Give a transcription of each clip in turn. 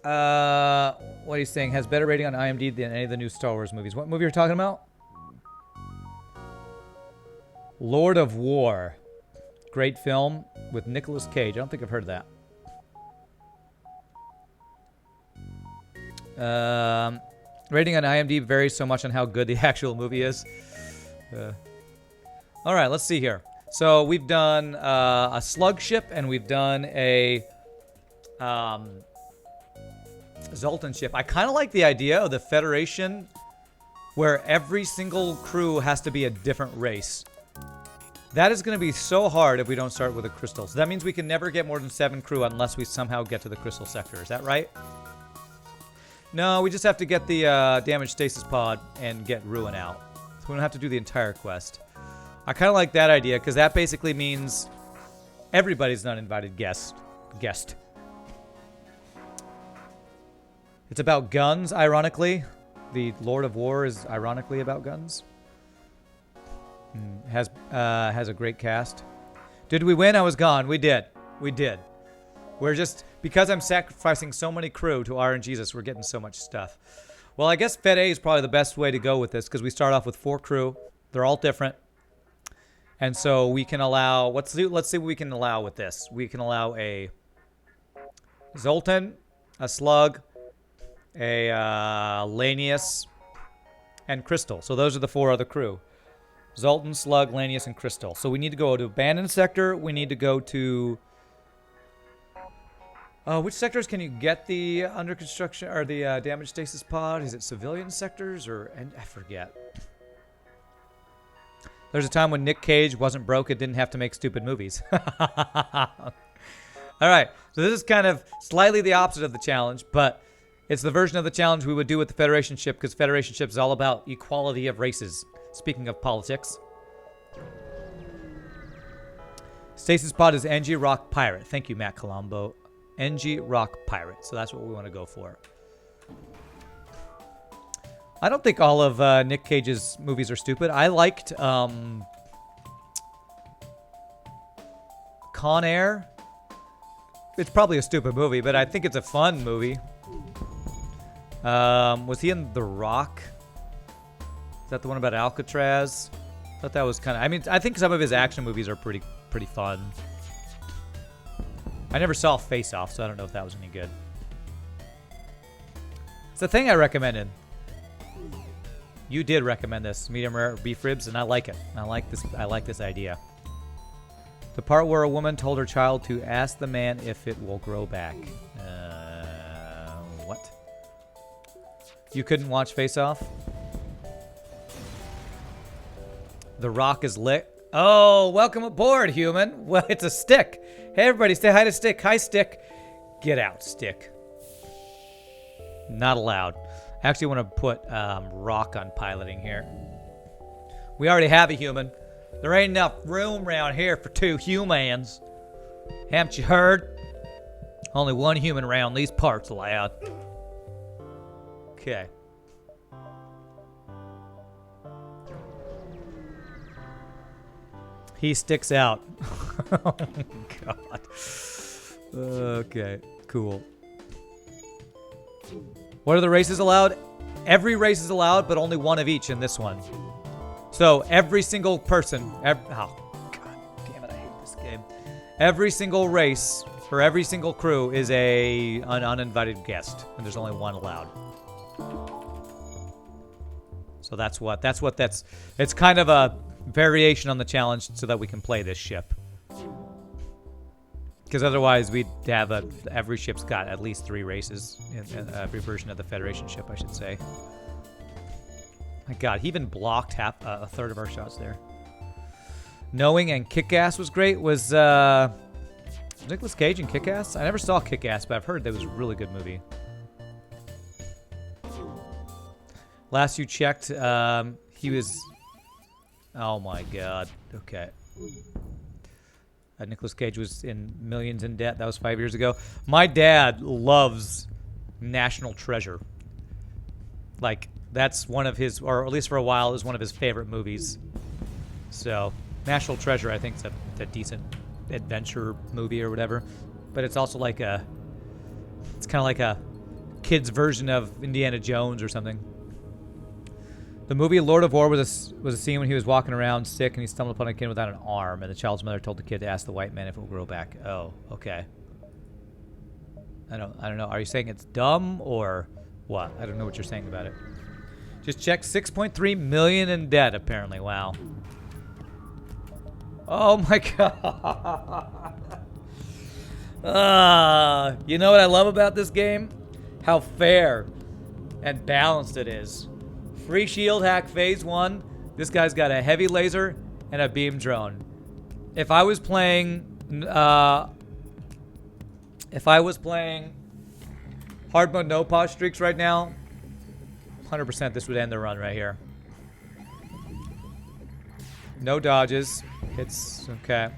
What he's saying has better rating on IMDb than any of the new Star Wars movies. What movie are you talking about? Lord of War. Great film with Nicolas Cage. I don't think I've heard of that. Rating on IMDb varies so much on how good the actual movie is. All right, let's see here. So we've done a slug ship, and we've done a Zoltan ship. I kind of like the idea of the Federation where every single crew has to be a different race. That is going to be so hard if we don't start with a crystal. So that means we can never get more than 7 crew unless we somehow get to the crystal sector. Is that right? No, we just have to get the damaged stasis pod and get Ruin out. So we don't have to do the entire quest. I kind of like that idea because that basically means everybody's an uninvited guest. It's about guns, ironically. The Lord of War is ironically about guns. Has a great cast. Did we win? I was gone. We did. We're just, because I'm sacrificing so many crew to RNGesus, we're getting so much stuff. Well, I guess Fed A is probably the best way to go with this because we start off with 4 crew. They're all different. And so we can allow, let's see what we can allow with this. We can allow a Zoltan, a Slug, a Lanius, and Crystal. So those are the 4 other crew. Zoltan, Slug, Lanius, and Crystal. So we need to go to Abandoned Sector. We need to go to... which sectors can you get the under construction or the damaged stasis pod? Is it civilian sectors or... I forget. There's a time when Nick Cage wasn't broke and didn't have to make stupid movies. All right. So this is kind of slightly the opposite of the challenge, but it's the version of the challenge we would do with the Federation ship because Federation ship is all about equality of races. Speaking of politics. Stasis pod is NG Rock Pirate. Thank you, Matt Colombo. NG Rock Pirate. So that's what we want to go for. I don't think all of Nick Cage's movies are stupid. I liked Con Air. It's probably a stupid movie, but I think it's a fun movie. Was he in The Rock? Is that the one about Alcatraz? I thought that was kind of... I mean, I think some of his action movies are pretty fun. I never saw Face Off, so I don't know if that was any good. It's the thing I recommended. You did recommend this, medium rare beef ribs, and I like it. I like this idea. The part where a woman told her child to ask the man if it will grow back. What? You couldn't watch Face Off? The Rock is lit. Oh, welcome aboard, human. Well, it's a Stick. Hey, everybody, say hi to Stick. Hi, Stick. Get out, Stick. Not allowed. I actually want to put Rock on piloting here. We already have a human. There ain't enough room around here for 2 humans. Haven't you heard? Only 1 human around these parts, lad. Okay. He sticks out. Oh, God. Okay, cool. What are the races allowed? Every race is allowed, but only 1 of each in this one. So every single person... oh, God damn it, I hate this game. Every single race, for every single crew, is an uninvited guest, and there's only 1 allowed. So that's... It's kind of a variation on the challenge so that we can play this ship. Because otherwise we'd have every ship's got at least 3 races in every version of the Federation ship, I should say. My God, he even blocked a third of our shots there. Knowing and Kick-Ass was great. Was Nicolas Cage in Kick-Ass? I never saw Kick-Ass, but I've heard that was a really good movie. Last you checked, he was... Oh my God. Okay. Nicolas Cage was in Millions in Debt. That was 5 years ago. My dad loves National Treasure. Like, that's one of his, or at least for a while, is one of his favorite movies. So, National Treasure, I think, is a decent adventure movie or whatever. But it's also like it's kind of like a kid's version of Indiana Jones or something. The movie Lord of War was a scene when he was walking around sick and he stumbled upon a kid without an arm, and the child's mother told the kid to ask the white man if it will grow back. Oh, okay. I don't know. Are you saying it's dumb or what? I don't know what you're saying about it. Just check 6.3 million in debt apparently. Wow. Oh my god. You know what I love about this game? How fair and balanced it is. Free shield hack phase 1. This guy's got a heavy laser and a beam drone. If I was playing hard mode no pause streaks right now, 100% this would end the run right here. No dodges. It's okay.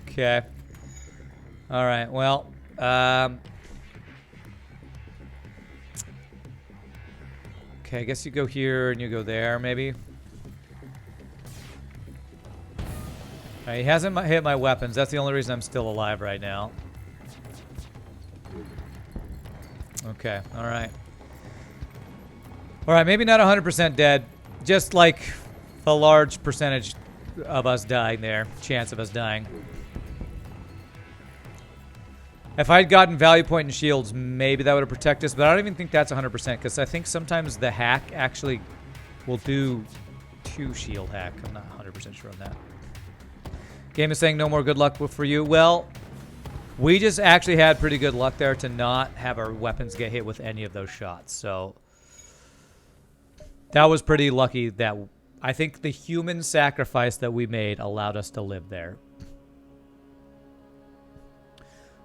Okay. All right. Well, okay, I guess you go here and you go there, maybe. Alright, he hasn't hit my weapons. That's the only reason I'm still alive right now. Okay, alright. Alright, maybe not 100% dead. Just like a large percentage of us dying there. Chance of us dying. If I'd gotten value point and shields, maybe that would have protected us, but I don't even think that's 100% because I think sometimes the hack actually will do 2 shield hack. I'm not 100% sure on that. Game is saying no more good luck for you. Well, we just actually had pretty good luck there to not have our weapons get hit with any of those shots. So that was pretty lucky that I think the human sacrifice that we made allowed us to live there.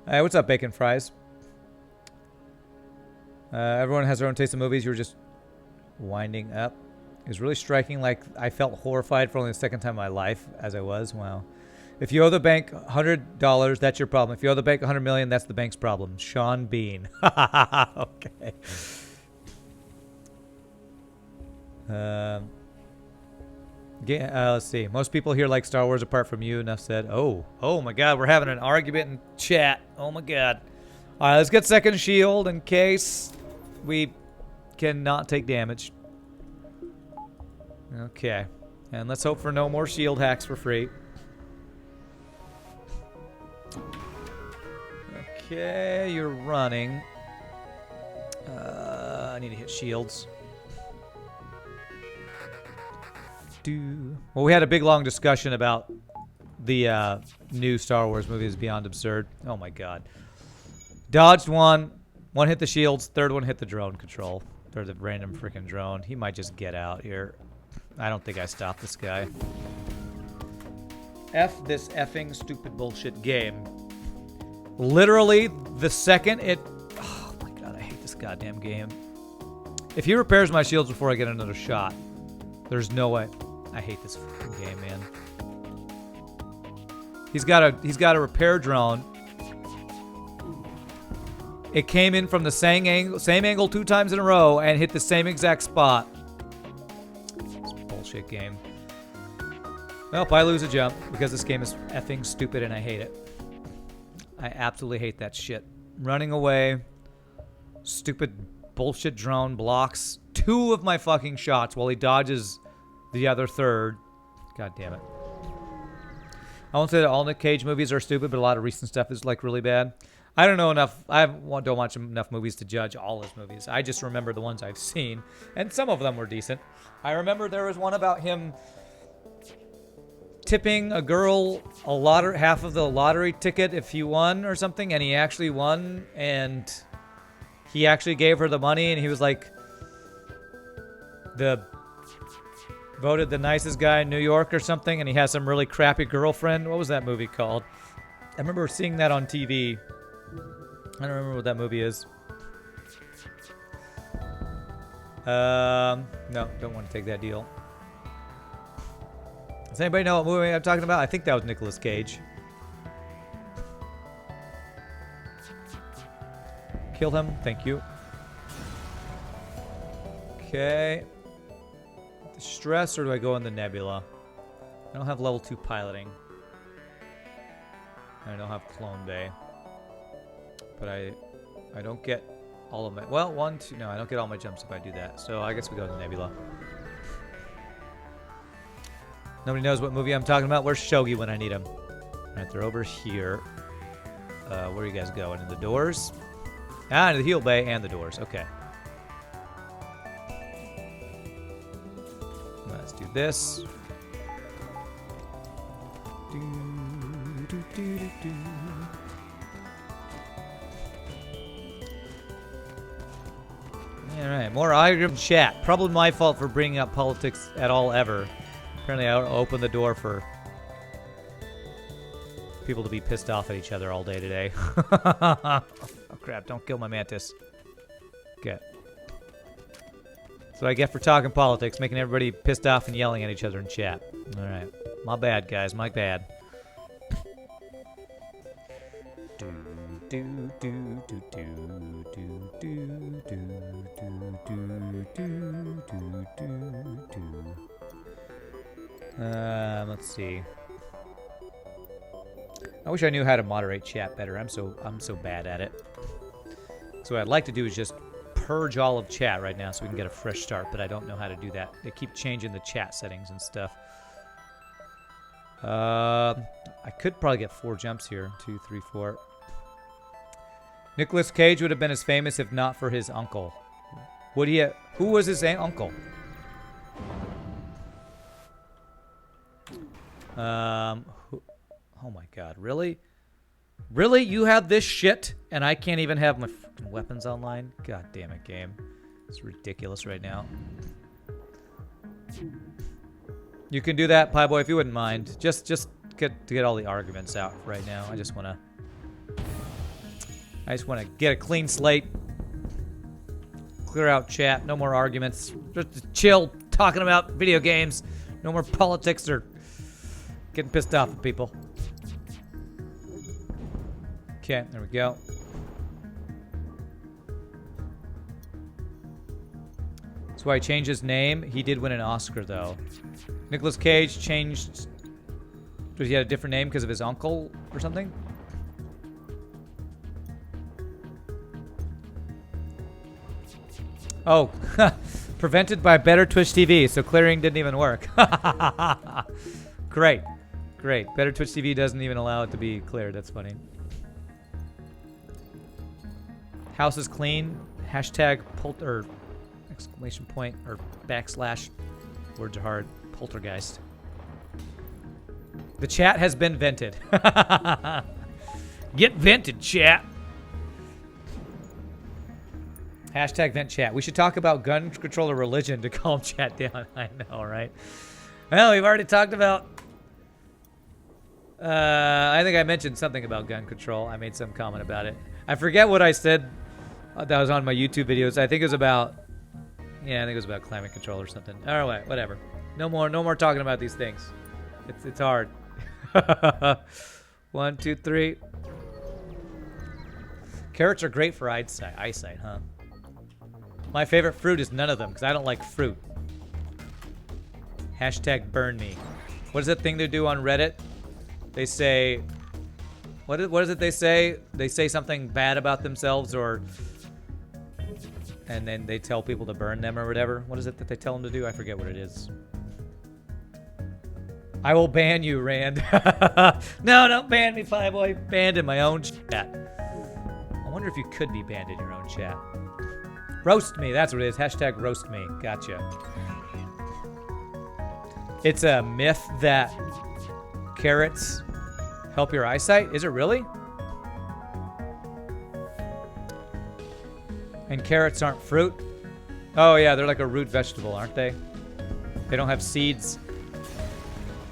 Hey, what's up, bacon fries? Everyone has their own taste in movies. You were just winding up. It was really striking. Like, I felt horrified for only the second time in my life, as I was. Wow. If you owe the bank $100, that's your problem. If you owe the bank $100 million, that's the bank's problem. Sean Bean. Okay. Let's see. Most people here like Star Wars apart from you. Enough said. Oh my god, we're having an argument in chat. Oh my god. All right, let's get second shield in case we cannot take damage. Okay. And let's hope for no more shield hacks for free. Okay, you're running. I need to hit shields. Well, we had a big, long discussion about the new Star Wars movies beyond absurd. Oh, my God. Dodged one. One hit the shields. Third one hit the drone control. Or the random freaking drone. He might just get out here. I don't think I stopped this guy. F this effing stupid bullshit game. Literally, the second it... Oh, my God. I hate this goddamn game. If he repairs my shields before I get another shot, there's no way... I hate this fucking game, man. He's got a repair drone. It came in from the same angle 2 times in a row and hit the same exact spot. It's a bullshit game. Well, I lose a jump because this game is effing stupid and I hate it. I absolutely hate that shit. Running away. Stupid bullshit drone blocks 2 of my fucking shots while he dodges the other third. God damn it. I won't say that all Nick Cage movies are stupid, but a lot of recent stuff is like really bad. I don't know enough. I don't watch enough movies to judge all his movies. I just remember the ones I've seen, and some of them were decent. I remember there was one about him tipping a girl half of the lottery ticket if he won or something, and he actually won, and he actually gave her the money, and he was like voted the nicest guy in New York or something, and he has some really crappy girlfriend. What was that movie called? I remember seeing that on TV. I don't remember what that movie is. No, don't want to take that deal. Does anybody know what movie I'm talking about? I think that was Nicolas Cage. Kill him. Thank you. Okay. Stress, or do I go in the nebula? I don't have level 2 piloting. I don't have clone bay. But I I don't get all of my... Well, 1, 2... No, I don't get all my jumps if I do that. So I guess we go to Nebula. Nobody knows what movie I'm talking about. Where's Shogi when I need him? Alright, they're over here. Where are you guys going? In the doors? Ah, into the heal bay and the doors. Okay. Let's do this. Alright, more Igram chat. Probably my fault for bringing up politics at all ever. Apparently I opened the door for people to be pissed off at each other all day today. Oh crap, don't kill my mantis. Okay. That's what I get for talking politics, making everybody pissed off and yelling at each other in chat. Alright. My bad, guys. My bad. Let's see. I wish I knew how to moderate chat better. I'm so bad at it. So what I'd like to do is just purge all of chat right now so we can get a fresh start, but I don't know how to do that. They keep changing the chat settings and stuff. I could probably get 4 jumps here. 2, 3, 4. Nicolas Cage would have been as famous if not for his uncle. Would he? Who was his uncle? Oh my God! Really? Really? You have this shit, and I can't even have my fucking weapons online? God damn it, game! It's ridiculous right now. You can do that, Pie Boy, if you wouldn't mind. Just get all the arguments out right now. I just wanna get a clean slate. Clear out chat. No more arguments. Just chill talking about video games. No more politics or getting pissed off at people. Okay, there we go. That's why he changed his name. He did win an Oscar, though. Nicolas Cage changed... Does he have a different name because of his uncle or something? Oh, prevented by better Twitch TV, so clearing didn't even work. Great. Great. Better Twitch TV doesn't even allow it to be cleared. That's funny. House is clean. Hashtag or exclamation point or backslash. Words are hard. Poltergeist. The chat has been vented. Get vented, chat. Hashtag vent chat. We should talk about gun control or religion to calm chat down. I know, right? Well, we've already talked about... I think I mentioned something about gun control. I made some comment about it. I forget what I said that was on my YouTube videos. I think it was about... Yeah, I think it was about climate control or something. All right, whatever. No more talking about these things. It's hard. 1, 2, 3. Carrots are great for eyesight, huh? My favorite fruit is none of them because I don't like fruit. Hashtag burn me. What is that thing they do on Reddit? They say... What is it they say? They say something bad about themselves or... And then they tell people to burn them or whatever. What is it that they tell them to do? I forget what it is. I will ban you, Rand. No, don't ban me, Fireboy. Banned in my own chat. I wonder if you could be banned in your own chat. Roast me, that's what it is. Hashtag roast me. Gotcha. It's a myth that carrots help your eyesight. Is it really? And carrots aren't fruit? Oh yeah, they're like a root vegetable, aren't they? They don't have seeds.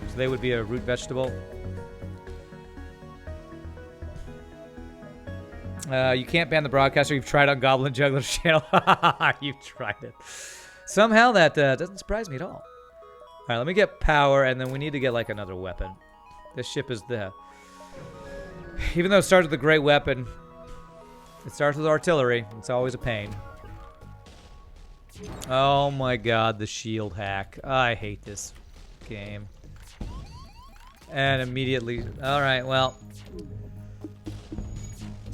So they would be a root vegetable. You can't ban the broadcaster. You've tried on Goblin Juggler's channel. You've tried it. Somehow that doesn't surprise me at all. All right, let me get power, and then we need to get like another weapon. This ship is the... Even though it starts with a great weapon, it starts with artillery. It's always a pain. Oh my god, the shield hack. I hate this game. And immediately... Alright, well...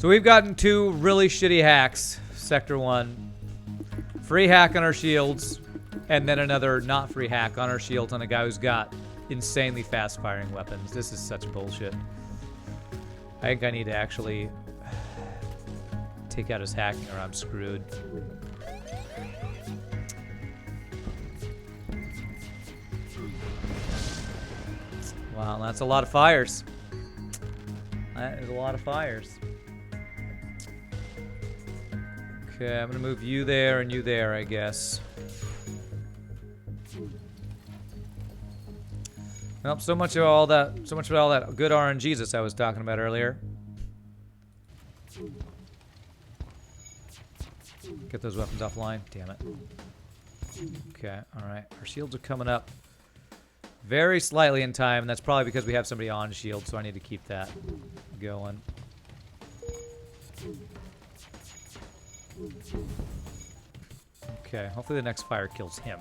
So we've gotten 2 really shitty hacks. Sector 1. Free hack on our shields. And then another not free hack on our shields on a guy who's got insanely fast firing weapons. This is such bullshit. I think I need to actually take out his hacking or I'm screwed. Wow, that's a lot of fires. That is a lot of fires. Okay, I'm gonna move you there and you there, I guess. Well, so much of all that good RNGesus I was talking about earlier. Get those weapons offline. Damn it. Okay, alright. Our shields are coming up very slightly in time, and that's probably because we have somebody on shield, so I need to keep that going. Okay, hopefully the next fire kills him.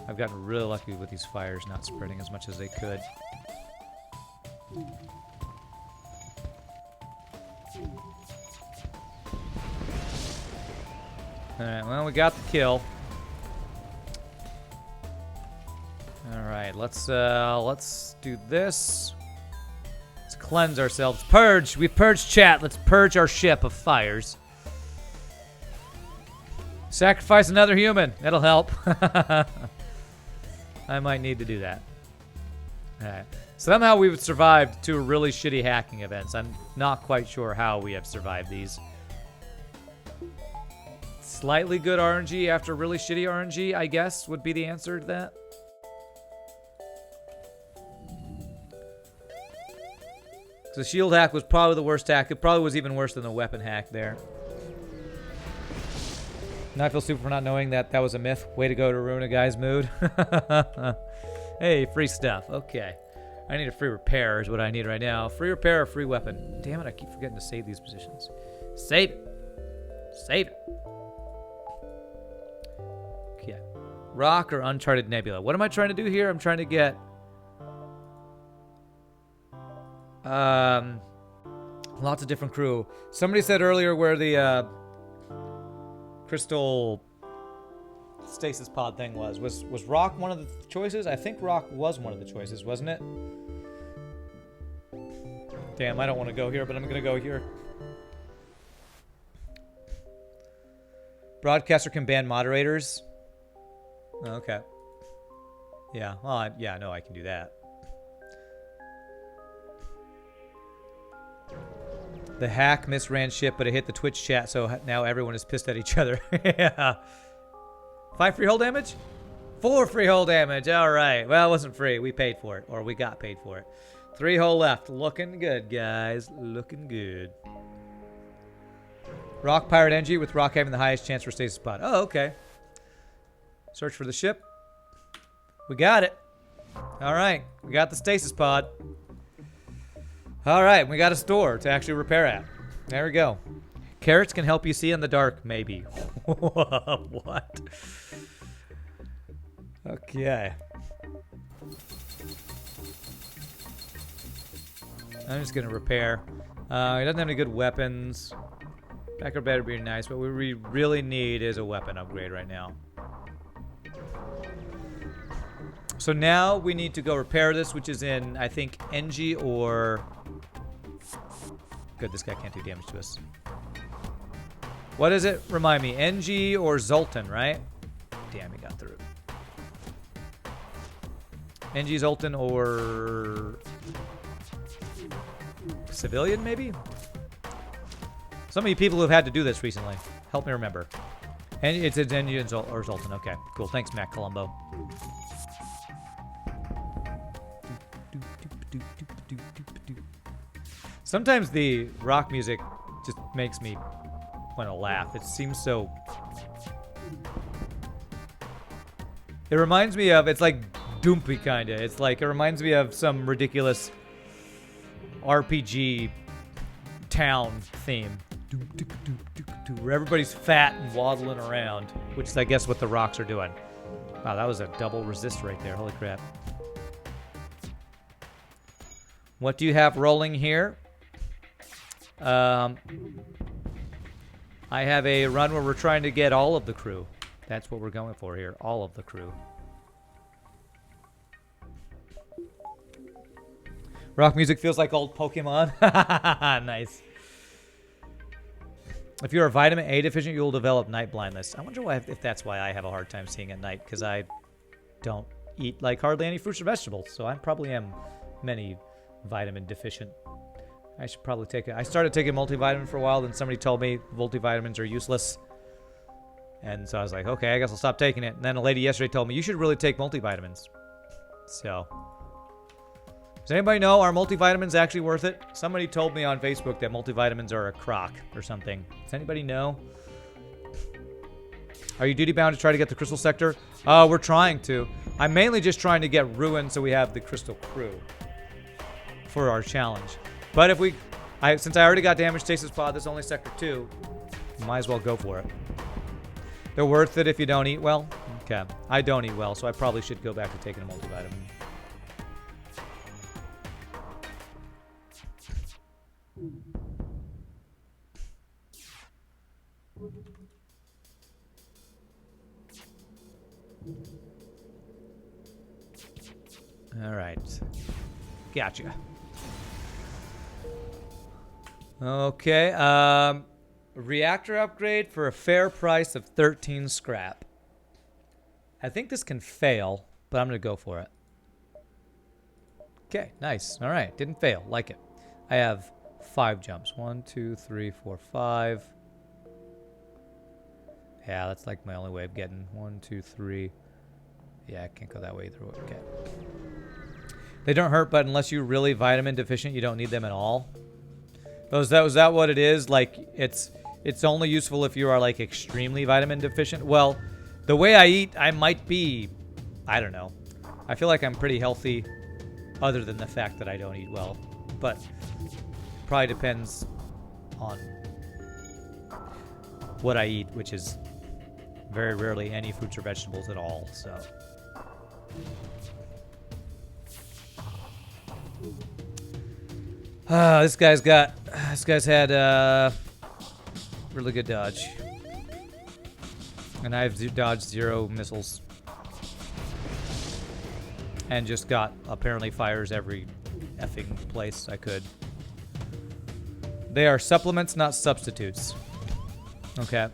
I've gotten really lucky with these fires not spreading as much as they could. Alright, well, we got the kill. Alright, let's do this. Let's cleanse ourselves. Purge! We've purged chat. Let's purge our ship of fires. Sacrifice another human. That'll help. I might need to do that. Alright. Somehow we've survived 2 really shitty hacking events. I'm not quite sure how we have survived these. Slightly good RNG after really shitty RNG, I guess, would be the answer to that. So the shield hack was probably the worst hack. It probably was even worse than the weapon hack there. Now I feel stupid for not knowing that that was a myth. Way to go to ruin a guy's mood. Hey, free stuff. Okay. I need a free repair is what I need right now. Free repair or free weapon. Damn it, I keep forgetting to save these positions. Save it. Save it. Okay. Rock or Uncharted Nebula. What am I trying to do here? I'm trying to get... lots of different crew. Somebody said earlier where the crystal stasis pod thing was Rock one of the choices? I think Rock was one of the choices, wasn't it? Damn, I don't want to go here, but I'm gonna go here. Broadcaster can ban moderators. Okay. Yeah, well, yeah, no, I can do that. The hack misran ship, but it hit the Twitch chat, so now everyone is pissed at each other. Yeah. 5 free hull damage? 4 free hull damage. All right. Well, it wasn't free. We paid for it, or we got paid for it. 3 hull left. Looking good, guys. Looking good. Rock Pirate NG with Rock having the highest chance for stasis pod. Oh, okay. Search for the ship. We got it. All right. We got the stasis pod. All right, we got a store to actually repair at. There we go. Carrots can help you see in the dark, maybe. What? Okay. I'm just gonna repair. He doesn't have any good weapons. Backup better be nice, but what we really need is a weapon upgrade right now. So now we need to go repair this, which is in, I think, NG or... Good, this guy can't do damage to us. What is it? Remind me. NG or Zoltan, right? Damn, he got through. NG, Zoltan, or... Civilian, maybe? Some of you people who have had to do this recently. Help me remember. And it's NG or Zoltan. Okay, cool. Thanks, Matt Colombo. Sometimes the rock music just makes me want to laugh. It seems so... It reminds me of... It's like Doompy, kind of. It's like... It reminds me of some ridiculous RPG town theme. Where everybody's fat and waddling around. Which is, I guess, what the rocks are doing. Wow, that was a double resist right there. Holy crap. What do you have rolling here? I have a run where we're trying to get all of the crew. That's what we're going for here. All of the crew. Rock music feels like old Pokemon. Nice. If you're a vitamin A deficient, you'll develop night blindness. I wonder why, if that's why I have a hard time seeing at night, because I don't eat like hardly any fruits or vegetables, so I probably am many vitamin deficient. I should probably take it. I started taking multivitamin for a while, then somebody told me multivitamins are useless. And so I was like, okay, I guess I'll stop taking it. And then a lady yesterday told me, you should really take multivitamins. So, does anybody know, are multivitamins actually worth it? Somebody told me on Facebook that multivitamins are a crock or something. Does anybody know? Are you duty bound to try to get the crystal sector? We're trying to. I'm mainly just trying to get ruined so we have the crystal crew for our challenge. But if we, since I already got damage stasis pod, this is only sector 2. Might as well go for it. They're worth it if you don't eat well. Okay, I don't eat well, so I probably should go back to taking a multivitamin. All right, gotcha. Okay, reactor upgrade for a fair price of 13 scrap. I think this can fail, but I'm gonna go for it. Okay, nice. All right, didn't fail. Like it. I have 5 jumps. 1, 2, 3, 4, 5. Yeah, that's like my only way of getting 1, 2, 3. Yeah, I can't go that way either. Okay. They don't hurt, but unless you're really vitamin deficient, you don't need them at all. Was that what it is? Like, it's only useful if you are, like, extremely vitamin deficient? Well, the way I eat, I might be, I don't know. I feel like I'm pretty healthy, other than the fact that I don't eat well. But probably depends on what I eat, which is very rarely any fruits or vegetables at all, so. This guy's had really good dodge. And I've dodged 0 missiles. And just got, apparently, fires every effing place I could. They are supplements, not substitutes. Okay.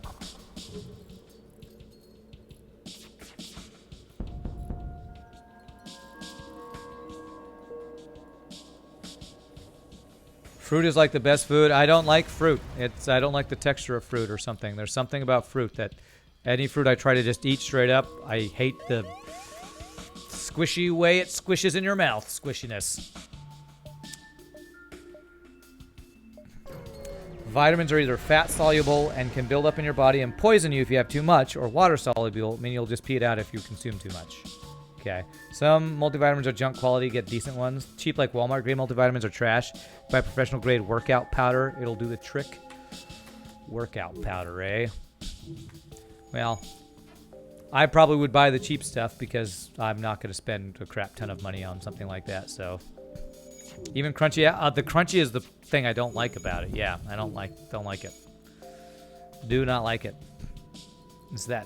Fruit is like the best food. I don't like fruit. I don't like the texture of fruit or something. There's something about fruit that any fruit I try to just eat straight up, I hate the squishy way it squishes in your mouth. Squishiness. Vitamins are either fat soluble and can build up in your body and poison you if you have too much, or water soluble, meaning you'll just pee it out if you consume too much. Okay. Some multivitamins are junk quality, get decent ones. Cheap like Walmart grade multivitamins are trash. Buy professional grade workout powder. It'll do the trick. Workout powder, eh? Well, I probably would buy the cheap stuff because I'm not going to spend a crap ton of money on something like that, so. Even crunchy, the crunchy is the thing I don't like about it. Yeah, I don't like it. Do not like it. It's that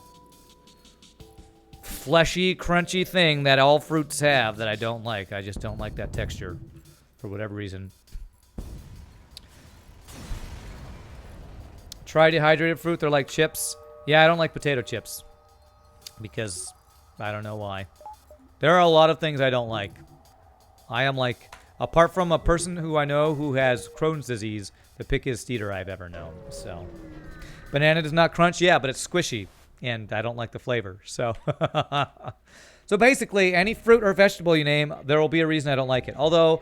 fleshy, crunchy thing that all fruits have that I don't like. I just don't like that texture for whatever reason. Try dehydrated fruit. They're like chips. Yeah, I don't like potato chips because I don't know why. There are a lot of things I don't like. I am like, apart from a person who I know who has Crohn's disease, the pickiest eater I've ever known. So, banana does not crunch. Yeah, but it's squishy. And I don't like the flavor, so. So basically, any fruit or vegetable you name, there will be a reason I don't like it. Although,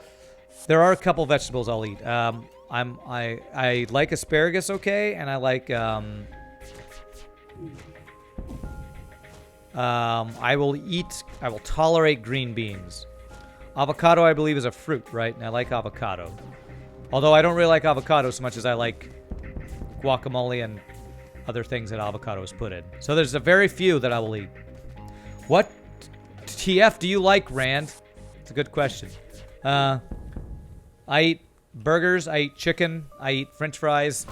there are a couple vegetables I'll eat. I like asparagus okay, and I like, I will tolerate green beans. Avocado, I believe, is a fruit, right? And I like avocado. Although I don't really like avocado so much as I like guacamole and other things that avocado is put in. So there's a very few that I will eat. What TF do you like, Rand? It's a good question. I eat burgers. I eat chicken. I eat French fries.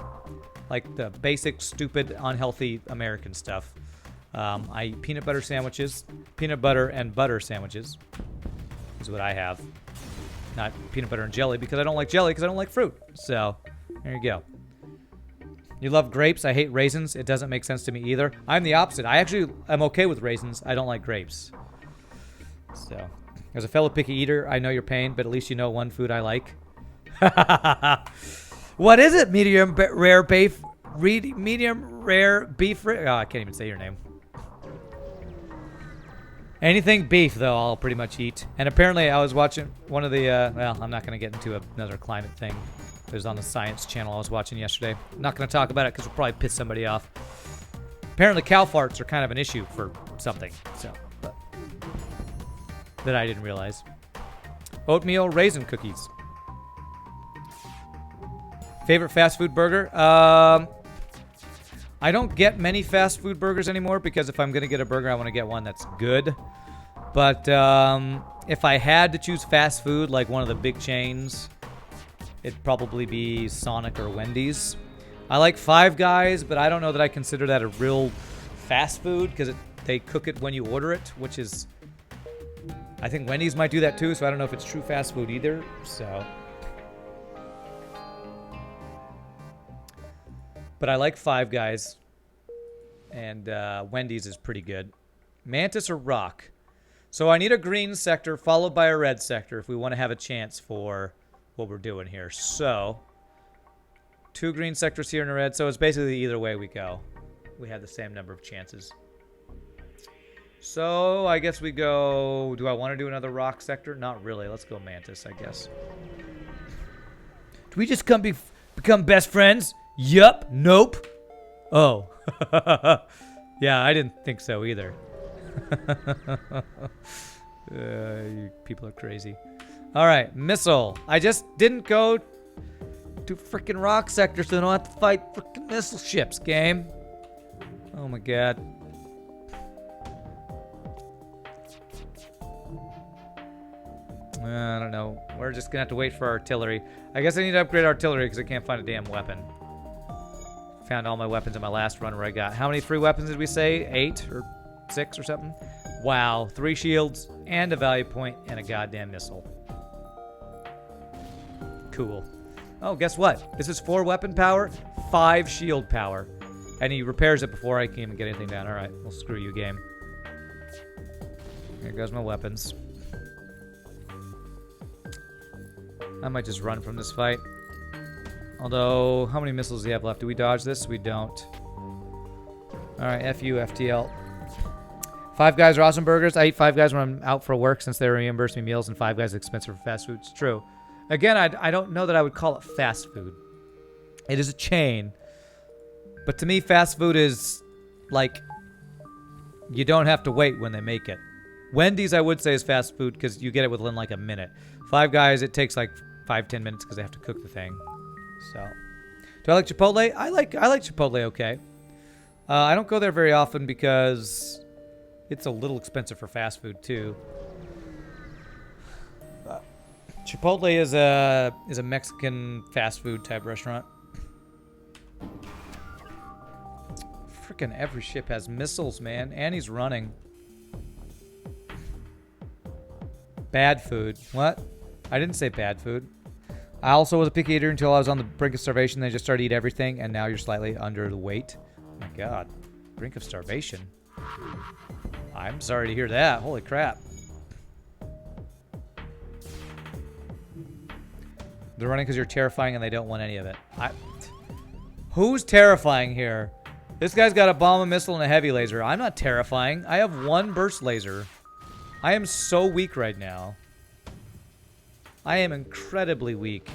Like the basic, stupid, unhealthy American stuff. I eat peanut butter sandwiches. Peanut butter and butter sandwiches is what I have. Not peanut butter and jelly because I don't like jelly because I don't like fruit. So, there you go. You love grapes. I hate raisins. It doesn't make sense to me either. I'm the opposite. I actually am okay with raisins. I don't like grapes. So, as a fellow picky eater, I know your pain, but at least you know one food I like. What is it? Medium rare beef. Medium rare beef. Oh, I can't even say your name. Anything beef, though, I'll pretty much eat. And apparently, I was watching one of the. Well, I'm not going to get into another climate thing. It was on the Science Channel I was watching yesterday. I'm not going to talk about it because we'll probably piss somebody off. Apparently, cow farts are kind of an issue for something. So, but that I didn't realize. Oatmeal raisin cookies. Favorite fast food burger? I don't get many fast food burgers anymore because if I'm going to get a burger, I want to get one that's good. But if I had to choose fast food, like one of the big chains, it'd probably be Sonic or Wendy's. I like Five Guys, but I don't know that I consider that a real fast food because they cook it when you order it, which is... I think Wendy's might do that too, so I don't know if it's true fast food either. So... But I like Five Guys, and Wendy's is pretty good. Mantis or Rock? So I need a green sector followed by a red sector if we want to have a chance for what we're doing here. So, 2 green sectors here and a red. So it's basically either way we go. We have the same number of chances. So I guess we go... Do I want to do another Rock sector? Not really. Let's go Mantis, I guess. Do we just become best friends? Yup. Nope. Oh. Yeah, I didn't think so either. You people are crazy. All right, missile. I just didn't go to freaking rock sector so I don't have to fight freaking missile ships, game. Oh my god. I don't know. We're just gonna have to wait for artillery. I guess I need to upgrade artillery because I can't find a damn weapon. Found all my weapons in my last run where I got... How many free weapons did we say? 8 or 6 or something? Wow. 3 shields and a value point and a goddamn missile. Cool. Oh, guess what? This is 4 weapon power, 5 shield power. And he repairs it before I can even get anything down. Alright, well, screw you, game. Here goes my weapons. I might just run from this fight. Although, how many missiles do you have left? Do we dodge this? We don't. Alright, F you, FTL. Five Guys are awesome burgers. I eat Five Guys when I'm out for work since they reimburse me meals, and Five Guys is expensive for fast food. It's true. Again, I don't know that I would call it fast food. It is a chain. But to me, fast food is like, you don't have to wait when they make it. Wendy's, I would say, is fast food because you get it within like a minute. Five Guys, it takes like 5-10 minutes because they have to cook the thing. So, do I like Chipotle? I like Chipotle okay. I don't go there very often because it's a little expensive for fast food too. Chipotle is a Mexican fast food type restaurant. Freaking every ship has missiles, man, and he's running. Bad food. What? I didn't say bad food. I also was a picky eater until I was on the brink of starvation. Then I just started to eat everything, and now you're slightly under the weight. Oh my god. Brink of starvation. I'm sorry to hear that. Holy crap. They're running because you're terrifying and they don't want any of it. Who's terrifying here? This guy's got a bomb, a missile, and a heavy laser. I'm not terrifying. I have 1 burst laser. I am so weak right now. I am incredibly weak.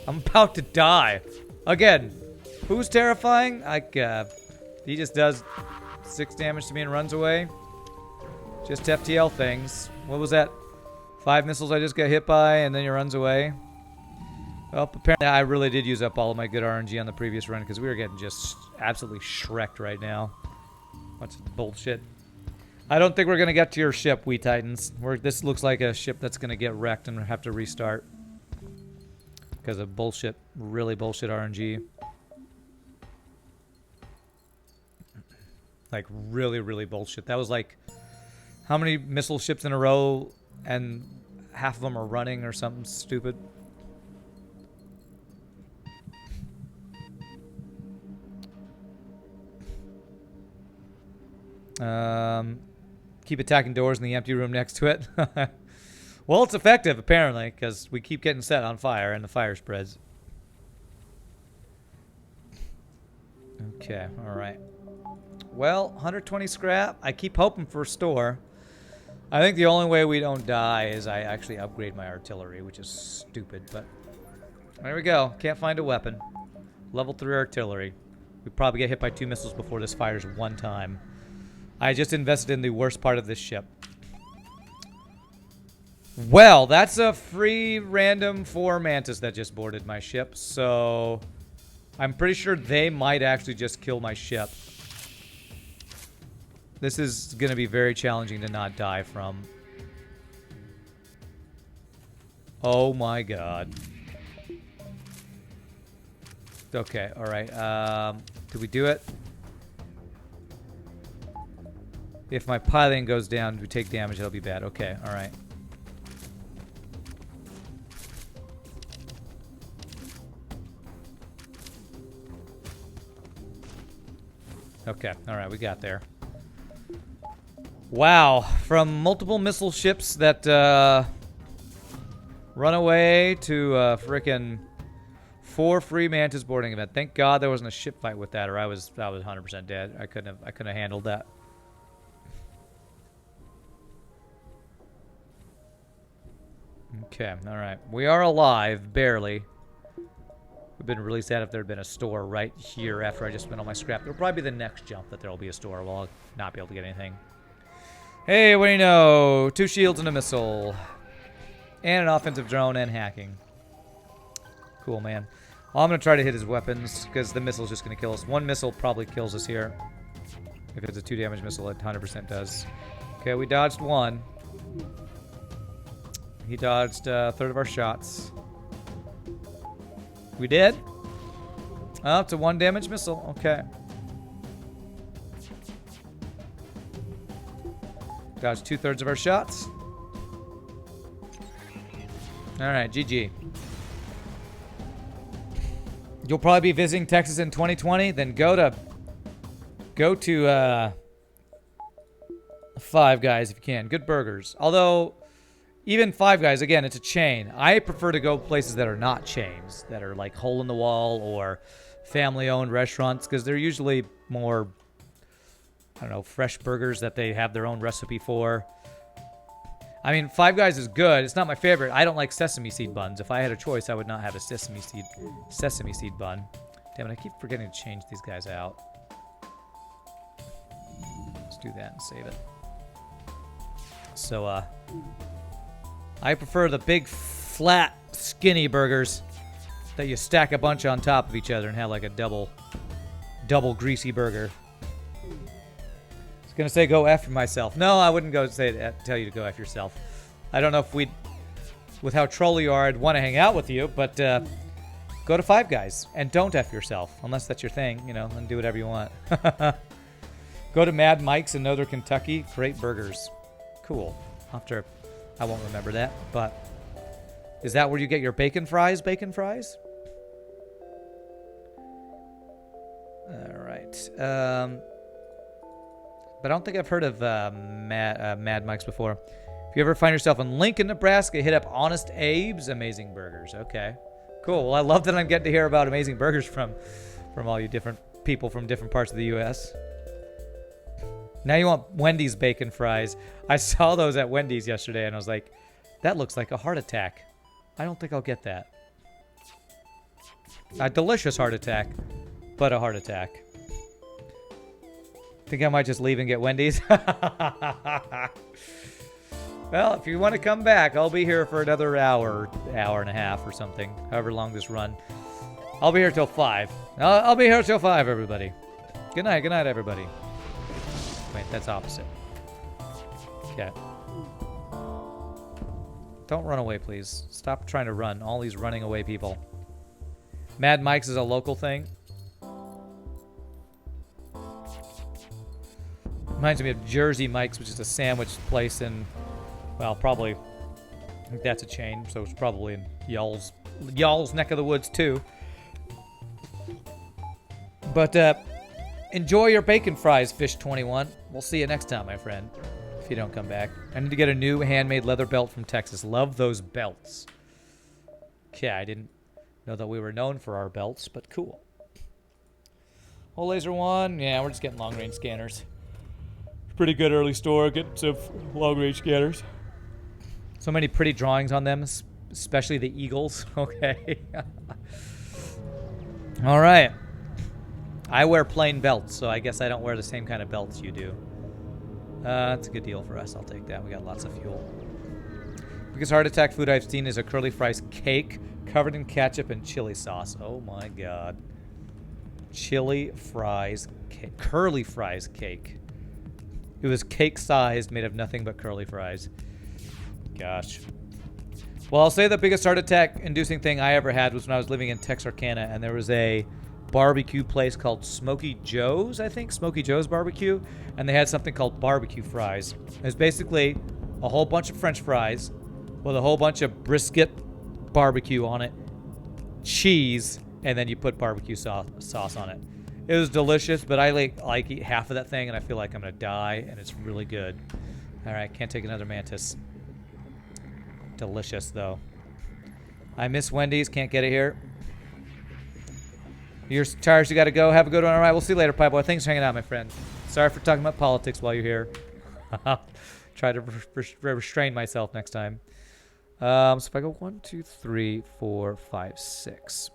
I'm about to die. Again, who's terrifying? He just does 6 damage to me and runs away. Just FTL things. What was that? 5 missiles I just got hit by and then he runs away. Well, apparently I really did use up all of my good RNG on the previous run because we were getting just absolutely shreked right now. What's bullshit? I don't think we're going to get to your ship, we Titans. This looks like a ship that's going to get wrecked and have to restart. because of bullshit, really bullshit RNG. Like, really, really bullshit. That was like, how many missile ships in a row, and half of them are running or something stupid? Keep attacking doors in the empty room next to it. Well, it's effective, apparently, because we keep getting set on fire, and the fire spreads. Okay, alright. Well, 120 scrap. I keep hoping for a store. I think the only way we don't die is I actually upgrade my artillery, which is stupid, but... There we go. Can't find a weapon. Level 3 artillery. We probably get hit by 2 missiles before this fires one time. I just invested in the worst part of this ship. Well, that's a free random 4 Mantis that just boarded my ship, so... I'm pretty sure they might actually just kill my ship. This is going to be very challenging to not die from. Oh my god. Okay, alright. Did we do it? If my piloting goes down, we take damage, it'll be bad. Okay, alright. Okay, alright, we got there. Wow, from multiple missile ships that run away to frickin' 4 free Mantis boarding event. Thank God there wasn't a ship fight with that, or I was 100% dead. I couldn't have handled that. Okay, alright. We are alive, barely. We've been really sad if there had been a store right here after I just spent all my scrap. It'll probably be the next jump that there will be a store. Well, I'll not be able to get anything. Hey, what do you know? 2 shields and a missile. And an offensive drone and hacking. Cool, man. Well, I'm going to try to hit his weapons, because the missile's just going to kill us. 1 missile probably kills us here. If it's a 2 damage missile, it 100% does. Okay, we dodged 1. He dodged a third of our shots. We did? Oh, it's a 1 damage missile. Okay. Dodged 2/3 of our shots. Alright, GG. You'll probably be visiting Texas in 2020, then go to Five Guys if you can. Good burgers. Although, even Five Guys, again, it's a chain. I prefer to go places that are not chains, that are like hole in the wall or family-owned restaurants, because they're usually more, I don't know, fresh burgers that they have their own recipe for. I mean, Five Guys is good. It's not my favorite. I don't like sesame seed buns. If I had a choice, I would not have a sesame seed bun. Damn it, I keep forgetting to change these guys out. Let's do that and save it. So, I prefer the big, flat, skinny burgers that you stack a bunch on top of each other and have like a double greasy burger. I was gonna say go F myself. No, I wouldn't go tell you to go F yourself. I don't know if with how trolly you are, I'd want to hang out with you, but go to Five Guys and don't F yourself, unless that's your thing, you know, and do whatever you want. Go to Mad Mike's in Northern Kentucky. Great burgers. Cool. I won't remember that, but is that where you get your bacon fries? Bacon fries? All right. But I don't think I've heard of Mad Mike's before. If you ever find yourself in Lincoln, Nebraska, hit up Honest Abe's Amazing Burgers. Okay. Cool. Well, I love that I'm getting to hear about amazing burgers from all you different people from different parts of the U.S. Now you want Wendy's bacon fries. I saw those at Wendy's yesterday, and I was like, that looks like a heart attack. I don't think I'll get that. A delicious heart attack, but a heart attack. Think I might just leave and get Wendy's? Well, if you want to come back, I'll be here for another hour and a half or something, however long this run. I'll be here till 5. I'll be here till 5, everybody. Good night, everybody. Wait, that's opposite. Okay. Don't run away, please. Stop trying to run. All these running away people. Mad Mike's is a local thing. Reminds me of Jersey Mike's, which is a sandwich place in, well, probably, I think that's a chain, so it's probably in y'all's neck of the woods too. But enjoy your bacon fries, Fish21. We'll see you next time, my friend, if you don't come back. I need to get a new handmade leather belt from Texas. Love those belts. Okay, I didn't know that we were known for our belts, but cool. Oh, Laser One. Yeah, we're just getting long-range scanners. Pretty good early store. Getting some long-range scanners. So many pretty drawings on them, especially the eagles. Okay. All right. I wear plain belts, so I guess I don't wear the same kind of belts you do. That's a good deal for us. I'll take that. We got lots of fuel. Biggest heart attack food I've seen is a curly fries cake covered in ketchup and chili sauce. Oh my god. Chili fries cake. Curly fries cake. It was cake-sized, made of nothing but curly fries. Gosh. Well, I'll say the biggest heart attack-inducing thing I ever had was when I was living in Texarkana, and there was a barbecue place called Smoky Joe's, I think. Smoky Joe's Barbecue. And they had something called barbecue fries. It was basically a whole bunch of French fries with a whole bunch of brisket barbecue on it, cheese, and then you put barbecue sauce on it. It was delicious, but I like eat half of that thing, and I feel like I'm going to die, and it's really good. All right, can't take another mantis. Delicious, though. I miss Wendy's. Can't get it here. You're tired, you got to go. Have a good one. All right, we'll see you later, Pie Boy. Thanks for hanging out, my friend. Sorry for talking about politics while you're here. Try to restrain myself next time. So if I go 1, 2, 3, 4, 5, 6.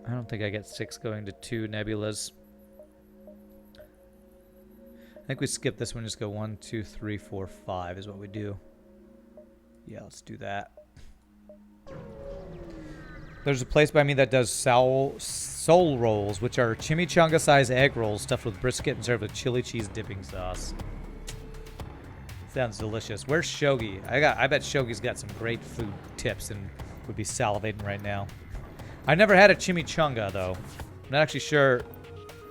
I don't think I get 6 going to 2 nebulas. I think we skip this one, just go 1, 2, 3, 4, 5 is what we do. Yeah, let's do that. There's a place by me that does soul rolls, which are chimichanga-sized egg rolls stuffed with brisket and served with chili cheese dipping sauce. Sounds delicious. Where's Shogi? I bet Shogi's got some great food tips and would be salivating right now. I've never had a chimichanga, though. I'm not actually sure.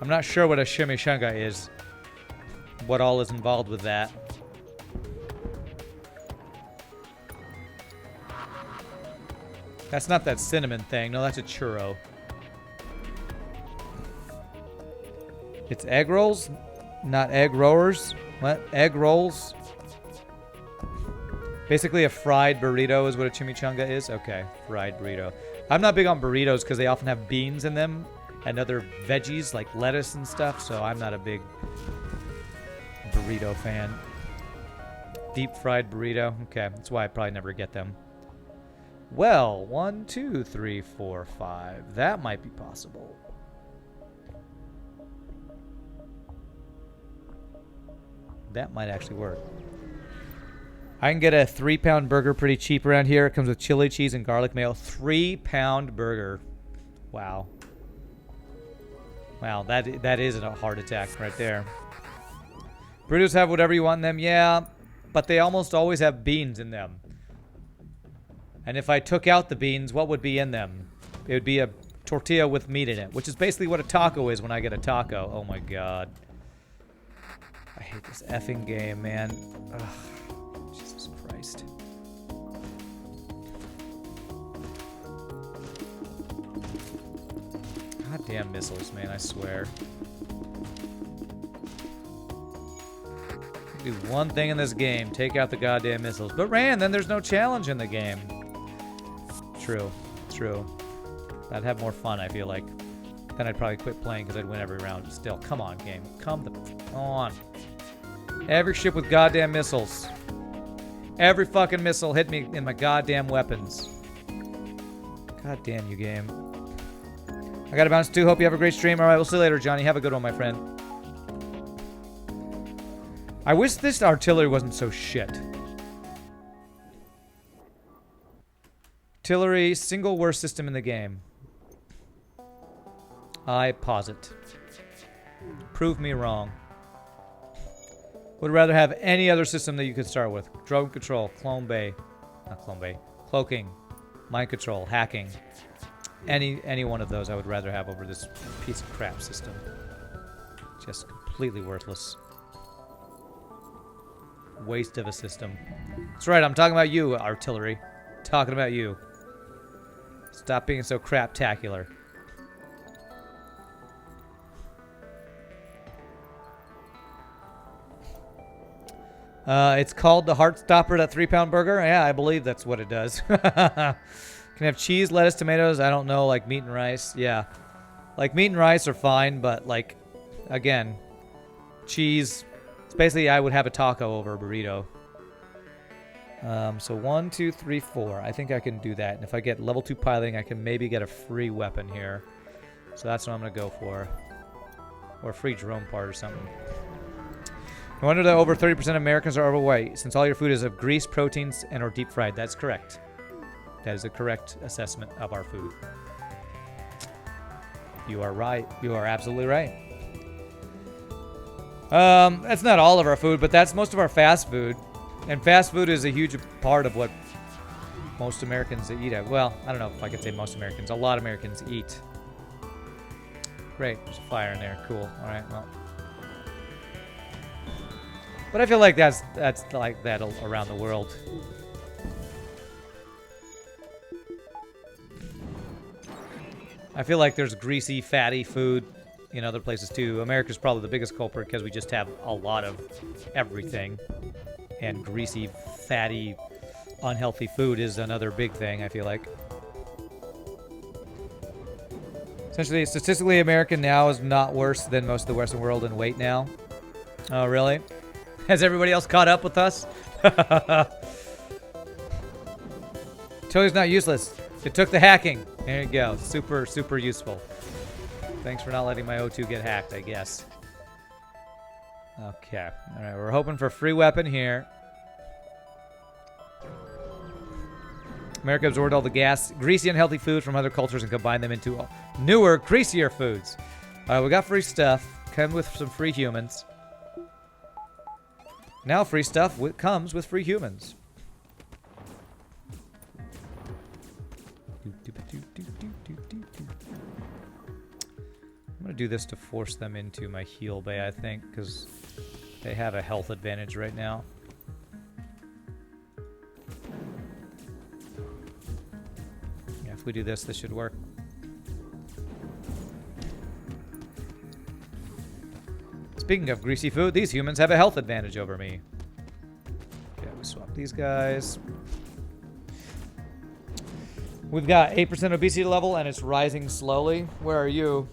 I'm not sure what a chimichanga is. What all is involved with that. That's not that cinnamon thing. No, that's a churro. It's egg rolls, not egg rollers. What? Egg rolls? Basically a fried burrito is what a chimichanga is? Okay, fried burrito. I'm not big on burritos because they often have beans in them and other veggies like lettuce and stuff, so I'm not a big burrito fan. Deep fried burrito. Okay, that's why I probably never get them. Well, 1, 2, 3, 4, 5. That might be possible. That might actually work. I can get a 3-pound burger pretty cheap around here. It comes with chili cheese and garlic mayo. 3-pound burger. Wow. Wow, that is a heart attack right there. Burritos have whatever you want in them, yeah, but they almost always have beans in them. And if I took out the beans, what would be in them? It would be a tortilla with meat in it, which is basically what a taco is when I get a taco. Oh my god. I hate this effing game, man. Ugh. Jesus Christ. Goddamn missiles, man, I swear. Do one thing in this game, take out the goddamn missiles. But Ran, then there's no challenge in the game. True, true. I'd have more fun, I feel like. Then I'd probably quit playing because I'd win every round. Still, come on, game. Come on. Every ship with goddamn missiles. Every fucking missile hit me in my goddamn weapons. God damn you, game. I gotta bounce too. Hope you have a great stream. Alright, we'll see you later, Johnny. Have a good one, my friend. I wish this artillery wasn't so shit. Artillery, single worst system in the game. I posit. Prove me wrong. Would rather have any other system that you could start with. Drone control, cloaking, mind control, hacking. Any one of those I would rather have over this piece of crap system. Just completely worthless. Waste of a system. That's right, I'm talking about you, artillery. Talking about you. Stop being so craptacular. It's called the Heartstopper, that 3-pound burger? Yeah, I believe that's what it does. Can have cheese, lettuce, tomatoes, I don't know, like meat and rice. Yeah. Like meat and rice are fine, but like, again, cheese. It's basically I would have a taco over a burrito. So 1, 2, 3, 4. I think I can do that. And if I get level 2 piloting, I can maybe get a free weapon here. So that's what I'm going to go for. Or a free drone part or something. No wonder that over 30% of Americans are overweight, since all your food is of grease, proteins, and or deep fried. That's correct. That is a correct assessment of our food. You are right. You are absolutely right. That's not all of our food, but that's most of our fast food. And fast food is a huge part of what most Americans eat. Well, I don't know if I could say most Americans. A lot of Americans eat. Great. There's a fire in there. Cool. All right. Well. But I feel like that's like that around the world. I feel like there's greasy, fatty food in other places too. America's probably the biggest culprit because we just have a lot of everything. And greasy, fatty, unhealthy food is another big thing, I feel like. Essentially, statistically, American now is not worse than most of the Western world in weight now. Oh, really? Has everybody else caught up with us? Toy's not useless. It took the hacking. There you go. Super, super useful. Thanks for not letting my O2 get hacked, I guess. Okay. All right, we're hoping for a free weapon here. America absorbed all the greasy, unhealthy food from other cultures and combined them into newer, greasier foods. We got free stuff. Come with some free humans. Now free stuff comes with free humans. I'm going to do this to force them into my heal bay, I think, because they have a health advantage right now. Yeah, if we do this, this should work. Speaking of greasy food, these humans have a health advantage over me. Okay, we swap these guys. We've got 8% obesity level, and it's rising slowly. Where are you?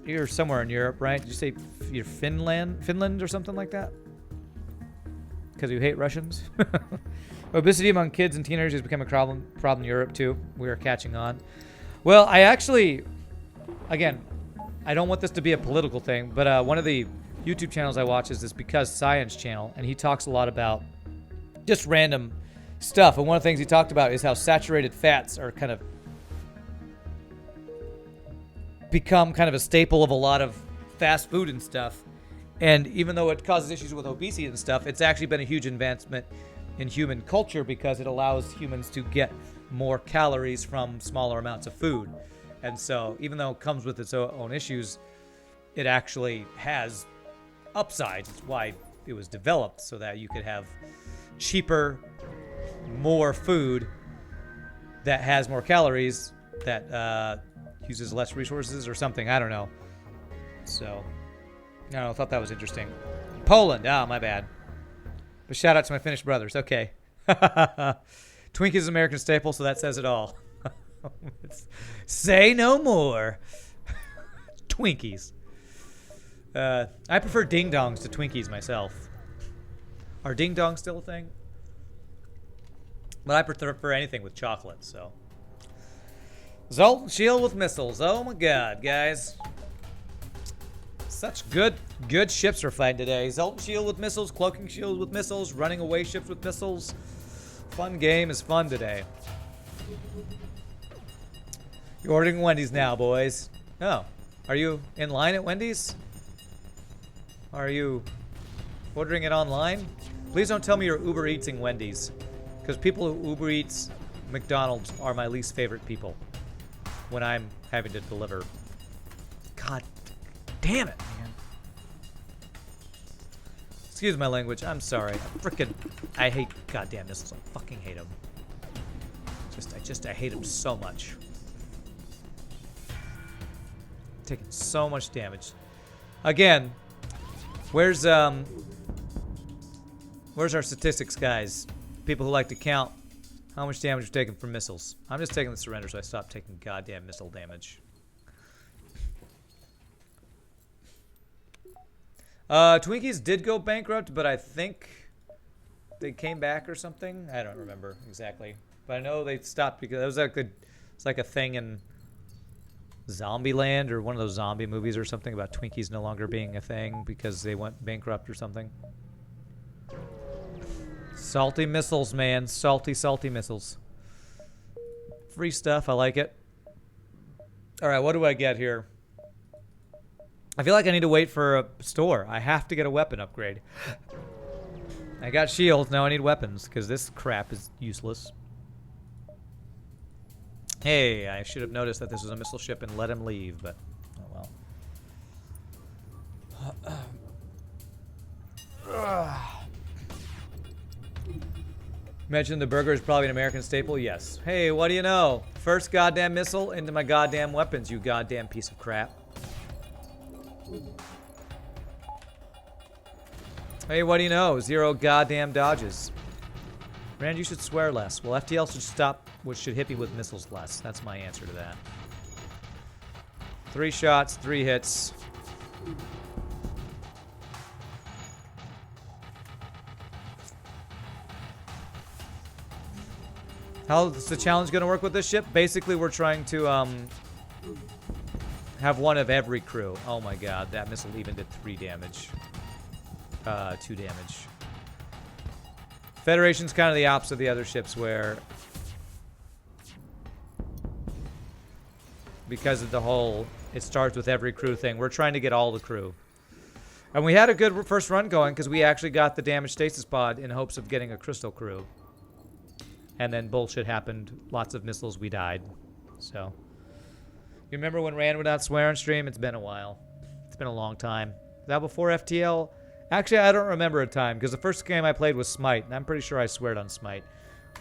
You're somewhere in Europe, right? Did you say you're Finland or something like that? Because you hate Russians? Obesity among kids and teenagers has become a problem in Europe, too. We are catching on. Well, I actually, again, I don't want this to be a political thing, but one of the YouTube channels I watch is this Because Science channel, and he talks a lot about just random stuff. And one of the things he talked about is how saturated fats are kind of become kind of a staple of a lot of fast food and stuff. And even though it causes issues with obesity and stuff, it's actually been a huge advancement in human culture because it allows humans to get more calories from smaller amounts of food. And so even though it comes with its own issues, it actually has upsides. It's why it was developed, so that you could have cheaper, more food that has more calories, that uses less resources or something. I don't know. So, I don't know, I thought that was interesting. Poland. Ah, my bad. But shout out to my Finnish brothers. Okay. Twinkies is an American staple, so that says it all. Say no more. Twinkies. I prefer ding-dongs to Twinkies myself. Are ding-dongs still a thing? But I prefer anything with chocolate, so. Zoltan shield with missiles. Oh my god, guys. Such good ships we're fighting today. Zoltan shield with missiles, cloaking shield with missiles, running away ships with missiles. Fun game is fun today. You're ordering Wendy's now, boys. Oh, are you in line at Wendy's? Are you ordering it online? Please don't tell me you're Uber Eatsing Wendy's. Because people who Uber Eats McDonald's are my least favorite people when I'm having to deliver. God damn it, man. Excuse my language. I'm sorry. I hate goddamn missiles. I fucking hate them. I hate them so much. Taking so much damage. Again, where's our statistics, guys? People who like to count how much damage we're taking from missiles. I'm just taking the surrender, so I stop taking goddamn missile damage. Twinkies did go bankrupt, but I think they came back or something. I don't remember exactly, but I know they stopped because it was like a thing in Zombieland or one of those zombie movies or something about Twinkies no longer being a thing because they went bankrupt or something. Salty missiles, man. Salty, salty missiles. Free stuff. I like it. All right, what do I get here? I feel like I need to wait for a store. I have to get a weapon upgrade. I got shields. Now I need weapons because this crap is useless. Hey, I should have noticed that this was a missile ship and let him leave, but oh well. Mention the burger is probably an American staple? Yes. Hey, what do you know? First goddamn missile into my goddamn weapons, you goddamn piece of crap. Hey, what do you know? 0 goddamn dodges. Rand, you should swear less. Well, FTL should stop, which should hit me with missiles less. That's my answer to that. 3 shots, 3 hits. How's the challenge going to work with this ship? Basically, we're trying to have one of every crew. Oh my god, that missile even did 3 damage. 2 damage. Federation's kind of the opposite of the other ships where, because of the whole it starts with every crew thing, we're trying to get all the crew. And we had a good first run going because we actually got the damaged stasis pod in hopes of getting a crystal crew. And then bullshit happened. Lots of missiles, we died. So, you remember when Rand would not swear on stream? It's been a while. It's been a long time. That before FTL? Actually, I don't remember a time, because the first game I played was Smite, and I'm pretty sure I sweared on Smite.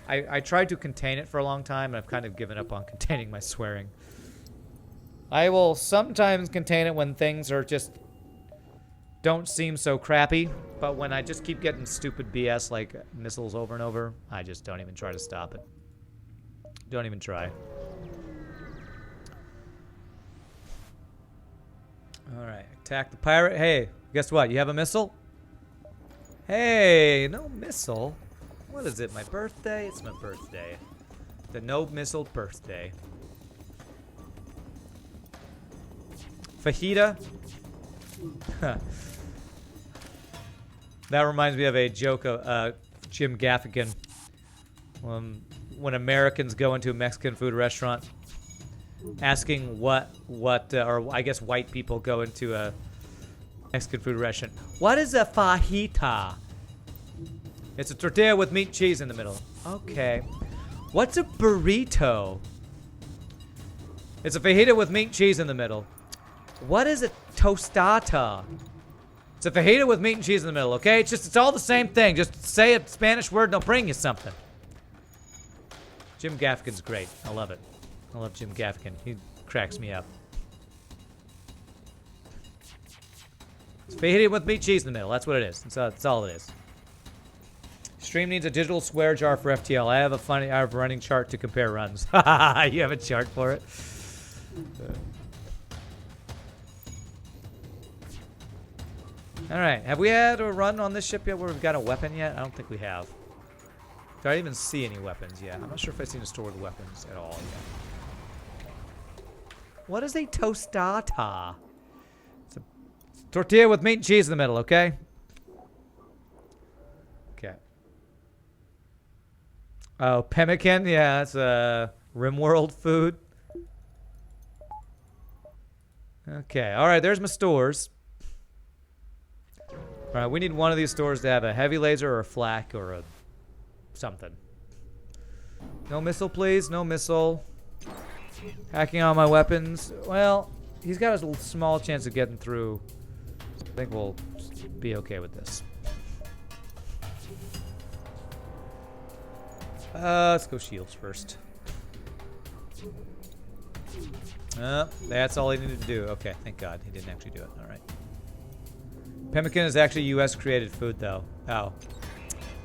I tried to contain it for a long time, and I've kind of given up on containing my swearing. I will sometimes contain it when things are just don't seem so crappy, but when I just keep getting stupid BS like missiles over and over, I just don't even try to stop it. Don't even try. Alright, attack the pirate. Hey, guess what? You have a missile? Hey, no missile. What is it, my birthday? It's my birthday. The no missile birthday. Fajita? That reminds me of a joke of Jim Gaffigan. When Americans go into a Mexican food restaurant, asking or I guess white people go into a Mexican food restaurant. What is a fajita? It's a tortilla with meat and cheese in the middle. Okay. What's a burrito? It's a fajita with meat and cheese in the middle. What is a tostata? It's a fajita with meat and cheese in the middle, okay? It's all the same thing. Just say a Spanish word and they'll bring you something. Jim Gaffigan's great. I love it. I love Jim Gaffigan. He cracks me up. It's fajita with meat cheese in the middle. That's what it is. That's all it is. Stream needs a digital swear jar for FTL. I have a running chart to compare runs. You have a chart for it? Alright, have we had a run on this ship yet where we've got a weapon yet? I don't think we have. Do I even see any weapons yet? I'm not sure if I've seen a store with weapons at all yet. What is a tostata? It's a tortilla with meat and cheese in the middle, okay? Okay. Oh, pemmican? Yeah, that's a Rimworld food. Okay, alright, there's my stores. Alright, we need one of these stores to have a heavy laser or a flak or a something. No missile, please. No missile. Hacking on my weapons. Well, he's got a small chance of getting through. I think we'll be okay with this. Let's go shields first. That's all he needed to do. Okay, thank God he didn't actually do it. All right. Pemmican is actually U.S. created food, though. Oh.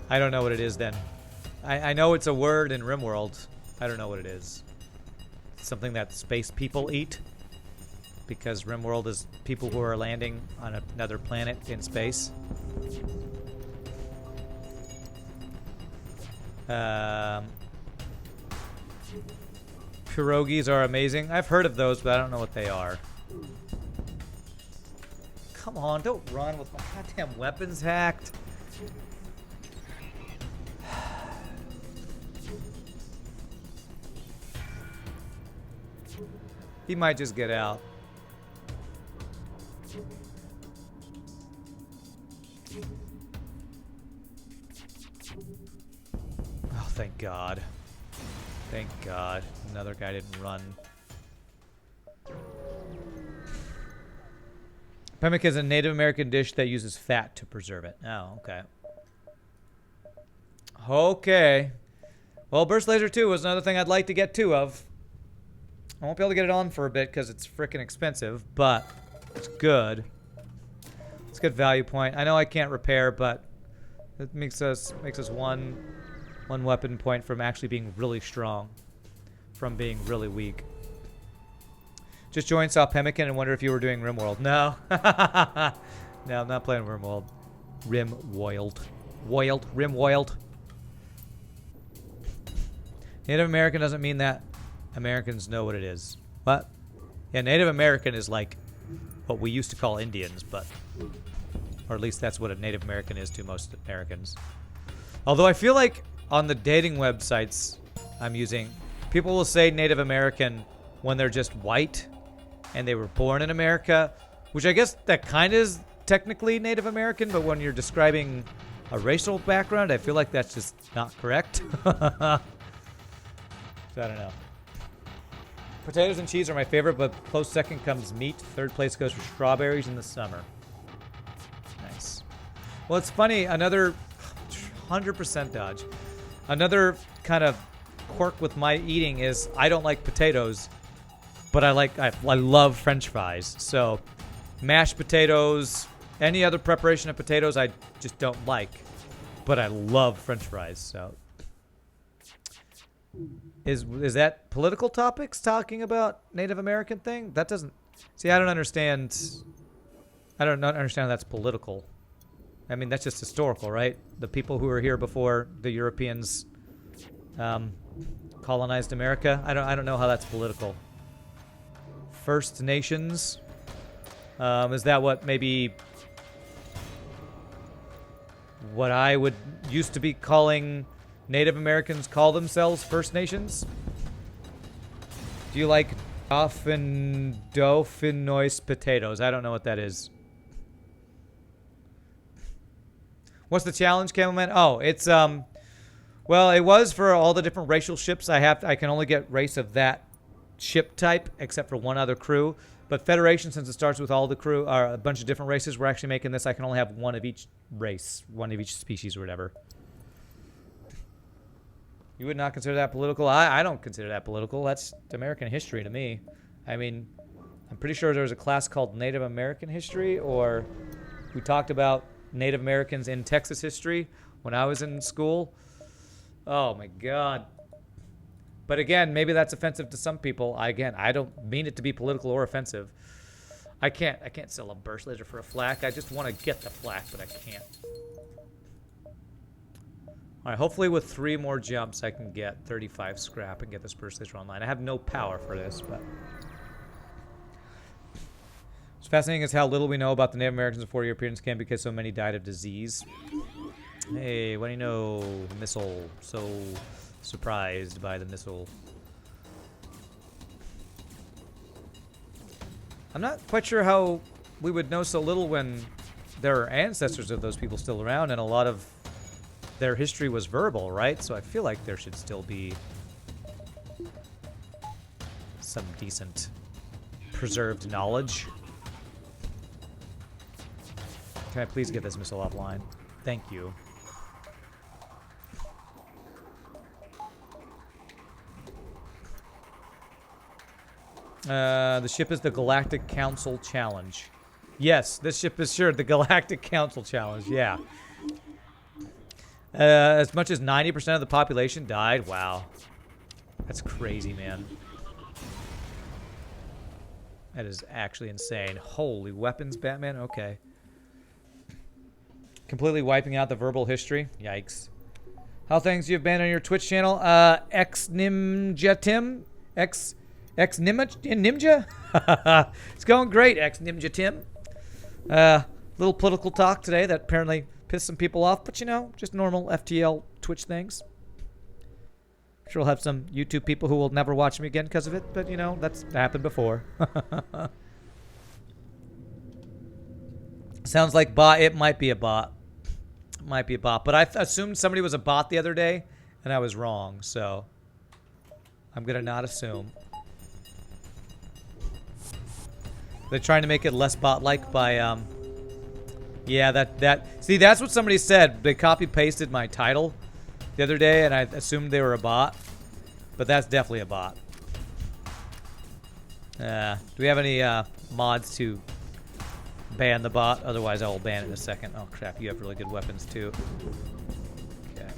I don't know what it is then. I know it's a word in RimWorld. I don't know what it is. It's something that space people eat. Because RimWorld is people who are landing on another planet in space. Pierogies are amazing. I've heard of those, but I don't know what they are. Come on, don't run with my goddamn weapons hacked. He might just get out. Oh, thank God. Thank God. Another guy didn't run. Pemmican is a Native American dish that uses fat to preserve it. Oh, okay. Okay. Well, Burst Laser 2 was another thing I'd like to get 2 of. I won't be able to get it on for a bit because it's freaking expensive, but it's good. It's a good value point. I know I can't repair, but it makes us one weapon point from actually being really strong, from being really weak. Just joined, saw Pemmican, and wonder if you were doing RimWorld. No. No, I'm not playing RimWorld. RimWorld. Native American doesn't mean that Americans know what it is. What? Yeah, Native American is like what we used to call Indians, but... Or at least that's what a Native American is to most Americans. Although I feel like on the dating websites I'm using, people will say Native American when they're just white and they were born in America, which I guess that kind of is technically Native American, but when you're describing a racial background, I feel like that's just not correct. So I don't know. Potatoes and cheese are my favorite, but close second comes meat. Third place goes for strawberries in the summer. Nice. Well, it's funny, another 100% dodge. Another kind of quirk with my eating is I don't like potatoes, but I love French fries. So mashed potatoes, any other preparation of potatoes I just don't like, but I love French fries. So is that political topics talking about Native American thing? That doesn't... See, I don't understand that's political. I mean, that's just historical, right? The people who were here before the Europeans colonized America. I don't know how that's political. First Nations. Is that what maybe what I would used to be calling Native Americans call themselves First Nations? Do you like Dauphinoise potatoes? I don't know what that is. What's the challenge, Camelman? Oh, it's well, it was for all the different racial ships. I can only get race of that ship type, except for one other crew. But Federation, since it starts with all the crew, are a bunch of different races. We're actually making this. I can only have one of each race, one of each species or whatever. You would not consider that political? I don't consider that political. That's American history to me. I mean, I'm pretty sure there was a class called Native American History, or we talked about Native Americans in Texas history when I was in school. Oh my God. But again, maybe that's offensive to some people. I don't mean it to be political or offensive. I can't sell a burst laser for a flak. I just want to get the flak, but I can't. All right, hopefully with 3 more jumps, I can get 35 scrap and get this burst laser online. I have no power for this, but... What's fascinating is how little we know about the Native Americans before Europeans came because so many died of disease. Hey, what do you know? Missile. So surprised by the missile. I'm not quite sure how we would know so little when there are ancestors of those people still around, and a lot of their history was verbal, right? So I feel like there should still be some decent preserved knowledge. Can I please get this missile offline? Thank you. The ship is the Galactic Council Challenge. Yes, this ship is sure the Galactic Council Challenge, yeah. As much as 90% of the population died. Wow. That's crazy, man. That is actually insane. Holy weapons, Batman? Okay. Completely wiping out the verbal history? Yikes. How things you've been on your Twitch channel? X-Ninja Tim? X-Ninja? It's going great, X-Ninja Tim. Little political talk today that apparently pissed some people off, but you know, just normal FTL Twitch things. I'm sure we'll have some YouTube people who will never watch me again because of it, but you know, that's happened before. Sounds like bot. It might be a bot. It might be a bot, but I assumed somebody was a bot the other day, and I was wrong, so I'm gonna not assume. They're trying to make it less bot-like by, yeah, see, that's what somebody said. They copy-pasted my title the other day, and I assumed they were a bot, but that's definitely a bot. Do we have any, mods to ban the bot? Otherwise, I will ban it in a second. Oh, crap, you have really good weapons, too. Okay.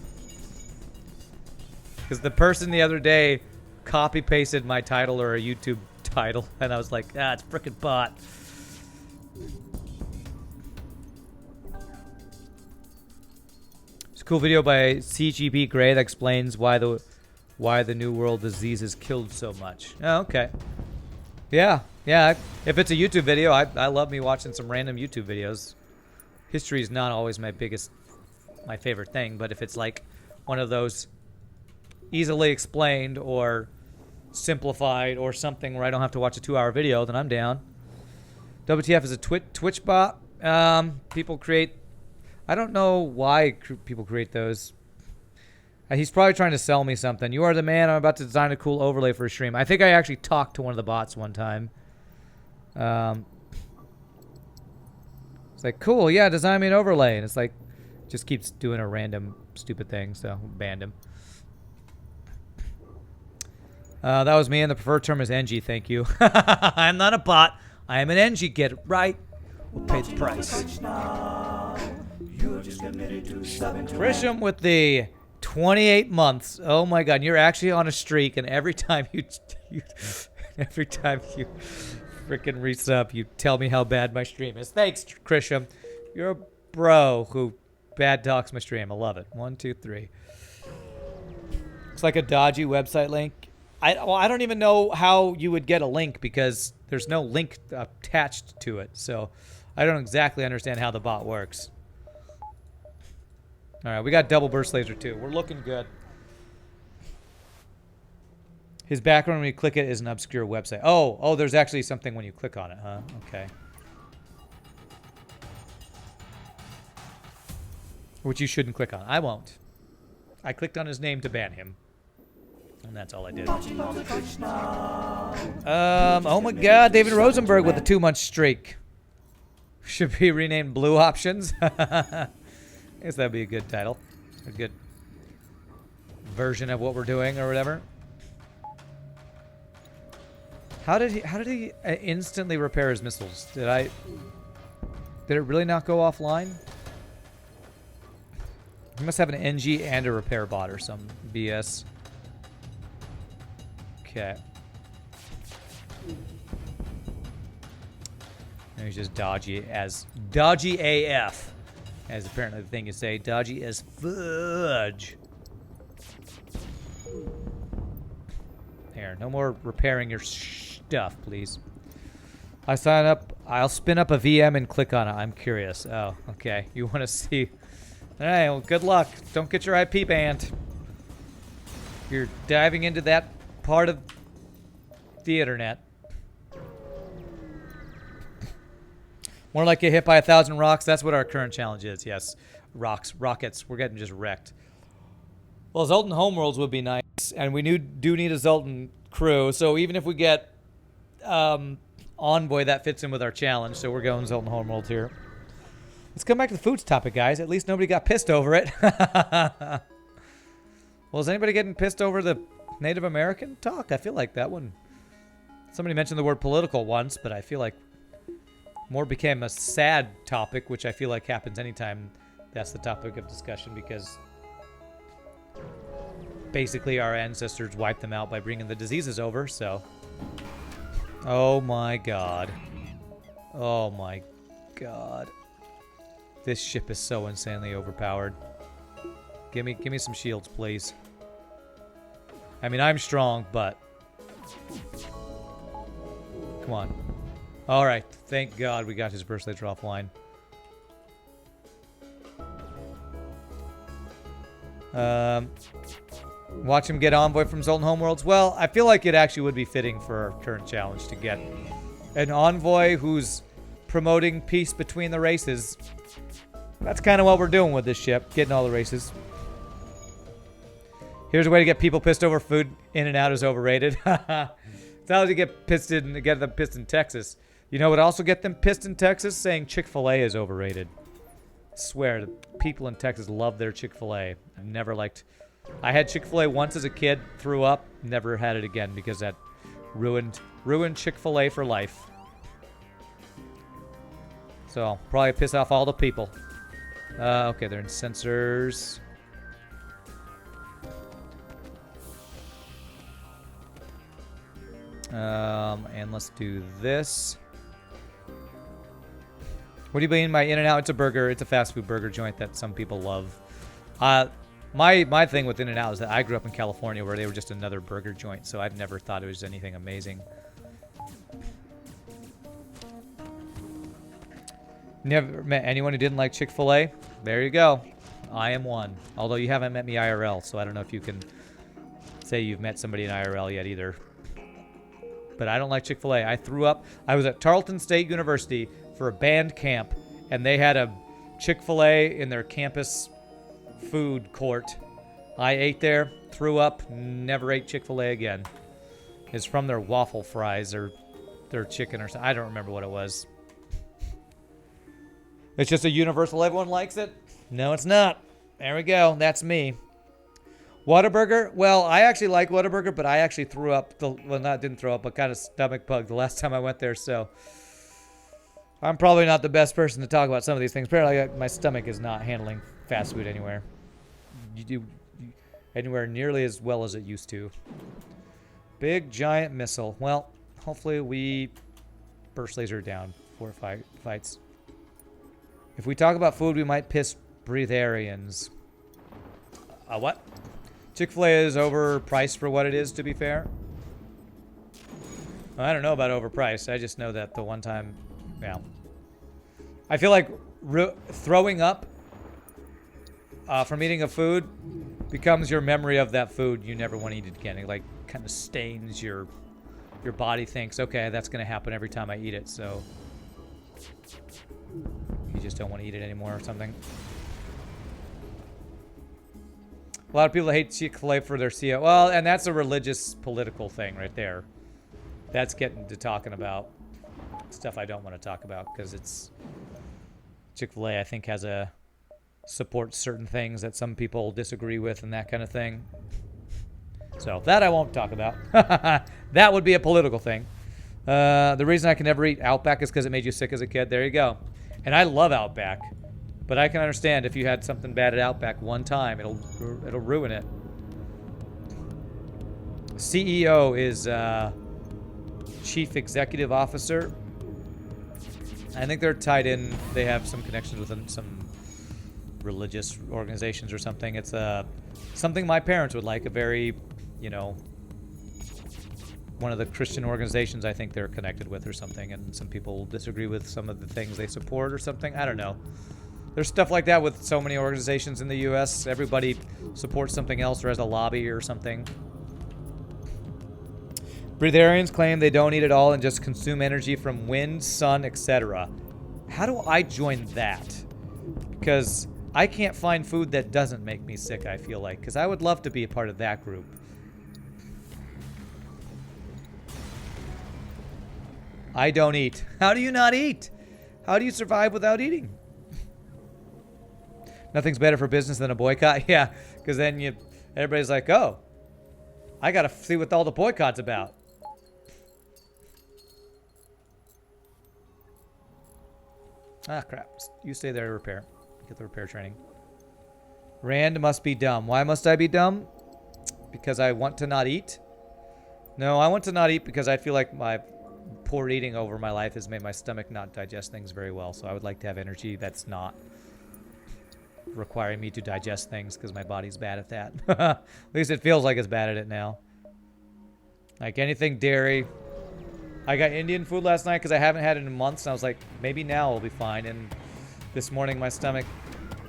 Because the person the other day copy-pasted my title or a YouTube title, and I was like, ah, it's frickin' bot. It's a cool video by CGB Grey that explains why the New World diseases killed so much. Oh, okay. Yeah. If it's a YouTube video, I love me watching some random YouTube videos. History is not always my favorite thing, but if it's like one of those easily explained or simplified or something where I don't have to watch a 2-hour video, then I'm down. WTF is a Twitch bot. People create... I don't know why people create those. He's probably trying to sell me something. You are the man. I'm about to design a cool overlay for a stream. I think I actually talked to one of the bots one time. It's like, cool, yeah, design me an overlay. And it's like, just keeps doing a random stupid thing, so banned him. That was me, and the preferred term is NG, thank you. I'm not a bot. I am an NG. Get it right. We'll pay the price. Grisham with the 28 months. Oh my god, you're actually on a streak, and every time you freaking resub, you tell me how bad my stream is. Thanks, Grisham. You're a bro who bad talks my stream. I love it. 1, 2, 3. It's like a dodgy website link. I don't even know how you would get a link because there's no link attached to it. So I don't exactly understand how the bot works. All right, we got double burst laser too. We're looking good. His background when you click it is an obscure website. Oh, there's actually something when you click on it, huh? Okay. Which you shouldn't click on. I won't. I clicked on his name to ban him. And that's all I did. Oh my god, David Rosenberg with a 2-month streak. Should be renamed Blue Options. I guess that'd be a good title. A good version of what we're doing or whatever. How did he instantly repair his missiles? Did it really not go offline? He must have an NG and a repair bot or some BS. Okay. And he's just dodgy AF. As apparently the thing you say, dodgy as fudge. There, no more repairing your stuff, please. I'll spin up a VM and click on it. I'm curious. Oh, okay. You want to see? All right. Well, good luck. Don't get your IP banned. You're diving into that part of the internet. More like get hit by 1,000 rocks. That's what our current challenge is. Yes, rockets. We're getting just wrecked. Well, Zoltan Homeworlds would be nice, and we do need a Zoltan crew. So even if we get Envoy, that fits in with our challenge. So we're going Zoltan Homeworlds here. Let's come back to the foods topic, guys. At least nobody got pissed over it. Well, is anybody getting pissed over the Native American talk? I feel like that one. Somebody mentioned the word political once, but I feel like more became a sad topic, which I feel like happens anytime that's the topic of discussion, because basically our ancestors wiped them out by bringing the diseases over, so. Oh my god. Oh my god. This ship is so insanely overpowered. Give me some shields, please. I mean, I'm strong, but come on. All right, thank God we got his burst laser offline. Watch him get Envoy from Zoltan Homeworlds. Well, I feel like it actually would be fitting for our current challenge to get an Envoy who's promoting peace between the races. That's kind of what we're doing with this ship, getting all the races. Here's a way to get people pissed over food. In-N-Out is overrated. It's how you get them pissed in Texas. You know what also get them pissed in Texas? Saying Chick-fil-A is overrated. I swear, the people in Texas love their Chick-fil-A. I've never liked... I had Chick-fil-A once as a kid, threw up, never had it again because that ruined Chick-fil-A for life. So I'll probably piss off all the people. Okay, they're in sensors. And let's do this. What do you mean by In-N-Out? It's a burger. It's a fast food burger joint that some people love. My thing with In-N-Out is that I grew up in California where they were just another burger joint, so I've never thought it was anything amazing. Never met anyone who didn't like Chick-fil-A? There you go. I am one. Although you haven't met me IRL, so I don't know if you can say you've met somebody in IRL yet either. But I don't like Chick-fil-A. I threw up. I was at Tarleton State University for a band camp, and they had a Chick-fil-A in their campus food court. I ate there, threw up, never ate Chick-fil-A again. It's from their waffle fries or their chicken or something. I don't remember what it was. It's just a universal, everyone likes it? No, it's not. There we go. That's me. Whataburger? Well, I actually like Whataburger, but I actually threw up. Didn't throw up, but kind of stomach bug the last time I went there, so I'm probably not the best person to talk about some of these things. Apparently, my stomach is not handling fast food anywhere. Anywhere nearly as well as it used to. Big giant missile. Well, hopefully we burst laser down 4 or 5 fights. If we talk about food, we might piss breatharians. What? Chick-fil-A is overpriced for what it is, to be fair. I don't know about overpriced. I just know that the one time, yeah. I feel like throwing up from eating a food becomes your memory of that food. You never want to eat it again. It like kind of stains your body. Thinks, okay, that's going to happen every time I eat it. So you just don't want to eat it anymore or something. A lot of people hate Chick-fil-A for their CO. Well, and that's a religious, political thing right there. That's getting to talking about stuff I don't want to talk about because it's Chick-fil-A, I think, supports certain things that some people disagree with and that kind of thing. So that I won't talk about. That would be a political thing. The reason I can never eat Outback is because it made you sick as a kid. There you go. And I love Outback. But I can understand if you had something bad at Outback one time, it'll ruin it. CEO is Chief Executive Officer. I think they're tied in. They have some connections with some religious organizations or something. It's something my parents would like. A very, one of the Christian organizations I think they're connected with or something. And some people disagree with some of the things they support or something. I don't know. There's stuff like that with so many organizations in the U.S. Everybody supports something else or has a lobby or something. Breatharians claim they don't eat at all and just consume energy from wind, sun, etc. How do I join that? Because I can't find food that doesn't make me sick, I feel like. Because I would love to be a part of that group. I don't eat. How do you not eat? How do you survive without eating? Nothing's better for business than a boycott. Yeah, because then everybody's like, oh, I got to see what all the boycott's about. Ah, crap. You stay there to repair. Get the repair training. Rand must be dumb. Why must I be dumb? Because I want to not eat? No, I want to not eat because I feel like my poor eating over my life has made my stomach not digest things very well. So I would like to have energy that's not requiring me to digest things because my body's bad at that. At least it feels like it's bad at it now. Like anything dairy. I got Indian food last night because I haven't had it in months. And I was like, maybe now I'll be fine. And this morning my stomach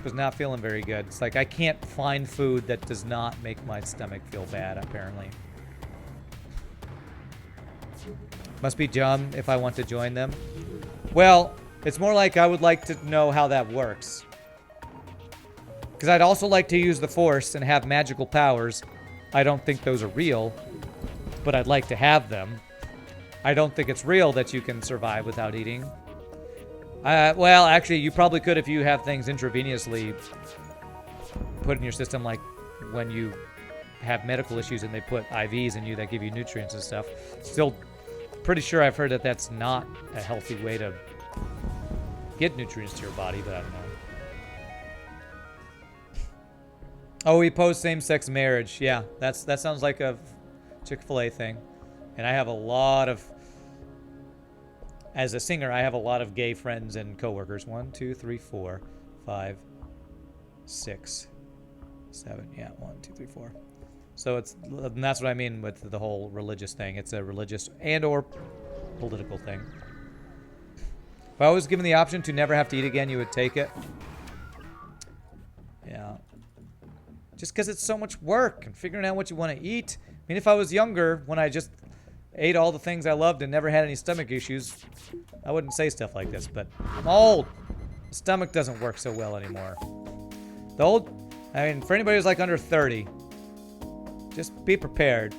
was not feeling very good. It's like I can't find food that does not make my stomach feel bad, apparently. Must be dumb if I want to join them. Well, it's more like I would like to know how that works. Because I'd also like to use the Force and have magical powers. I don't think those are real, but I'd like to have them. I don't think it's real that you can survive without eating. Well, actually, you probably could if you have things intravenously put in your system, like when you have medical issues and they put IVs in you that give you nutrients and stuff. Still pretty sure I've heard that that's not a healthy way to get nutrients to your body, but I don't know. Oh, we oppose same-sex marriage. Yeah, that sounds like a Chick-fil-A thing. And I have a lot of... As a singer, I have a lot of gay friends and coworkers. 1, 2, 3, 4, 5, 6, 7. Yeah, 1, 2, 3, 4. So and that's what I mean with the whole religious thing. It's a religious and or political thing. If I was given the option to never have to eat again, you would take it. Yeah. Just because it's so much work and figuring out what you want to eat. I mean, if I was younger, when I just ate all the things I loved and never had any stomach issues, I wouldn't say stuff like this, but I'm old. The stomach doesn't work so well anymore. I mean, for anybody who's like under 30, just be prepared.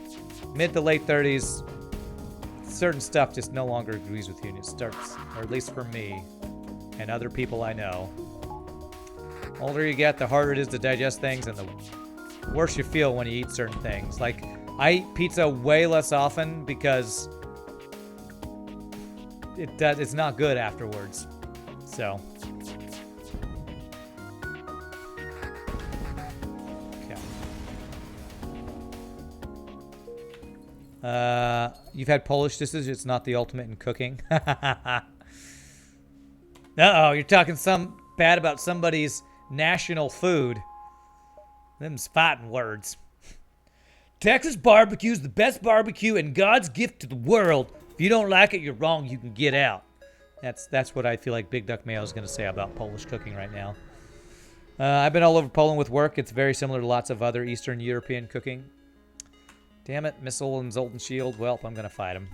Mid to late 30s, certain stuff just no longer agrees with you, and it starts, or at least for me and other people I know. The older you get, the harder it is to digest things, and the worse you feel when you eat certain things. Like, I eat pizza way less often because it's not good afterwards. So. Okay. You've had Polish dishes. It's not the ultimate in cooking. Uh-oh, you're talking some bad about somebody's national food. Them's fighting words. Texas barbecue's the best barbecue and God's gift to the world. If you don't like it, you're wrong. You can get out. That's what I feel like Big Duck Mayo is going to say about Polish cooking right now. I've been all over Poland with work. It's very similar to lots of other Eastern European cooking. Damn it, Missile and Zoltan Shield. Well, I'm going to fight him.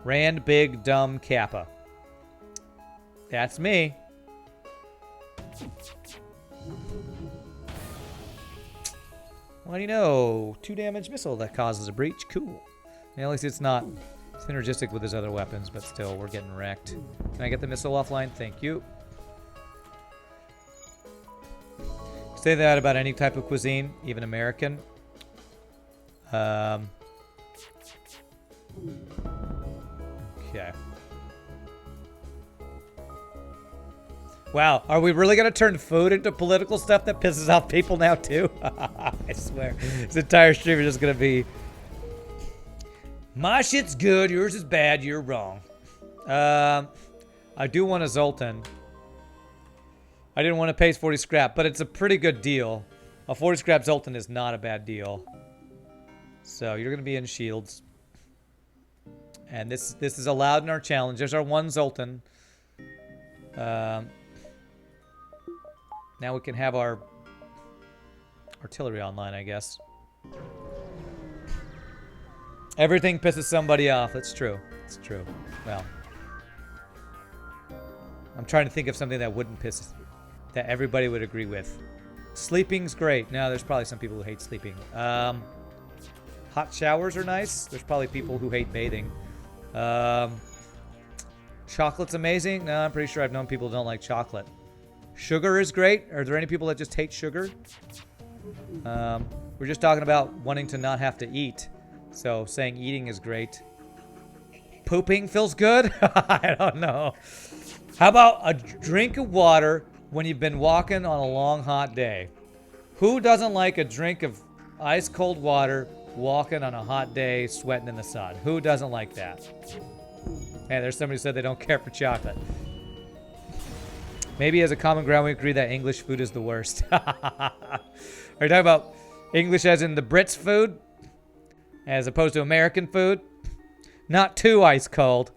Rand Big Dumb Kappa. That's me. Well, you know, 2 damage missile that causes a breach. Cool. At least it's not synergistic with his other weapons, but still, we're getting wrecked. Can I get the missile offline? Thank you. Say that about any type of cuisine, even American. Okay. Wow, are we really going to turn food into political stuff that pisses off people now, too? I swear. This entire stream is just going to be... My shit's good, yours is bad, you're wrong. I do want a Zoltan. I didn't want to pay 40 scrap, but it's a pretty good deal. A 40 scrap Zoltan is not a bad deal. So you're going to be in shields. And this is allowed in our challenge. There's our 1 Zoltan. Now we can have our artillery online, I guess. Everything pisses somebody off. That's true. It's true. Well. I'm trying to think of something that wouldn't piss, that everybody would agree with. Sleeping's great. No, there's probably some people who hate sleeping. Hot showers are nice. There's probably people who hate bathing. Chocolate's amazing. No, I'm pretty sure I've known people who don't like chocolate. Sugar is great. Are there any people that just hate sugar? We're just talking about wanting to not have to eat. So saying eating is great. Pooping feels good? I don't know. How about a drink of water when you've been walking on a long, hot day? Who doesn't like a drink of ice cold water walking on a hot day, sweating in the sun? Who doesn't like that? And there's somebody who said they don't care for chocolate. Maybe as a common ground we agree that English food is the worst. Are you talking about English as in the Brits food? As opposed to American food? Not too ice cold.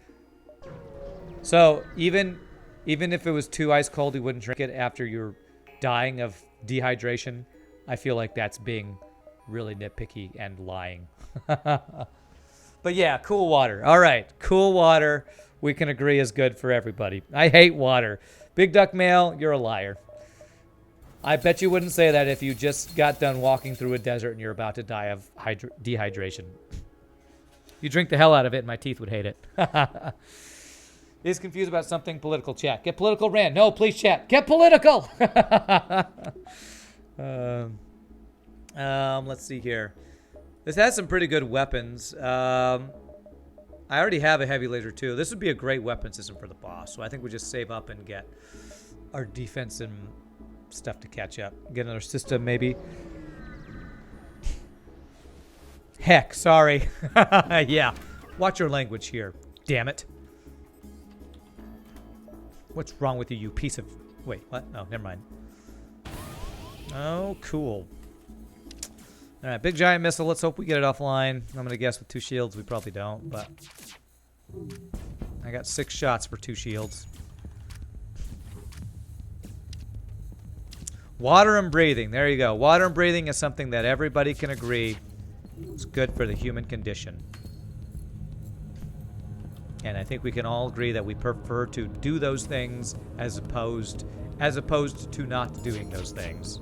So even if it was too ice cold, you wouldn't drink it after you're dying of dehydration. I feel like that's being really nitpicky and lying. But yeah, cool water. All right, cool water. We can agree is good for everybody. I hate water. Big Duck Male, you're a liar. I bet you wouldn't say that if you just got done walking through a desert and you're about to die of dehydration. You drink the hell out of it and my teeth would hate it. Is confused about something political, chat. Get political, Rand. No, please, chat. Get political! Let's see here. This has some pretty good weapons. I already have a heavy laser too. This would be a great weapon system for the boss. So I think we just save up and get our defense and stuff to catch up. Get another system maybe. Heck, sorry. Yeah. Watch your language here. Damn it. What's wrong with you, you piece of... Wait, what? Oh, never mind. Oh, cool. All right, big giant missile. Let's hope we get it offline. I'm going to guess with 2 shields. We probably don't, but... I got 6 shots for 2 shields. Water and breathing. There you go. Water and breathing is something that everybody can agree is good for the human condition. And I think we can all agree that we prefer to do those things as opposed to not doing those things.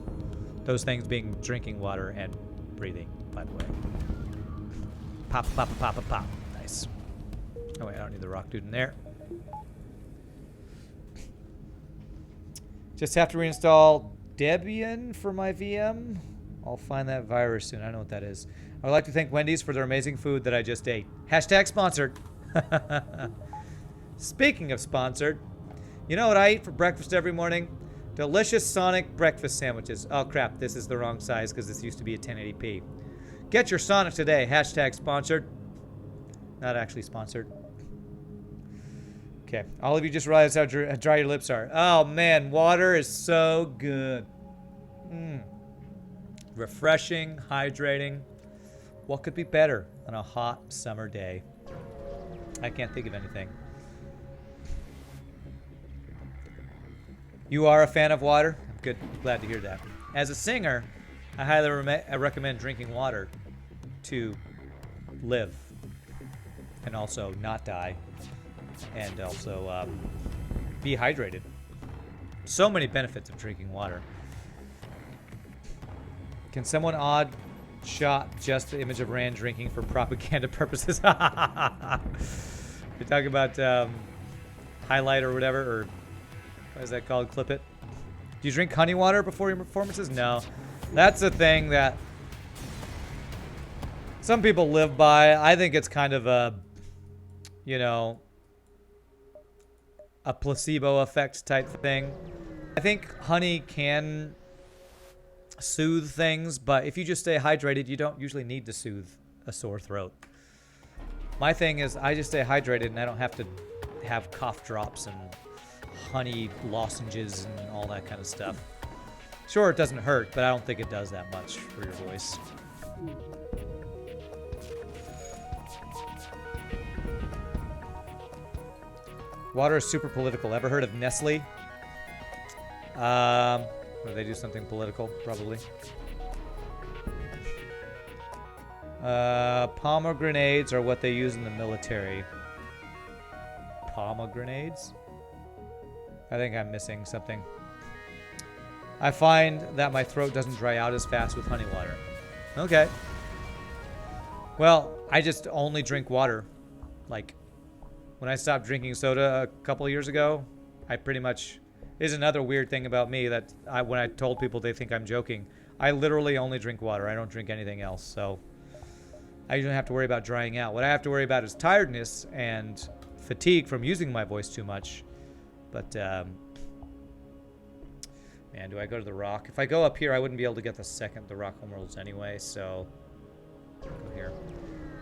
Those things being drinking water and breathing, by the way. Pop, pop, pop, pop, pop. Nice. Oh wait, I don't need the rock dude in there. Just have to reinstall Debian for my VM. I'll find that virus soon. I know what that is. I would like to thank Wendy's for their amazing food that I just ate. Hashtag sponsored. Speaking of sponsored, you know what I eat for breakfast every morning? Delicious Sonic breakfast sandwiches. Oh crap, this is the wrong size because this used to be a 1080p. Get your Sonic today. Hashtag sponsored. Not actually sponsored. Okay, all of you just realized how dry your lips are. Oh man, water is so good. Refreshing, hydrating. What could be better on a hot summer day? I can't think of anything. You are a fan of water? Good. Glad to hear that. As a singer, I highly recommend drinking water to live and also not die and also be hydrated. So many benefits of drinking water. Can someone odd shot just the image of Rand drinking for propaganda purposes? You're talking about highlight or whatever, or what is that called? Clip it. Do you drink honey water before your performances? No. That's a thing that some people live by. I think it's kind of a, you know, a placebo effect type thing. I think honey can soothe things, but if you just stay hydrated, you don't usually need to soothe a sore throat. My thing is I just stay hydrated and I don't have to have cough drops and honey lozenges and all that kind of stuff. Sure, it doesn't hurt, but I don't think it does that much for your voice. Water is super political. Ever heard of Nestle? Or they do something political, probably. Pomegranates are what they use in the military. Pomegranates? I think I'm missing something. I find that my throat doesn't dry out as fast with honey water. Okay. Well, I just only drink water. Like, when I stopped drinking soda a couple of years ago, I pretty much... Is another weird thing about me that when I told people, they think I'm joking. I literally only drink water. I don't drink anything else, so... I don't have to worry about drying out. What I have to worry about is tiredness and fatigue from using my voice too much. But, man, do I go to the rock? If I go up here, I wouldn't be able to get the rock emeralds anyway, so... I'll go here.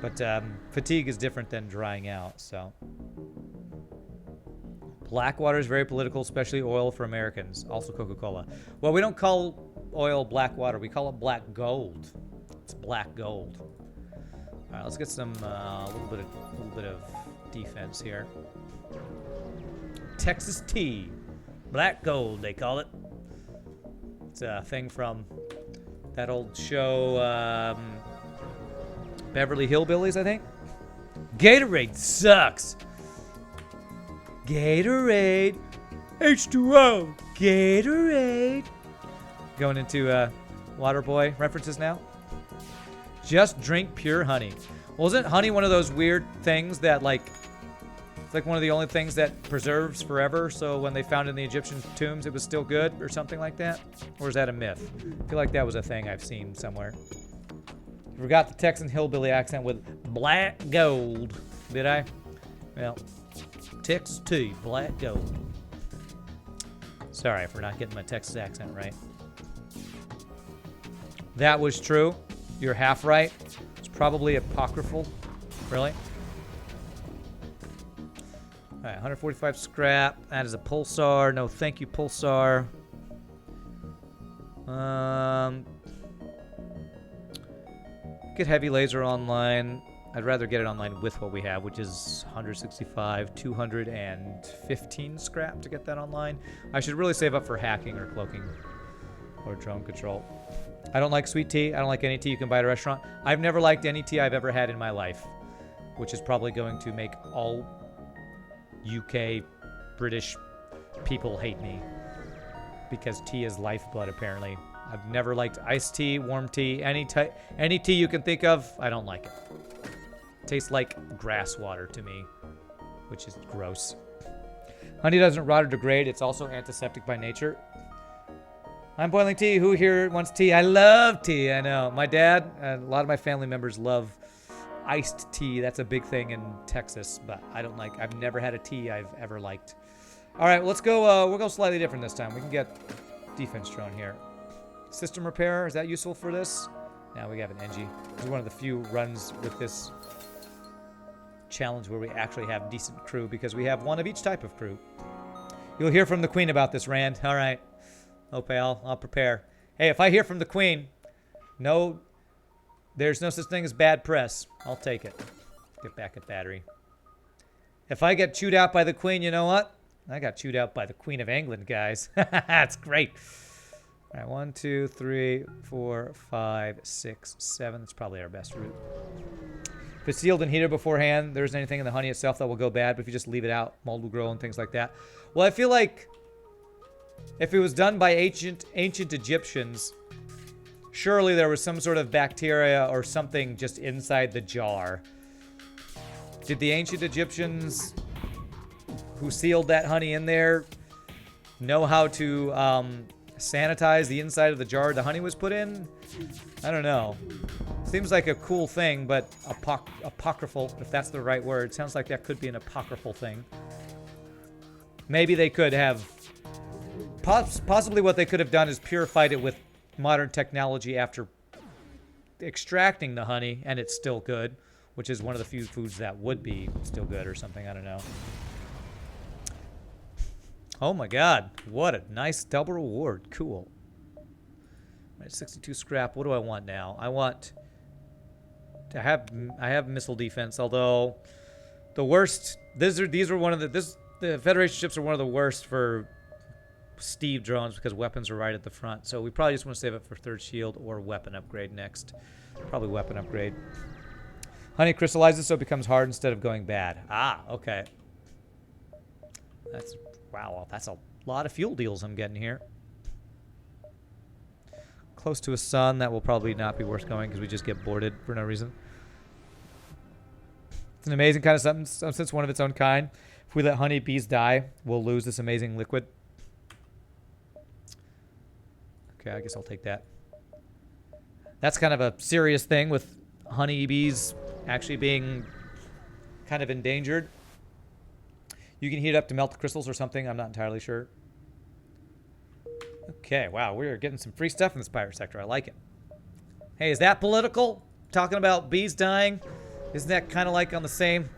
But, fatigue is different than drying out, so... Black water is very political, especially oil for Americans. Also Coca-Cola. Well, we don't call oil black water. We call it black gold. It's black gold. All right, let's get some a little bit of defense here. Texas tea, black gold they call it. It's a thing from that old show, Beverly Hillbillies, I think. Gatorade sucks. Gatorade, H2O, Gatorade. Going into Waterboy references now. Just drink pure honey. Well, isn't honey one of those weird things that, like, it's like one of the only things that preserves forever? So when they found it in the Egyptian tombs, it was still good or something like that? Or is that a myth? I feel like that was a thing I've seen somewhere. Forgot the Texan hillbilly accent with black gold. Did I? Well, Texas tea, black gold. Sorry for not getting my Texas accent right. That was true. You're half right. It's probably apocryphal. Really? All right, 145 scrap. That is a pulsar. No, thank you, pulsar. Get heavy laser online. I'd rather get it online with what we have, which is 165, 215 scrap to get that online. I should really save up for hacking or cloaking or drone control. I don't like sweet tea. I don't like any tea you can buy at a restaurant. I've never liked any tea I've ever had in my life, which is probably going to make all UK, British people hate me because tea is lifeblood, apparently. I've never liked iced tea, warm tea, any tea you can think of. I don't like it. It tastes like grass water to me, which is gross. Honey doesn't rot or degrade. It's also antiseptic by nature. I'm boiling tea. Who here wants tea? I love tea. I know. My dad and a lot of my family members love iced tea. That's a big thing in Texas, but I don't like. I've never had a tea I've ever liked. All right, let's go. We'll go slightly different this time. We can get defense drone here. System repair. Is that useful for this? Now we have an NG. This is one of the few runs with this challenge where we actually have decent crew because we have one of each type of crew. You'll hear from the Queen about this, Rand. All right. Okay, I'll prepare. Hey, if I hear from the Queen, no, there's no such thing as bad press. I'll take it. Get back at battery. If I get chewed out by the Queen, you know what? I got chewed out by the Queen of England, guys. That's great. All right, 1, 2, 3, 4, 5, 6, 7. That's probably our best route. If it's sealed and heated beforehand, there isn't anything in the honey itself that will go bad, but if you just leave it out, mold will grow and things like that. Well, I feel like if it was done by ancient Egyptians, surely there was some sort of bacteria or something just inside the jar. Did the ancient Egyptians who sealed that honey in there know how to sanitize the inside of the jar the honey was put in? I don't know. Seems like a cool thing, but apocryphal, if that's the right word. Sounds like that could be an apocryphal thing. Maybe they could have... Possibly what they could have done is purified it with modern technology after extracting the honey, and it's still good, which is one of the few foods that would be still good or something. I don't know. Oh my god. What a nice double reward. Cool. All right, 62 scrap. What do I want now? I want to have... I have missile defense, although the worst... These are one of the... The Federation ships are one of the worst for Steve drones because weapons are right at the front. So we probably just want to save it for third shield or weapon upgrade next. Probably weapon upgrade. Honey crystallizes so it becomes hard instead of going bad. Ah, okay. That's... Wow, A lot of fuel deals I'm getting here. Close to a sun, that will probably not be worth going because we just get boarded for no reason. It's an amazing kind of substance, one of its own kind. If we let honeybees die, we'll lose this amazing liquid. Okay, I guess I'll take that. That's kind of a serious thing with honeybees actually being kind of endangered. You can heat it up to melt the crystals or something. I'm not entirely sure. Okay, wow, we're getting some free stuff in this pirate sector. I like it. Hey, is that political? Talking about bees dying? Isn't that kind of like on the same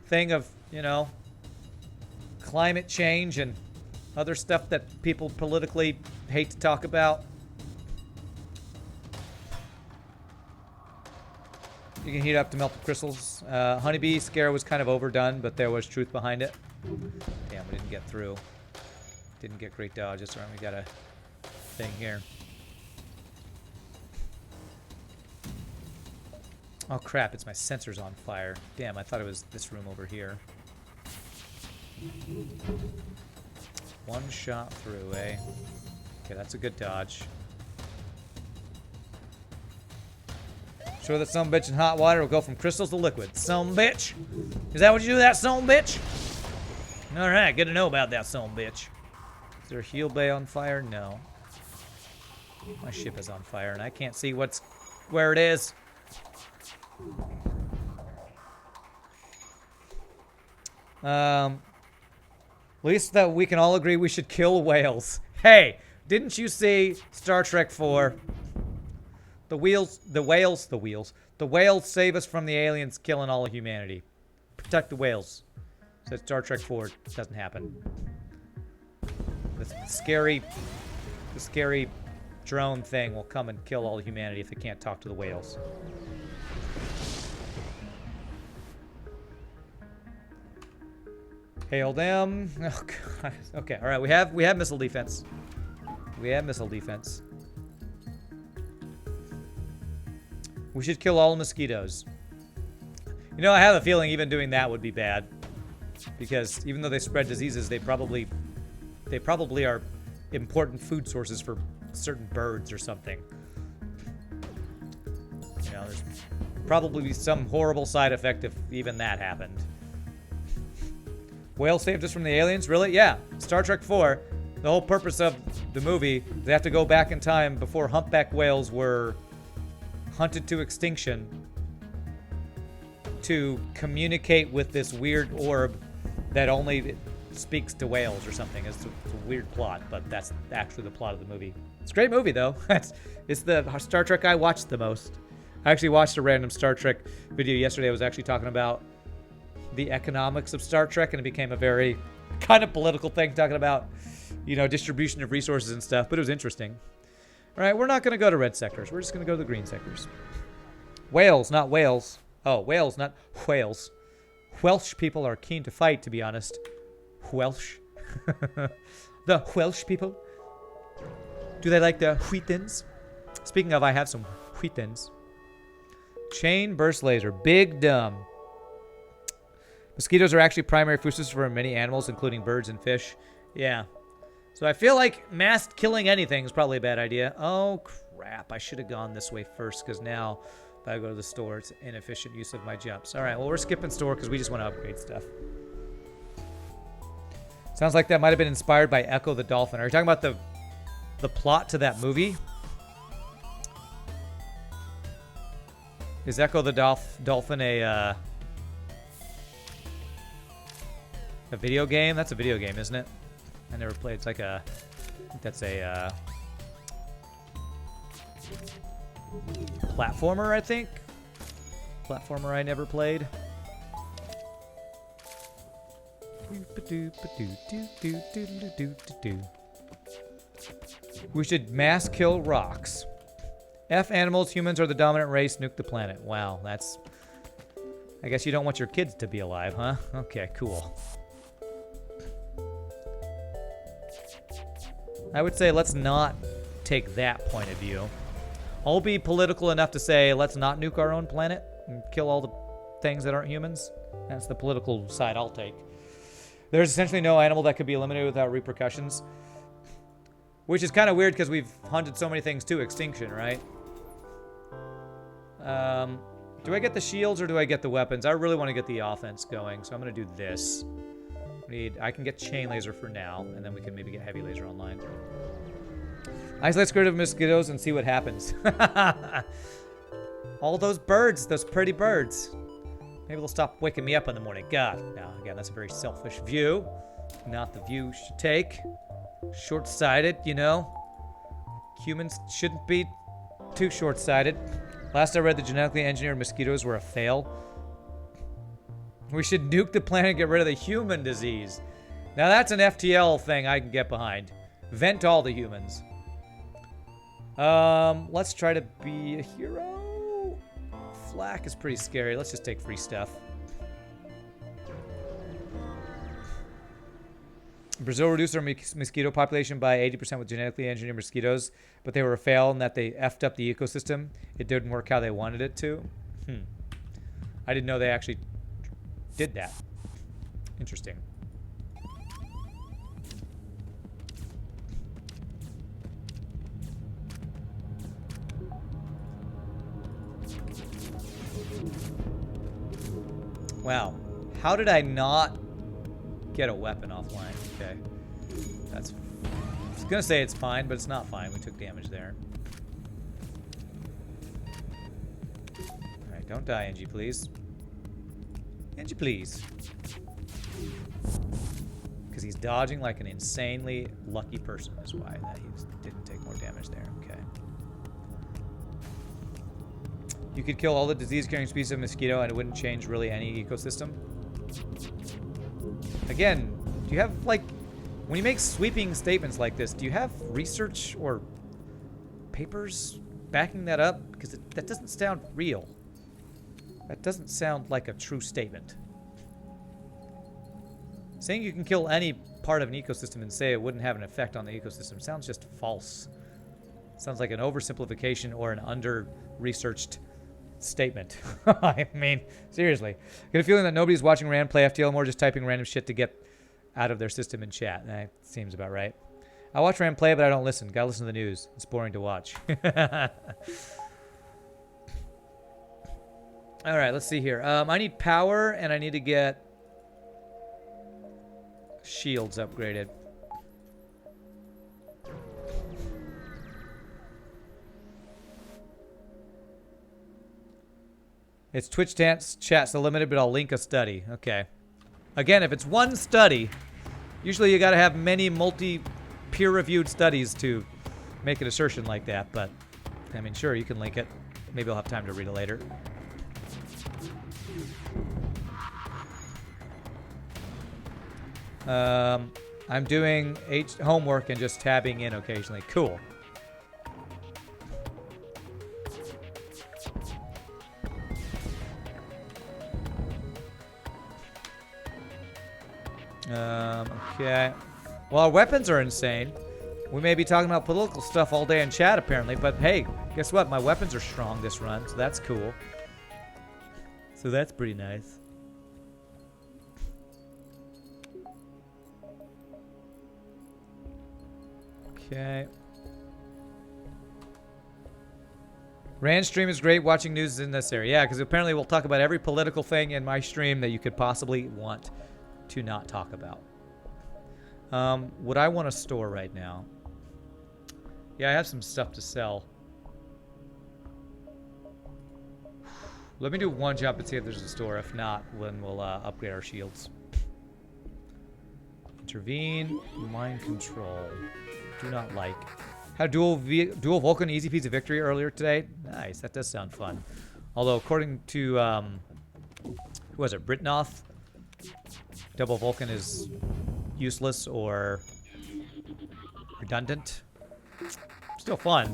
thing of, you know, climate change and other stuff that people politically hate to talk about? You can heat it up to melt the crystals. Honeybee scare was kind of overdone, but there was truth behind it. Damn, we didn't get through. Didn't get great dodges. All right, we got a thing here. Oh crap, it's my sensors on fire. Damn, I thought it was this room over here. One shot through, eh? Okay, that's a good dodge. Sure that some bitch in hot water will go from crystals to liquid. Some bitch. Is that what you do, that some bitch? Alright, good to know about that some bitch. Is there a heal bay on fire? No. My ship is on fire and I can't see where it is. At least that we can all agree we should kill whales. Hey, didn't you see Star Trek 4? The whales save us from the aliens killing all of humanity. Protect the whales. Said Star Trek 4. It doesn't happen. The scary drone thing will come and kill all of humanity if it can't talk to the whales. Hail them. Oh god. Okay, alright, we have missile defense. We have missile defense. We should kill all mosquitoes. You know, I have a feeling even doing that would be bad. Because even though they spread diseases, they probably are important food sources for certain birds or something. You know, there's probably be some horrible side effect if even that happened. Whale saved us from the aliens? Really? Yeah. Star Trek 4, the whole purpose of the movie, they have to go back in time before humpback whales were hunted to extinction to communicate with this weird orb that only speaks to whales or something. It's a weird plot, but that's actually the plot of the movie. It's a great movie, though. It's the Star Trek I watched the most. I actually watched a random Star Trek video yesterday. I was actually talking about the economics of Star Trek, and it became a very kind of political thing, talking about, you know, distribution of resources and stuff, but it was interesting. All right, we're not going to go to red sectors. We're just going to go to the green sectors. Whales, not whales. Oh, whales, not whales. Welsh people are keen to fight, to be honest. Welsh. The Welsh people. Do they like the wheatins? Speaking of, I have some wheatins. Chain burst laser. Big dumb. Mosquitoes are actually primary food sources for many animals, including birds and fish. Yeah. So I feel like mass killing anything is probably a bad idea. Oh, crap. I should have gone this way first, because now if I go to the store, it's inefficient use of my jumps. All right, well, we're skipping store because we just want to upgrade stuff. Sounds like that might have been inspired by Echo the Dolphin. Are you talking about the plot to that movie? Is Echo the Dolphin a video game? That's a video game, isn't it? I never played. It's like a... I think that's a platformer, I think. Platformer I never played. We should mass kill rocks. F animals, humans are the dominant race, nuke the planet. Wow, that's... I guess you don't want your kids to be alive, huh? Okay, cool. I would say let's not take that point of view. I'll be political enough to say let's not nuke our own planet and kill all the things that aren't humans. That's the political side I'll take. There's essentially no animal that could be eliminated without repercussions. Which is kind of weird because we've hunted so many things to extinction, right? Do I get the shields or do I get the weapons? I really want to get the offense going, so I'm going to do this. I can get chain laser for now, and then we can maybe get heavy laser online. Isolate squirt of mosquitoes and see what happens. All those birds, those pretty birds. Maybe they'll stop waking me up in the morning. God. Now, again, that's a very selfish view. Not the view you should take. Short-sighted, you know. Humans shouldn't be too short-sighted. Last I read, the genetically engineered mosquitoes were a fail. We should nuke the planet and get rid of the human disease. Now that's an FTL thing I can get behind. Vent all the humans. Let's try to be a hero. Flak is pretty scary. Let's just take free stuff. Brazil reduced their mosquito population by 80% with genetically engineered mosquitoes, but they were a fail in that they effed up the ecosystem. It didn't work how they wanted it to. I didn't know they actually did that. Interesting. Wow. How did I not get a weapon offline? Okay. That's... I was gonna say it's fine, but it's not fine. We took damage there. Alright, don't die, Angie, please. Angie, please. Because he's dodging like an insanely lucky person is why that he didn't take more damage there. Okay. You could kill all the disease-carrying species of mosquito and it wouldn't change really any ecosystem. Again, do you have, like, when you make sweeping statements like this, do you have research or papers backing that up? Because that doesn't sound real. That doesn't sound like a true statement. Saying you can kill any part of an ecosystem and say it wouldn't have an effect on the ecosystem sounds just false. Sounds like an oversimplification or an under-researched statement. I mean, seriously. I get a feeling that nobody's watching Rand play FTL more, just typing random shit to get out of their system in chat. That seems about right. I watch Rand play, but I don't listen. Gotta listen to the news. It's boring to watch. Alright, let's see here. I need power, and I need to get shields upgraded. It's Twitch chat, so limited, but I'll link a study. Okay. Again, if it's one study, usually you gotta have many peer-reviewed studies to make an assertion like that, but, I mean, sure, you can link it. Maybe I'll have time to read it later. I'm doing homework and just tabbing in occasionally. Cool. Okay. Well, our weapons are insane. We may be talking about political stuff all day in chat, apparently, but hey, guess what? My weapons are strong this run, so that's cool. So that's pretty nice. Okay. Rand stream is great. Watching news is unnecessary. Yeah, because apparently we'll talk about every political thing in my stream that you could possibly want to not talk about. What I want to store right now. Yeah, I have some stuff to sell. Let me do one jump and see if there's a store. If not, then we'll upgrade our shields. Intervene. Mind control. Do not like. Had dual Vulcan easy pizza victory earlier today. Nice. That does sound fun. Although, according to, who was it? Britnoth? Double Vulcan is useless or redundant. Still fun.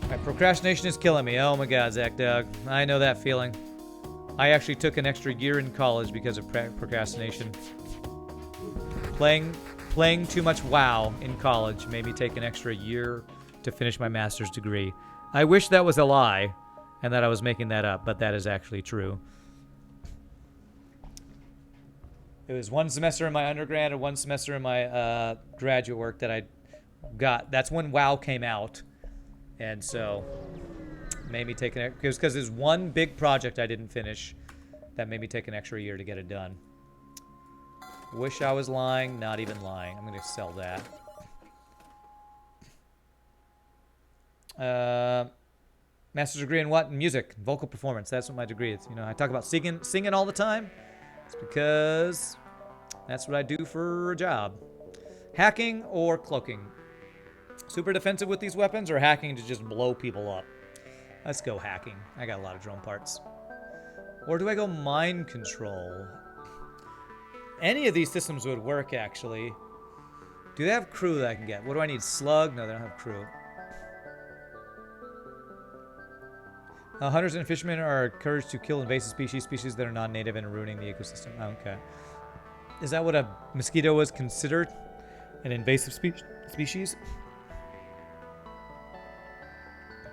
My procrastination is killing me. Oh my god, Zach Doug. I know that feeling. I actually took an extra year in college because of procrastination. Playing too much WoW in college made me take an extra year to finish my master's degree. I wish that was a lie. and that I was making that up, but that is actually true. It was one semester in my undergrad and one semester in my graduate work that I got. That's when WoW came out, and so made me take an because there's one big project I didn't finish that made me take an extra year to get it done. Wish I was lying, not even lying. I'm gonna sell that. Master's degree in what? Music, vocal performance. That's what my degree is. You know, I talk about singing all the time. It's because that's what I do for a job. Hacking or cloaking? Super defensive with these weapons or hacking to just blow people up? Let's go hacking. I got a lot of drone parts. Or do I go mind control? Any of these systems would work, actually. Do they have crew that I can get? What do I need? Slug? No, they don't have crew. Hunters and fishermen are encouraged to kill invasive species that are non-native and ruining the ecosystem. Okay. Is that what a mosquito was considered? An invasive species?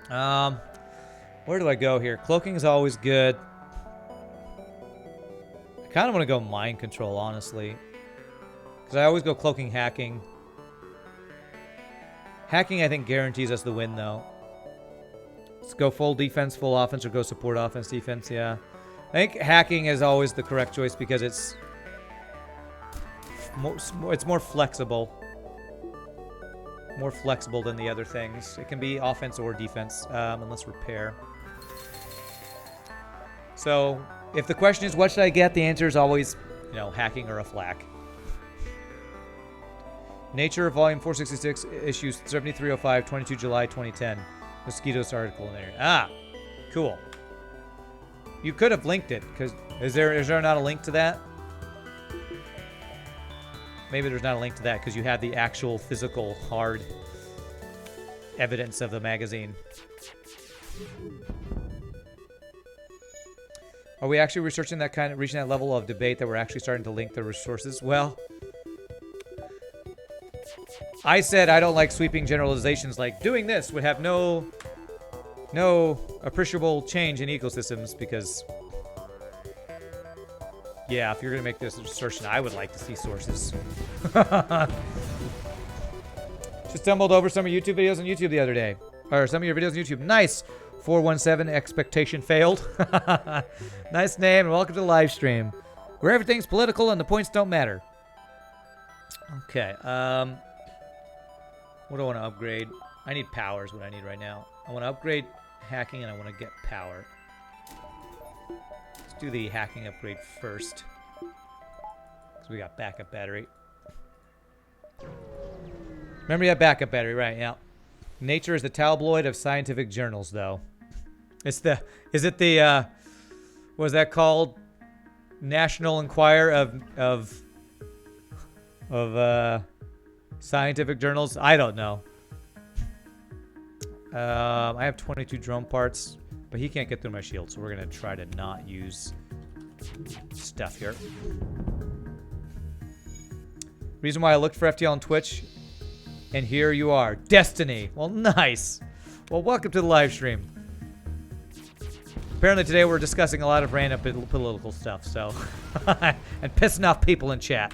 Where do I go here? Cloaking is always good. I kind of want to go mind control, honestly. Because I always go cloaking, hacking. Hacking, I think, guarantees us the win, though. Let's go full defense, full offense, or go support offense, defense, yeah. I think hacking is always the correct choice because it's more flexible. More flexible than the other things. It can be offense or defense, and let's repair. So, if the question is what should I get, the answer is always, you know, hacking or a flak. Nature, Volume 466, Issues 7305, 22 July 2010. Mosquitoes article in there. Ah, cool. You could have linked it, because is there not a link to that? Maybe there's not a link to that because you have the actual physical hard evidence of the magazine. Are we actually researching that kind of reaching that level of debate that we're actually starting to link the resources? Well, I said I don't like sweeping generalizations like doing this would have no appreciable change in ecosystems because, yeah, if you're going to make this assertion, I would like to see sources. Just stumbled over some of YouTube videos on YouTube the other day. Or some of your videos on YouTube. Nice! 417 expectation failed. Nice name and welcome to the live stream. Where everything's political and the points don't matter. Okay, what do I want to upgrade? I need power is what I need right now. I want to upgrade hacking and I want to get power. Let's do the hacking upgrade first. Because we got backup battery. Remember you have backup battery, right? Yeah. Nature is the tabloid of scientific journals, though. It's the... Is it the... what was that called? National Enquirer of scientific journals? I don't know. I have 22 drone parts, but he can't get through my shield, so we're going to try to not use stuff here. Reason why I looked for FTL on Twitch, and here you are. Destiny. Well, nice. Well, welcome to the live stream. Apparently today we're discussing a lot of random political stuff, so... and pissing off people in chat.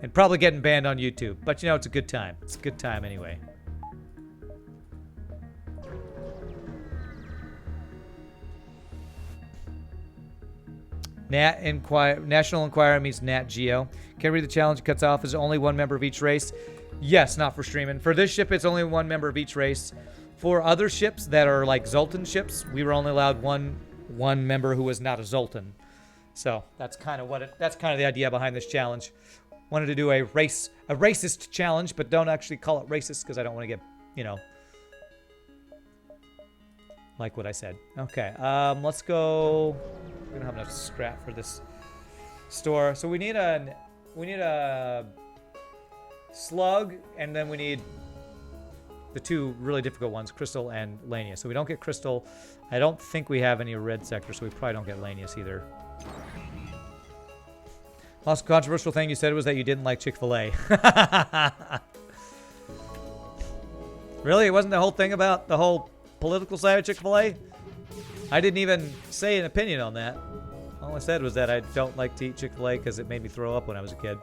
And probably getting banned on YouTube. But, you know, it's a good time. It's a good time anyway. National Enquirer means Nat Geo. Can't read the challenge. It cuts off. Is only one member of each race. Yes, not for streaming. For this ship, it's only one member of each race. For other ships that are like Zoltan ships, we were only allowed one member who was not a Zoltan. So that's kind of that's kind of the idea behind this challenge. Wanted to do a racist challenge, but don't actually call it racist because I don't want to get, you know, like what I said. Okay, let's go. We don't have enough scrap for this store, so we need a slug, and then we need the two really difficult ones, Crystal and Lania. So we don't get Crystal. I don't think we have any red sector, so we probably don't get Lanius either. Last controversial thing you said was that you didn't like Chick-fil-A. Really? It wasn't the whole thing about the whole political side of Chick-fil-A. I didn't even say an opinion on that. All I said was that I don't like to eat Chick-fil-A because it made me throw up when I was a kid.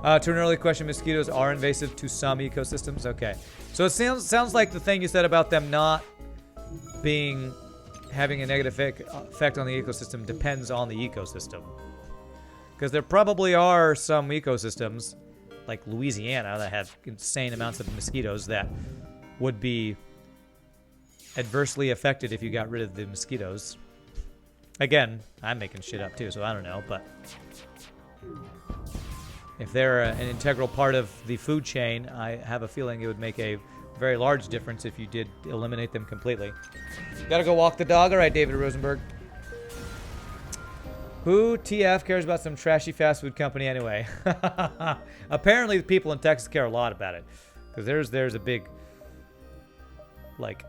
To an early question, mosquitoes are invasive to some ecosystems. Okay. So it sounds like the thing you said about them not having a negative effect on the ecosystem depends on the ecosystem. Because there probably are some ecosystems, like Louisiana, that have insane amounts of mosquitoes that would be adversely affected if you got rid of the mosquitoes. Again, I'm making shit up too, so I don't know, but if they're an integral part of the food chain, I have a feeling it would make a very large difference if you did eliminate them completely. Gotta go walk the dog. All right, David Rosenberg. Who TF cares about some trashy fast food company anyway? Apparently the people in Texas care a lot about it. Because there's a big, like,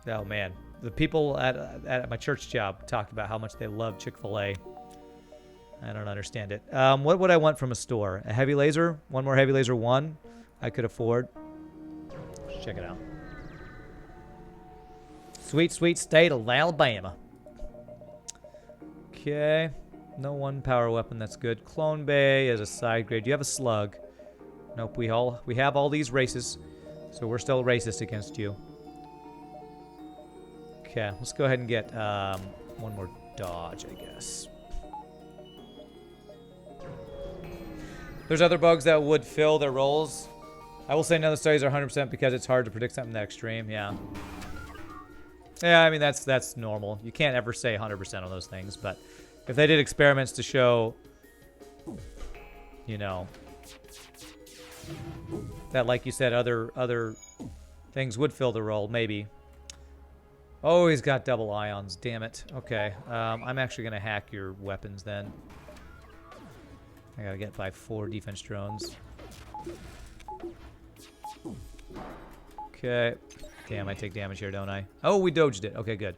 oh man. The people at my church job talked about how much they love Chick-fil-A. I don't understand it. What would I want from a store? A heavy laser? One more heavy laser 1 I could afford. Let's check it out. Sweet, sweet state of Alabama. Okay. No one power weapon. That's good. Clone Bay is a side grade. Do you have a slug? Nope. We have all these races. So we're still racist against you. Okay. Let's go ahead and get one more dodge, I guess. There's other bugs that would fill their roles. I will say none of the studies are 100% because it's hard to predict something that extreme. Yeah. Yeah, I mean, that's normal. You can't ever say 100% on those things, but if they did experiments to show, you know, that, like you said, other things would fill the role, maybe. Oh, he's got double ions. Damn it. Okay. I'm actually going to hack your weapons then. I got to get by 4 defense drones. Okay. Damn, I take damage here, don't I? Oh, we dodged it. Okay, good.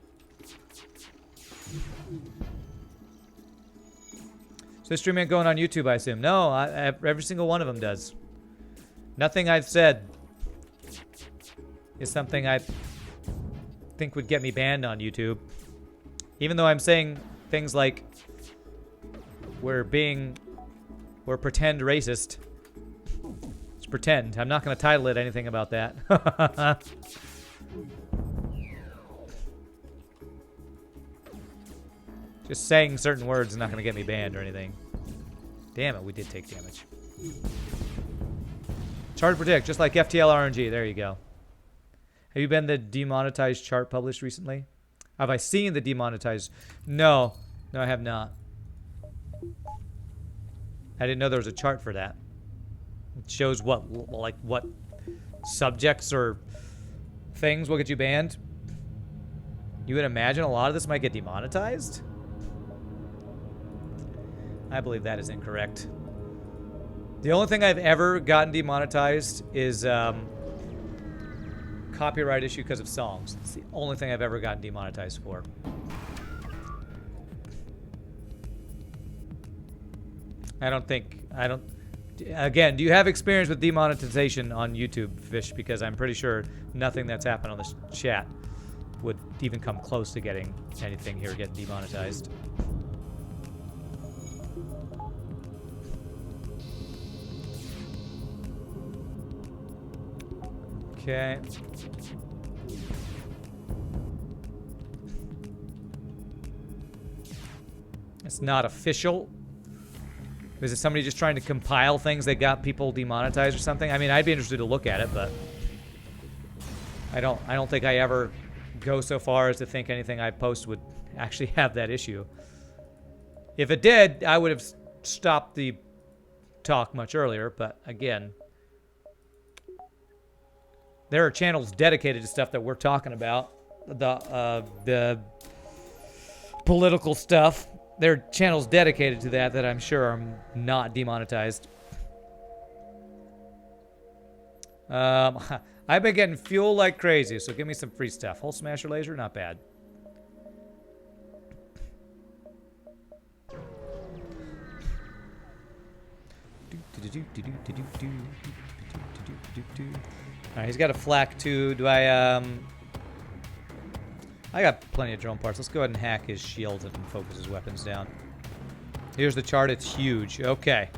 So this stream ain't going on YouTube, I assume. No, every single one of them does. Nothing I've said is something I think would get me banned on YouTube. Even though I'm saying things like we're pretend racist. It's pretend. I'm not going to title it anything about that. Just saying certain words is not going to get me banned or anything. Damn it, we did take damage. Chart to predict, just like FTL RNG. There you go. Have you been the demonetized chart published recently? Have I seen the demonetized? No. No, I have not. I didn't know there was a chart for that. It shows what subjects or things will get you banned. You would imagine a lot of this might get demonetized? I believe that is incorrect. The only thing I've ever gotten demonetized is copyright issue because of songs. It's the only thing I've ever gotten demonetized for. Again, do you have experience with demonetization on YouTube, Fish? Because I'm pretty sure nothing that's happened on this chat would even come close to getting anything here getting demonetized. Okay. It's not official. Is it somebody just trying to compile things that got people demonetized or something? I mean, I'd be interested to look at it, but I don't think I ever go so far as to think anything I post would actually have that issue. If it did, I would have stopped the talk much earlier, but again, there are channels dedicated to stuff that we're talking about. The political stuff. There are channels dedicated to that I'm sure are not demonetized. I've been getting fuel like crazy, so give me some free stuff. Hole Smasher Laser, not bad. Alright, he's got a flak too. Do I got plenty of drone parts. Let's go ahead and hack his shield and focus his weapons down. Here's the chart. It's huge. Okay.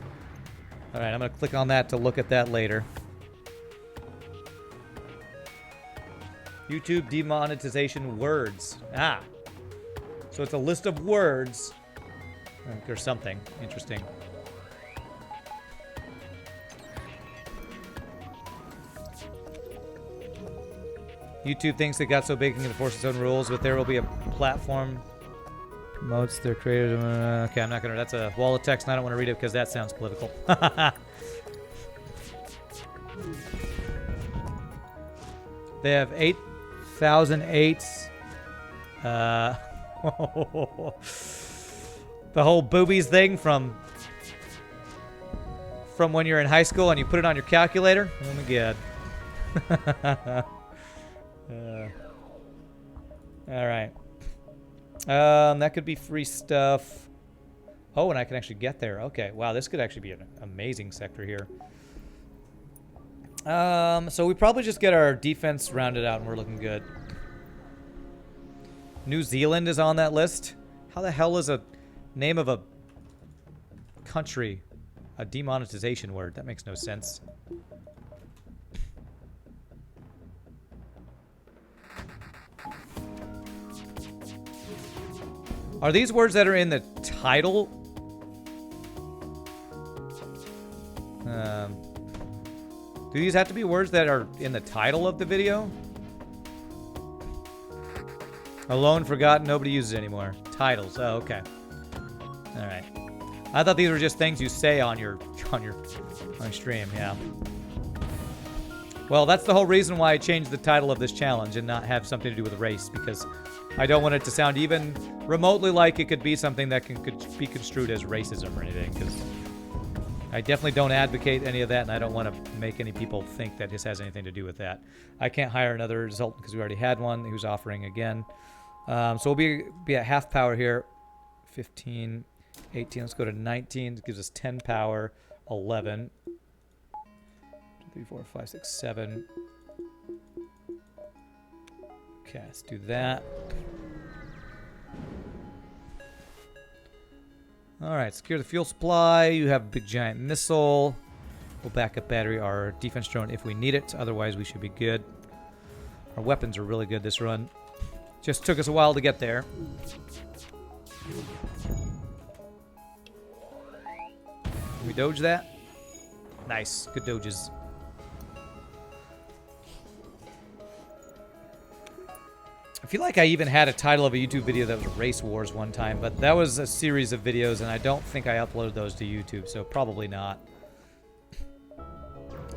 Alright, I'm going to click on that to look at that later. YouTube demonetization words. Ah. So it's a list of words. Or something. Interesting. YouTube thinks it got so big it can enforce its own rules, but there will be a platform promotes their creators. Okay, I'm not gonna. That's a wall of text, and I don't want to read it because that sounds political. They have 8,008. The whole boobies thing from when you're in high school and you put it on your calculator. Oh my god. All right. That could be free stuff. Oh, and I can actually get there. Okay. Wow, this could actually be an amazing sector here. So we probably just get our defense rounded out and we're looking good. New Zealand is on that list. How the hell is a name of a country a demonetization word? That makes no sense. Are these words that are in the title? Do these have to be words that are in the title of the video? Alone, forgotten, nobody uses it anymore. Titles. Oh, okay. All right. I thought these were just things you say on your stream. Yeah. Well, that's the whole reason why I changed the title of this challenge and not have something to do with race, because I don't want it to sound even remotely like it could be something that could be construed as racism or anything, because I definitely don't advocate any of that, and I don't want to make any people think that this has anything to do with that. I can't hire another consultant because we already had one who's offering again. So we'll be at half power here. 15, 18. Let's go to 19. It gives us 10 power. 11. 2, 3, 4, 5, 6, 7. Okay, let's do that. Alright, secure the fuel supply. You have a big giant missile. We'll back up battery our defense drone if we need it. Otherwise, we should be good. Our weapons are really good this run. Just took us a while to get there. Can we doge that? Nice. Good doges. I feel like I even had a title of a YouTube video that was Race Wars one time, but that was a series of videos, and I don't think I uploaded those to YouTube, so probably not.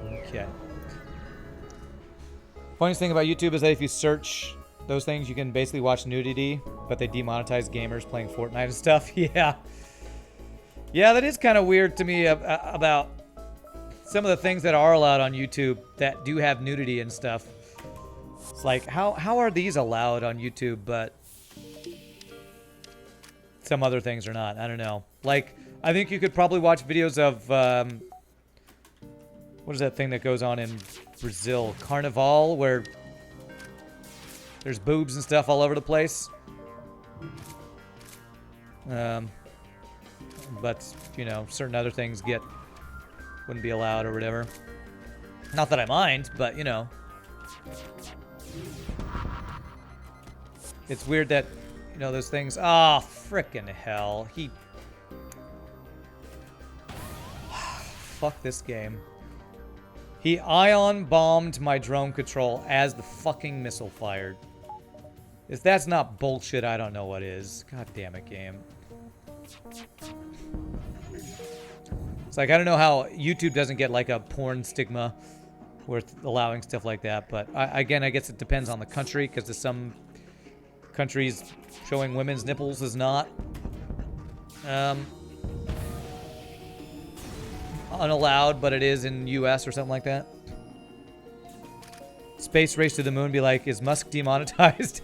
Okay. Funniest thing about YouTube is that if you search those things, you can basically watch nudity, but they demonetize gamers playing Fortnite and stuff. Yeah. Yeah, that is kind of weird to me about some of the things that are allowed on YouTube that do have nudity and stuff. It's like, how are these allowed on YouTube, but some other things are not? I don't know. Like, I think you could probably watch videos of, what is that thing that goes on in Brazil? Carnival, where there's boobs and stuff all over the place. But, you know, certain other things wouldn't be allowed or whatever. Not that I mind, but, you know. It's weird that, you know, those things... Oh, frickin' hell. Fuck this game. He ion bombed my drone control as the fucking missile fired. If that's not bullshit, I don't know what is. God damn it, game. It's like, I don't know how YouTube doesn't get like a porn stigma worth allowing stuff like that, but again, I guess it depends on the country, because to some countries showing women's nipples is not unallowed, but it is in US or something like that. Space Race to the Moon be like, is Musk demonetized?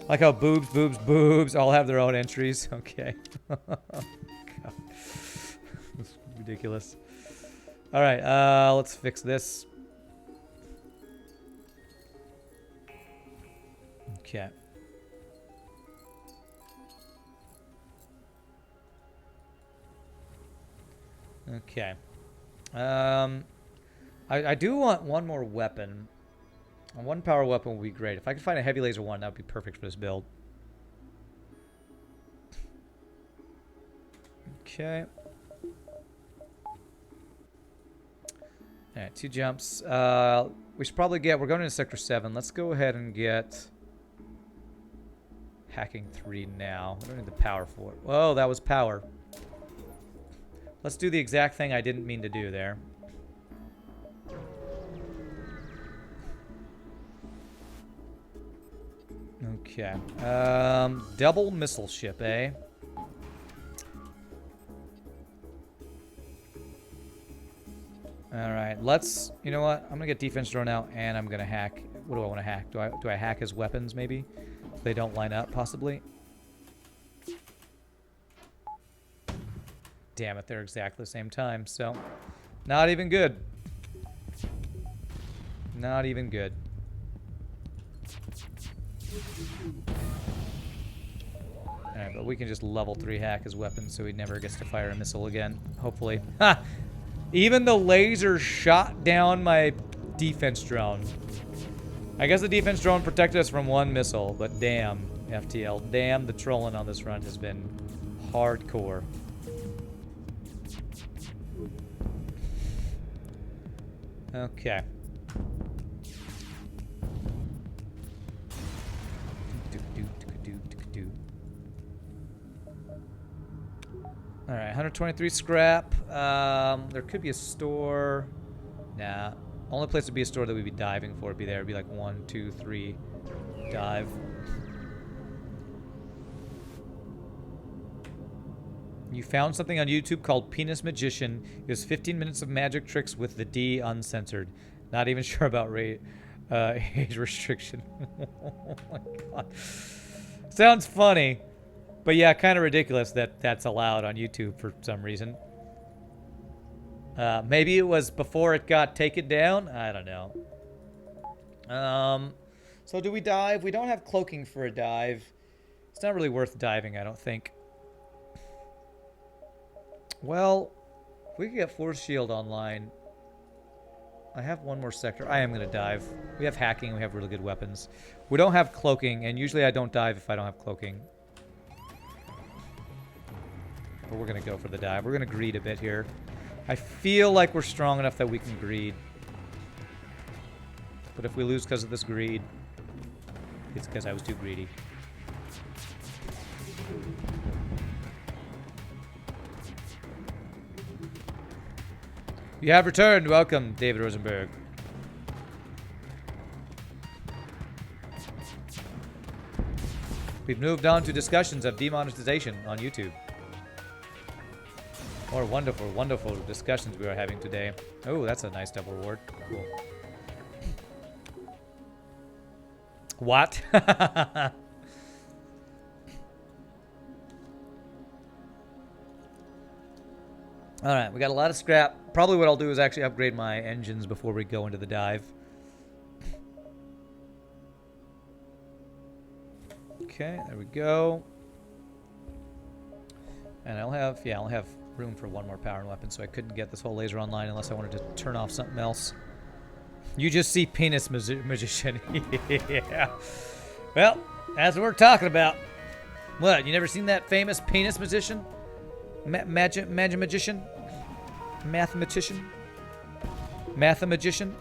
Like how boobs all have their own entries. Okay. God. That's ridiculous. All right, let's fix this. Okay. Okay. I do want one more weapon. One power weapon would be great. If I could find a heavy laser one, that would be perfect for this build. Okay. Alright, 2 jumps. We should probably get... We're going into Sector 7. Let's go ahead and get... Hacking 3 now. I don't need the power for it. Whoa, that was power. Let's do the exact thing I didn't mean to do there. Okay. Double missile ship, eh? Alright, let's... You know what? I'm gonna get defense drone out, and I'm gonna hack... What do I want to hack? Do I hack his weapons, maybe? If they don't line up, possibly? Damn it, they're exactly the same time, so... Not even good. Not even good. Alright, but we can just level 3 hack his weapons so he never gets to fire a missile again. Hopefully. Ha! Even the laser shot down my defense drone. I guess the defense drone protected us from 1 missile, but damn, FTL. Damn, the trolling on this run has been hardcore. Okay. Alright, 123 scrap. There could be a store. Nah. Only place to be a store that we'd be diving for would be there. It'd be like 1, 2, 3. Dive. You found something on YouTube called Penis Magician. It was 15 minutes of magic tricks with the D uncensored. Not even sure about age restriction. Oh my god. Sounds funny. But yeah, kind of ridiculous that that's allowed on YouTube for some reason. Maybe it was before it got taken down? I don't know. So do we dive? We don't have cloaking for a dive. It's not really worth diving, I don't think. Well, if we could get Force Shield online. I have one more sector. I am going to dive. We have hacking. We have really good weapons. We don't have cloaking, and usually I don't dive if I don't have cloaking. But we're going to go for the dive. We're going to greed a bit here. I feel like we're strong enough that we can greed. But if we lose because of this greed, it's because I was too greedy. You have returned. Welcome, David Rosenberg. We've moved on to discussions of demonetization on YouTube. More wonderful, wonderful discussions we are having today. Oh, that's a nice double reward. Cool. What? Alright, we got a lot of scrap. Probably what I'll do is actually upgrade my engines before we go into the dive. Okay, there we go. And I'll have room for one more power and weapon, so I couldn't get this whole laser online unless I wanted to turn off something else. You just see Penis Magician. Yeah. Well, that's what we're talking about. What, you never seen that famous Penis Magician? Magician? Mathematician? Mathemagician?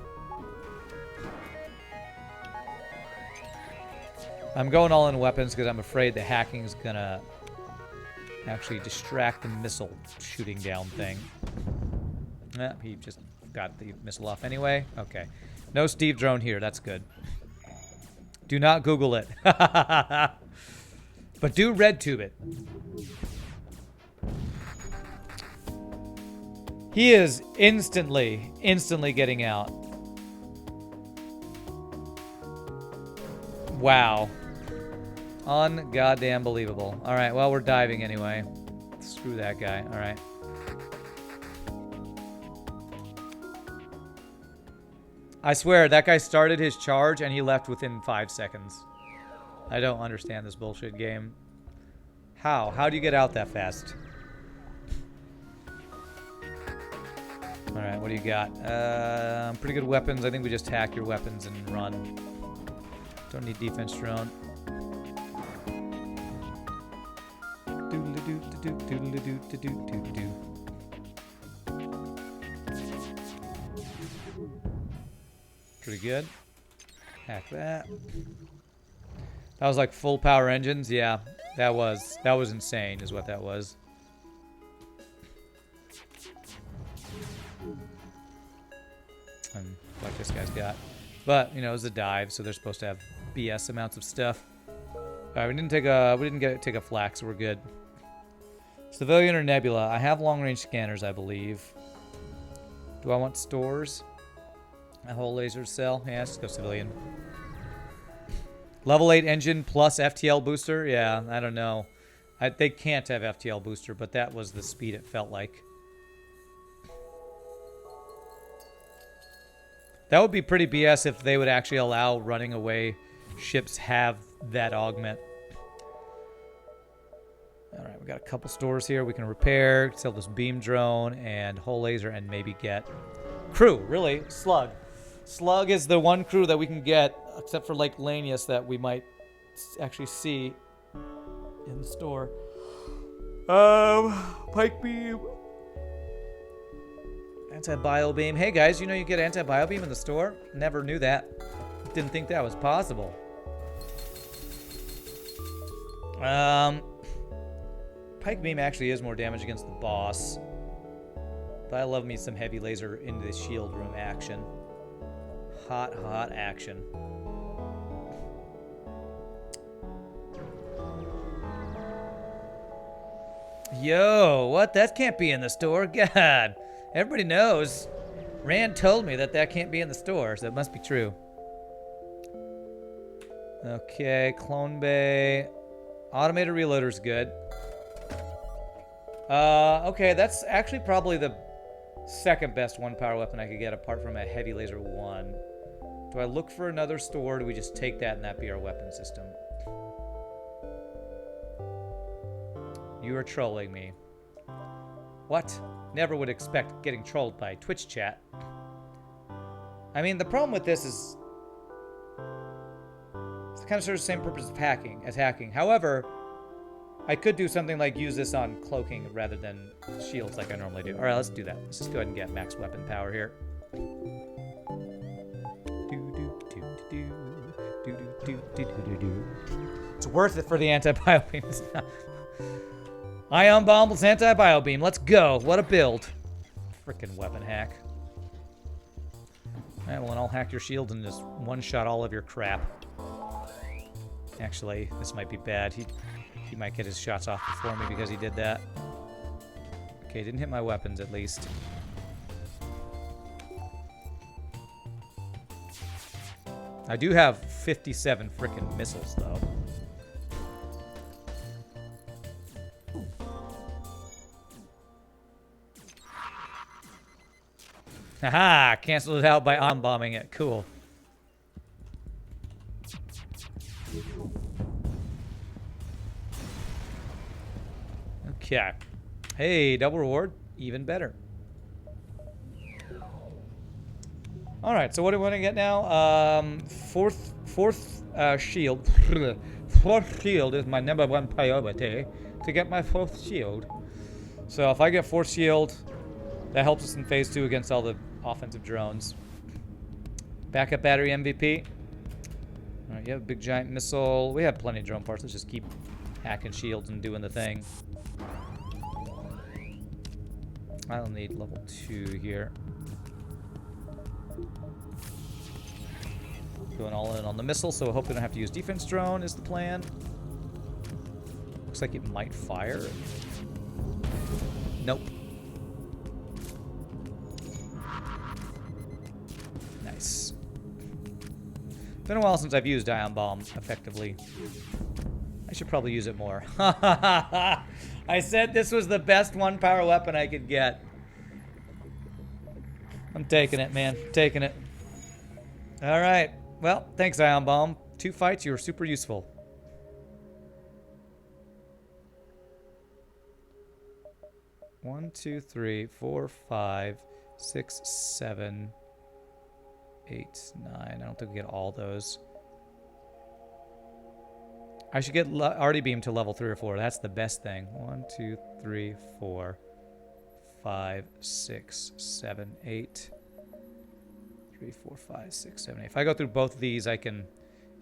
I'm going all in weapons because I'm afraid the hacking is gonna actually distract the missile shooting down thing. He just got the missile off anyway. Okay. No Steve drone here. That's good. Do not Google it. But do RedTube it. He is instantly getting out. Wow. Un-goddamn believable. Alright, well, we're diving anyway. Screw that guy. Alright. I swear, that guy started his charge and he left within 5 seconds. I don't understand this bullshit game. How? How do you get out that fast? Alright, what do you got? Pretty good weapons. I think we just hack your weapons and run. Don't need defense drone. Pretty good. Hack that. That was like full power engines. Yeah, that was insane is what that was. And like this guy's got. But, you know, it was a dive, so they're supposed to have BS amounts of stuff. Alright, we didn't take a flak, so we're good. Civilian or Nebula? I have long-range scanners, I believe. Do I want stores? A whole laser cell? Yeah, let's go civilian. Level 8 engine plus FTL booster? Yeah, I don't know. They can't have FTL booster, but that was the speed it felt like. That would be pretty BS if they would actually allow running away ships have that augment. Alright, we got a couple stores here we can repair, sell this beam drone and whole laser and maybe get crew, really, slug. Slug is the one crew that we can get, except for Lake Lanius, that we might actually see in the store. Pike beam. Anti-bio beam. Hey guys, you know you get anti-bio beam in the store? Never knew that. Didn't think that was possible. Pike beam actually is more damage against the boss. But I love me some heavy laser into the shield room action. Hot, hot action. Yo, what? That can't be in the store? God. Everybody knows. Rand told me that can't be in the store, so it must be true. Okay, clone bay. Automated reloader's good. Okay, that's actually probably the second best one power weapon I could get apart from a heavy laser 1. Do I look for another store, or do we just take that and that be our weapon system? You are trolling me. What? Never would expect getting trolled by Twitch chat. I mean, the problem with this is it's kind of serves the same purpose as hacking. However, I could do something like use this on cloaking rather than shields like I normally do. All right, let's do that. Let's just go ahead and get max weapon power here. It's worth it for the anti-bio beam. Ion bomb plus anti-bio beam. Let's go. What a build. Frickin' weapon hack. Alright, well then I'll hack your shields and just one-shot all of your crap. Actually, this might be bad. He might get his shots off before me because he did that. Okay, didn't hit my weapons at least. I do have 57 frickin' missiles though. Haha! Canceled it out by on-bombing it. Cool. Okay. Hey, double reward. Even better. Alright, so what do we want to get now? Fourth shield. Fourth shield is my #1 priority. To get my fourth shield. So if I get fourth shield, that helps us in phase 2 against all the offensive drones. Backup battery MVP. Alright, you have a big giant missile. We have plenty of drone parts. Let's just keep hacking shields and doing the thing. I'll need level 2 here. Going all in on the missile, so I hope we don't have to use defense drone is the plan. Looks like it might fire. Nope. Nice. Been a while since I've used ion bomb effectively. I should probably use it more. I said this was the best one power weapon I could get. I'm taking it, man. Taking it. All right. Well, thanks, Ion Bomb. 2 fights, you were super useful. One, two, three, four, 5, 6, 7, 8, 9. I don't think we get all those. I should get Artie Beam to level 3 or 4. That's the best thing. 1, 2, 3, 4, 5, 6, 7, 8. 3, 4, 5, 6, 7, 8. If I go through both of these, I can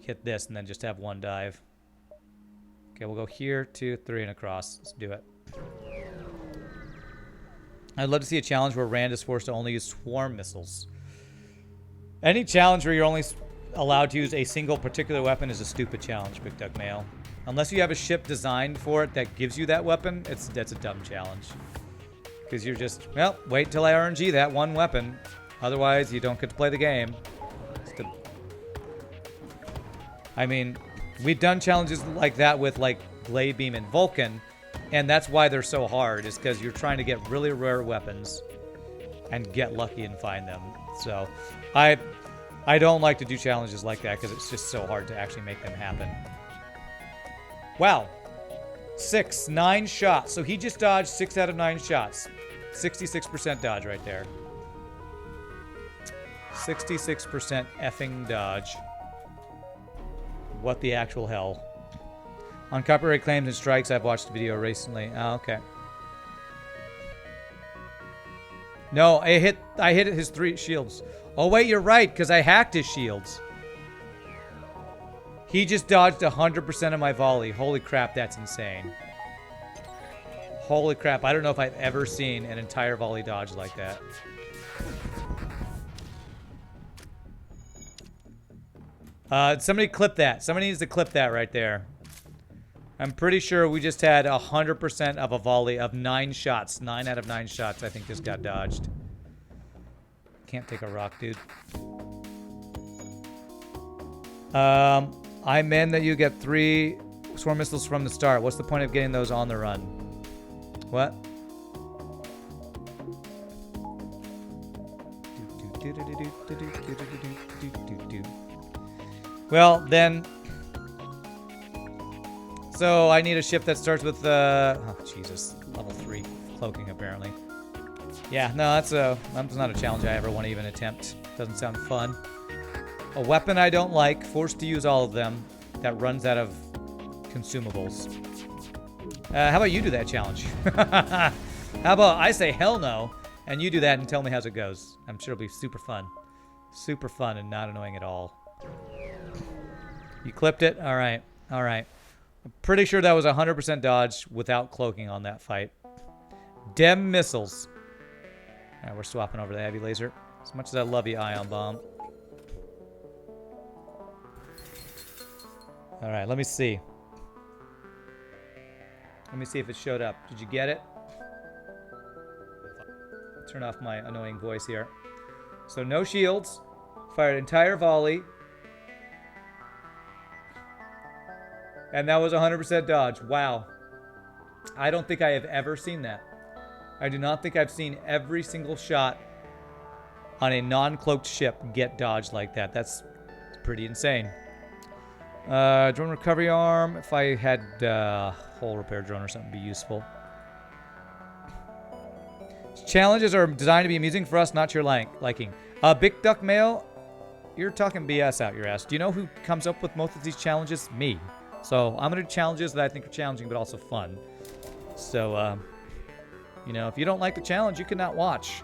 hit this and then just have one dive. Okay, we'll go here, 2, 3, and across. Let's do it. I'd love to see a challenge where Rand is forced to only use swarm missiles. Any challenge where you're only allowed to use a single particular weapon is a stupid challenge, Big Duck Mail. Unless you have a ship designed for it that gives you that weapon, that's a dumb challenge. Because you're just, well, wait till I RNG that one weapon. Otherwise, you don't get to play the game. I mean, we've done challenges like that with, like, Glade Beam and Vulcan, and that's why they're so hard, is because you're trying to get really rare weapons and get lucky and find them. So, I don't like to do challenges like that because it's just so hard to actually make them happen. Wow. 9 shots. So he just dodged 6 out of 9 shots. 66% dodge right there. 66% effing dodge. What the actual hell? On copyright claims and strikes, I've watched a video recently. Oh, okay. No, I hit his 3 shields. Oh, wait, you're right, because I hacked his shields. He just dodged 100% of my volley. Holy crap, that's insane. Holy crap, I don't know if I've ever seen an entire volley dodge like that. Somebody clip that. Somebody needs to clip that right there. I'm pretty sure we just had 100% of a volley of 9 shots. 9 out of 9 shots, I think, just got dodged. Can't take a rock, dude. I meant that you get 3 swarm missiles from the start. What's the point of getting those on the run? What? Well, then... So, I need a ship that starts with, oh, Jesus. Level 3 cloaking, apparently. Yeah, no, that's not a challenge I ever want to even attempt. Doesn't sound fun. A weapon I don't like, forced to use all of them, that runs out of consumables. How about you do that challenge? How about I say hell no, and you do that and tell me how it goes. I'm sure it'll be super fun. Super fun and not annoying at all. You clipped it? Alright. Alright. I'm pretty sure that was 100% dodge without cloaking on that fight. Dem missiles. Alright, we're swapping over to the heavy laser. As much as I love you, Ion Bomb. Alright, let me see. Let me see if it showed up. Did you get it? Turn off my annoying voice here. So no shields. Fired entire volley. And that was 100% dodge. Wow. I don't think I have ever seen that. I do not think I've seen every single shot on a non-cloaked ship get dodged like that. That's pretty insane. Drone recovery arm. If I had hull repair drone or something, would be useful. Challenges are designed to be amusing for us, not your liking. Big Duck Mail, you're talking BS out your ass. Do you know who comes up with most of these challenges? Me. So I'm going to do challenges that I think are challenging but also fun. So, you know, if you don't like the challenge, you cannot watch.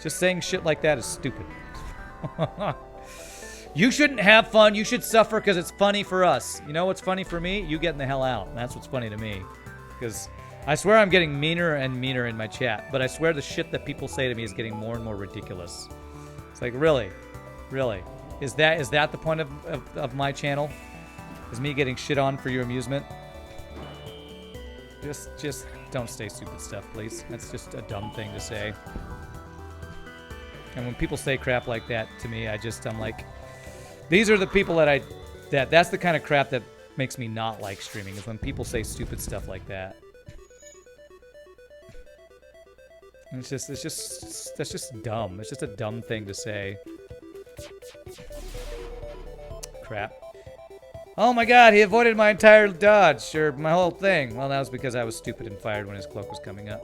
Just saying shit like that is stupid. You shouldn't have fun. You should suffer because it's funny for us. You know what's funny for me? You getting the hell out. And that's what's funny to me. Because I swear I'm getting meaner and meaner in my chat. But I swear the shit that people say to me is getting more and more ridiculous. It's like, really? Really? Is that the point of my channel? Is me getting shit on for your amusement? Just don't say stupid stuff, please. That's just a dumb thing to say. And when people say crap like that to me, I'm like, these are the people that's the kind of crap that makes me not like streaming, is when people say stupid stuff like that. And that's just dumb. It's just a dumb thing to say. crap. Oh my god, he avoided my entire dodge, or my whole thing. Well, that was because I was stupid and fired when his cloak was coming up.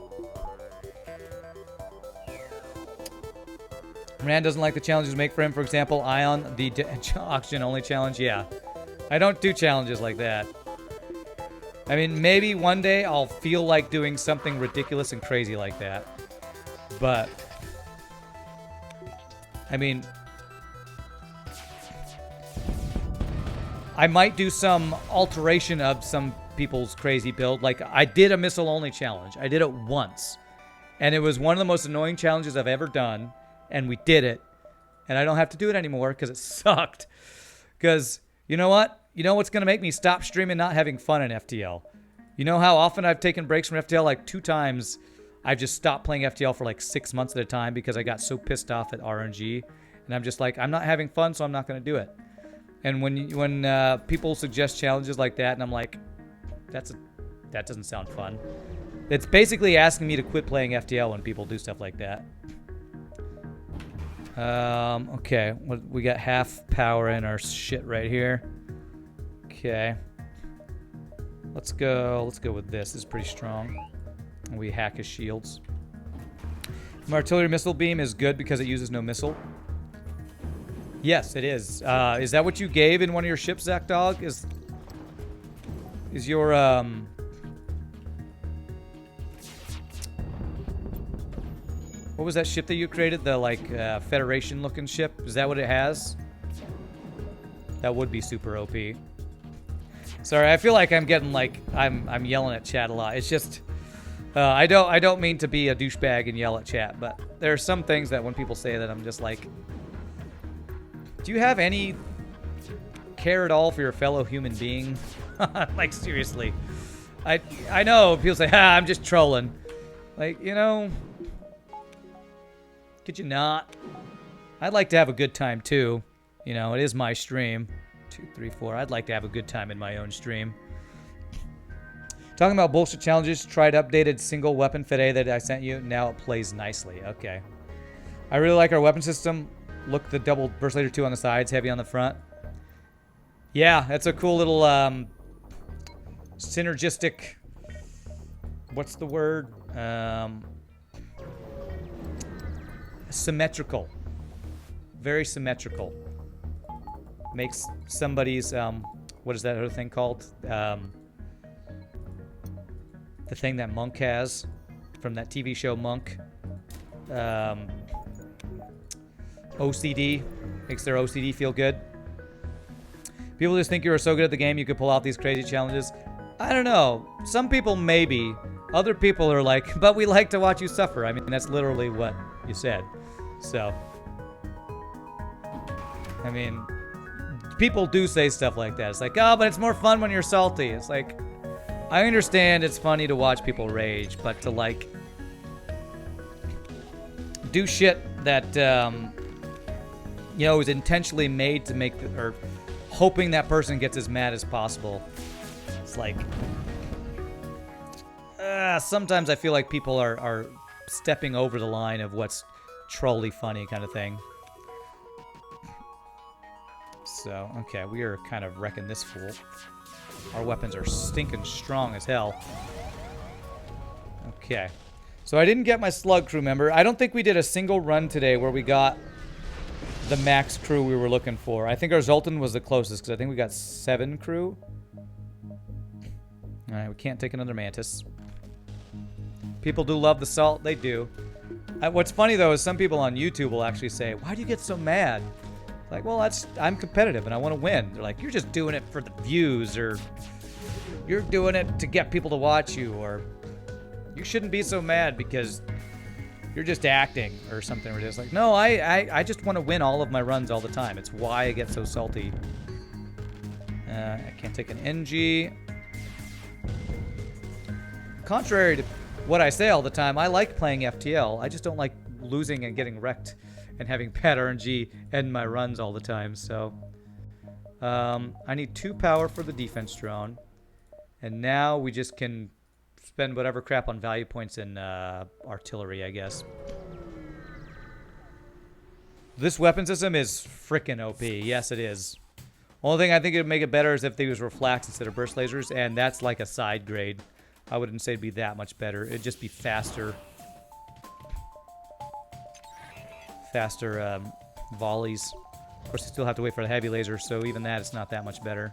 Rand doesn't like the challenges we make for him. For example, Ion, the oxygen-only challenge. Yeah. I don't do challenges like that. I mean, maybe one day I'll feel like doing something ridiculous and crazy like that. But, I mean, I might do some alteration of some people's crazy build. Like, I did a missile-only challenge. I did it once. And it was one of the most annoying challenges I've ever done. And we did it. And I don't have to do it anymore because it sucked. Because, you know what? You know what's going to make me stop streaming not having fun in FTL? You know how often I've taken breaks from FTL? Like 2 times I've just stopped playing FTL for like 6 months at a time because I got so pissed off at RNG. And I'm just like, I'm not having fun, so I'm not going to do it. And when people suggest challenges like that, and I'm like, that doesn't sound fun. It's basically asking me to quit playing FTL when people do stuff like that. Okay, we got half power in our shit right here. Okay. Let's go with this. This is pretty strong. We hack his shields. My artillery missile beam is good because it uses no missile. Yes, it is. Is that what you gave in one of your ships, Zach Dog? Is your what was that ship that you created? The like Federation looking ship? Is that what it has? That would be super OP. Sorry, I feel like I'm getting like I'm yelling at chat a lot. It's just I don't mean to be a douchebag and yell at chat, but there are some things that when people say that I'm just like, do you have any care at all for your fellow human being? Like seriously. I know people say, I'm just trolling. Like, you know, could you not? I'd like to have a good time too. You know, it is my stream. 2, 3, 4. I'd like to have a good time in my own stream. Talking about bullshit challenges, tried updated single weapon FTL that I sent you. Now it plays nicely. Okay. I really like our weapon system. Look, the double burst laser 2 on the sides, heavy on the front. Yeah, that's a cool little synergistic. What's the word? Symmetrical. Very symmetrical. Makes somebody's what is that other thing called? The thing that Monk has from that TV show Monk. OCD. Makes their OCD feel good. People just think you're so good at the game you could pull out these crazy challenges. I don't know. Some people maybe. Other people are like, but we like to watch you suffer. I mean, that's literally what you said. So, I mean, people do say stuff like that. It's like, oh, but it's more fun when you're salty. It's like, I understand it's funny to watch people rage, but to like do shit that you know, is intentionally made to make or hoping that person gets as mad as possible. It's like sometimes I feel like people are stepping over the line of what's trolly funny kind of thing. So, okay, we are kind of wrecking this fool. Our weapons are stinking strong as hell. Okay. So I didn't get my slug crew member. I don't think we did a single run today where we got the max crew we were looking for. I think our Zoltan was the closest because I think we got 7 crew. Alright, we can't take another Mantis. People do love the salt. They do. What's funny, though, is some people on YouTube will actually say, why do you get so mad? Like, well, I'm competitive and I want to win. They're like, you're just doing it for the views, or you're doing it to get people to watch you, or you shouldn't be so mad because you're just acting or something. We're just like, no, I just want to win all of my runs all the time. It's why I get so salty. I can't take an NG. Contrary to what I say all the time, I like playing FTL. I just don't like losing and getting wrecked and having bad RNG end my runs all the time. So I need 2 power for the defense drone. And now we just can spend whatever crap on value points in artillery, I guess. This weapon system is frickin' OP. Yes, it is. Only thing I think it would make it better is if they use reflex instead of burst lasers, and that's like a side grade. I wouldn't say it'd be that much better. It'd just be faster. Faster volleys. Of course, you still have to wait for the heavy laser, so even that, it's not that much better.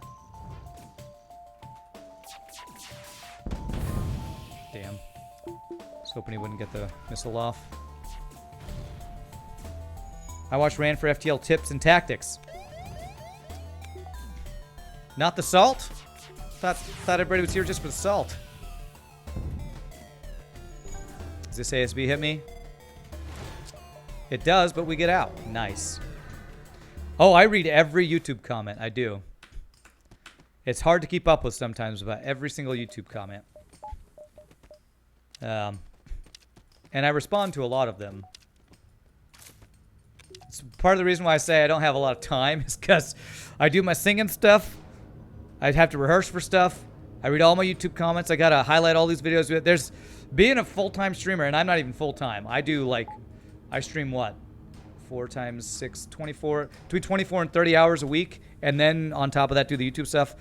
Damn. Was hoping he wouldn't get the missile off. I watched Rand for FTL tips and tactics. Not the salt? Thought everybody was here just for the salt. Does this ASB hit me? It does, but we get out. Nice. Oh, I read every YouTube comment. I do. It's hard to keep up with sometimes about every single YouTube comment. And I respond to a lot of them. It's part of the reason why I say I don't have a lot of time is because I do my singing stuff. I'd have to rehearse for stuff. I read all my YouTube comments. I got to highlight all these videos. There's being a full-time streamer, and I'm not even full-time. I do like, I stream what? 4 times 6, 24, between 24 and 30 hours a week. And then on top of that, do the YouTube stuff.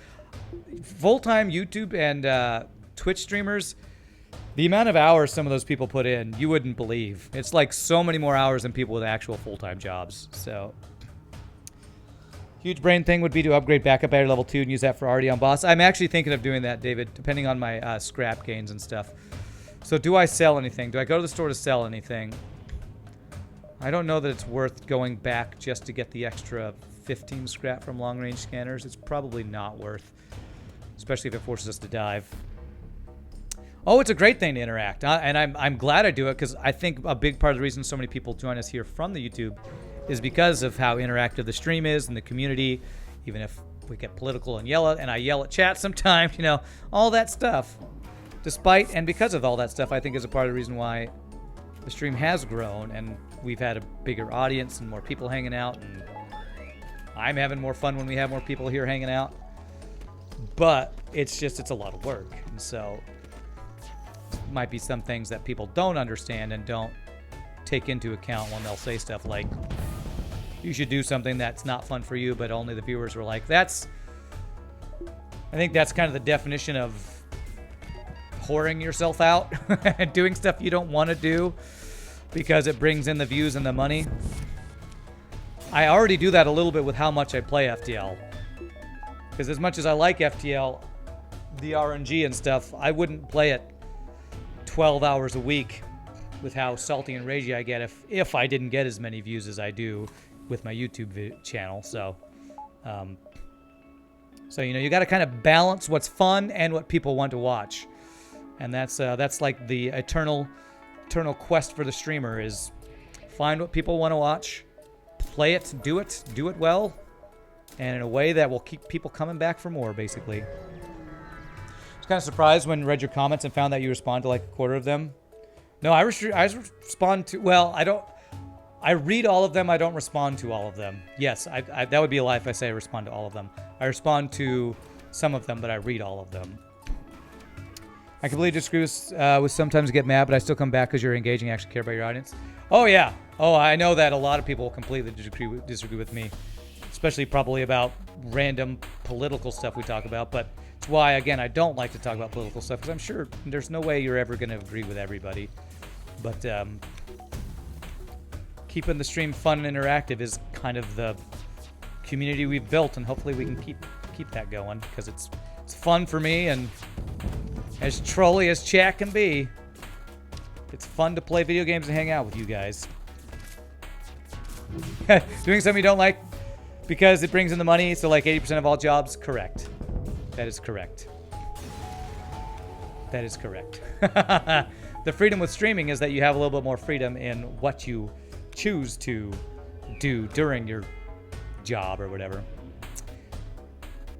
Full-time YouTube and Twitch streamers, the amount of hours some of those people put in, you wouldn't believe. It's like so many more hours than people with actual full-time jobs. So, huge brain thing would be to upgrade backup battery level 2 and use that for already on boss. I'm actually thinking of doing that, David, depending on my scrap gains and stuff. So do I sell anything? Do I go to the store to sell anything? I don't know that it's worth going back just to get the extra 15 scrap from long-range scanners. It's probably not worth, especially if it forces us to dive. Oh, it's a great thing to interact, and I'm glad I do it because I think a big part of the reason so many people join us here from the YouTube is because of how interactive the stream is and the community. Even if we get political and yell at, and I yell at chat sometimes, you know, all that stuff. Despite and because of all that stuff, I think is a part of the reason why the stream has grown and we've had a bigger audience and more people hanging out, and I'm having more fun when we have more people here hanging out. But it's a lot of work, and so might be some things that people don't understand and don't take into account when they'll say stuff like, you should do something that's not fun for you, but only the viewers were like, I think that's kind of the definition of whoring yourself out and doing stuff you don't want to do because it brings in the views and the money. I already do that a little bit with how much I play FTL. Because as much as I like FTL, the RNG and stuff, I wouldn't play it 12 hours a week with how salty and ragey I get if I didn't get as many views as I do with my YouTube channel. So you know, you got to kind of balance what's fun and what people want to watch. And that's like the eternal quest for the streamer is find what people want to watch, play it, do it well, and in a way that will keep people coming back for more, basically. I was kind of surprised when I read your comments and found that you respond to like a quarter of them. No, I respond to, well, I read all of them, I don't respond to all of them. Yes, that would be a lie if I say I respond to all of them. I respond to some of them, but I read all of them. I completely disagree with sometimes get mad, but I still come back because you're engaging, actually care about your audience. Oh, yeah. Oh, I know that a lot of people completely disagree with me, especially probably about random political stuff we talk about, but it's why, again, I don't like to talk about political stuff because I'm sure there's no way you're ever going to agree with everybody. But keeping the stream fun and interactive is kind of the community we've built, and hopefully we can keep that going because it's fun for me, and as trolly as chat can be, it's fun to play video games and hang out with you guys. Doing something you don't like because it brings in the money, so like 80% of all jobs, correct. That is correct. That is correct. The freedom with streaming is that you have a little bit more freedom in what you choose to do during your job or whatever.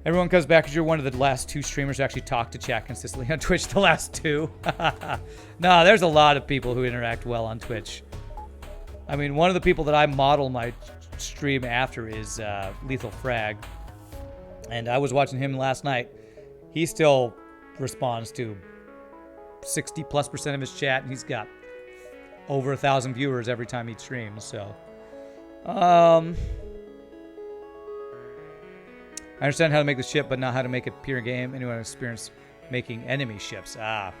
Everyone comes back because you're one of the last 2 streamers to actually talk to chat consistently on Twitch. The last 2. No, there's a lot of people who interact well on Twitch. I mean, one of the people that I model my stream after is Lethal Frag. And I was watching him last night. He still responds to 60+% of his chat, and he's got over 1,000 viewers every time he streams. So, I understand how to make the ship, but not how to make it pure game. Anyone experience making enemy ships? Ah.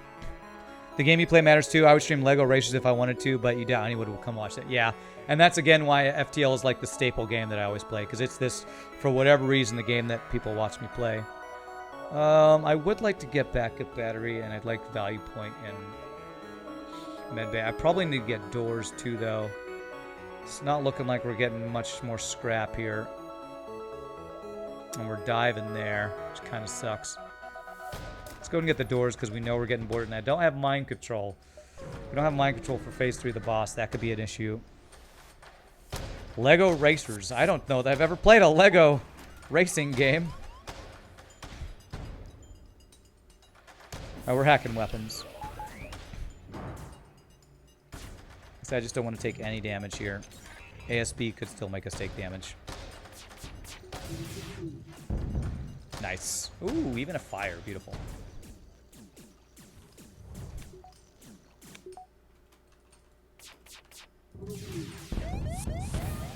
The game you play matters too. I would stream Lego races if I wanted to, but you doubt anyone would come watch that. Yeah, and that's again why FTL is like the staple game that I always play, because it's this, for whatever reason, the game that people watch me play. I would like to get backup battery, and I'd like value point and medbay. I probably need to get doors too, though. It's not looking like we're getting much more scrap here. And we're diving there, which kind of sucks. Let's go and get the doors because we know we're getting boarded. And I don't have mind control. We don't have mind control for Phase 3 the boss. That could be an issue. Lego Racers. I don't know that I've ever played a Lego racing game. Oh, we're hacking weapons. So I just don't want to take any damage here. ASB could still make us take damage. Nice. Ooh, even a fire. Beautiful.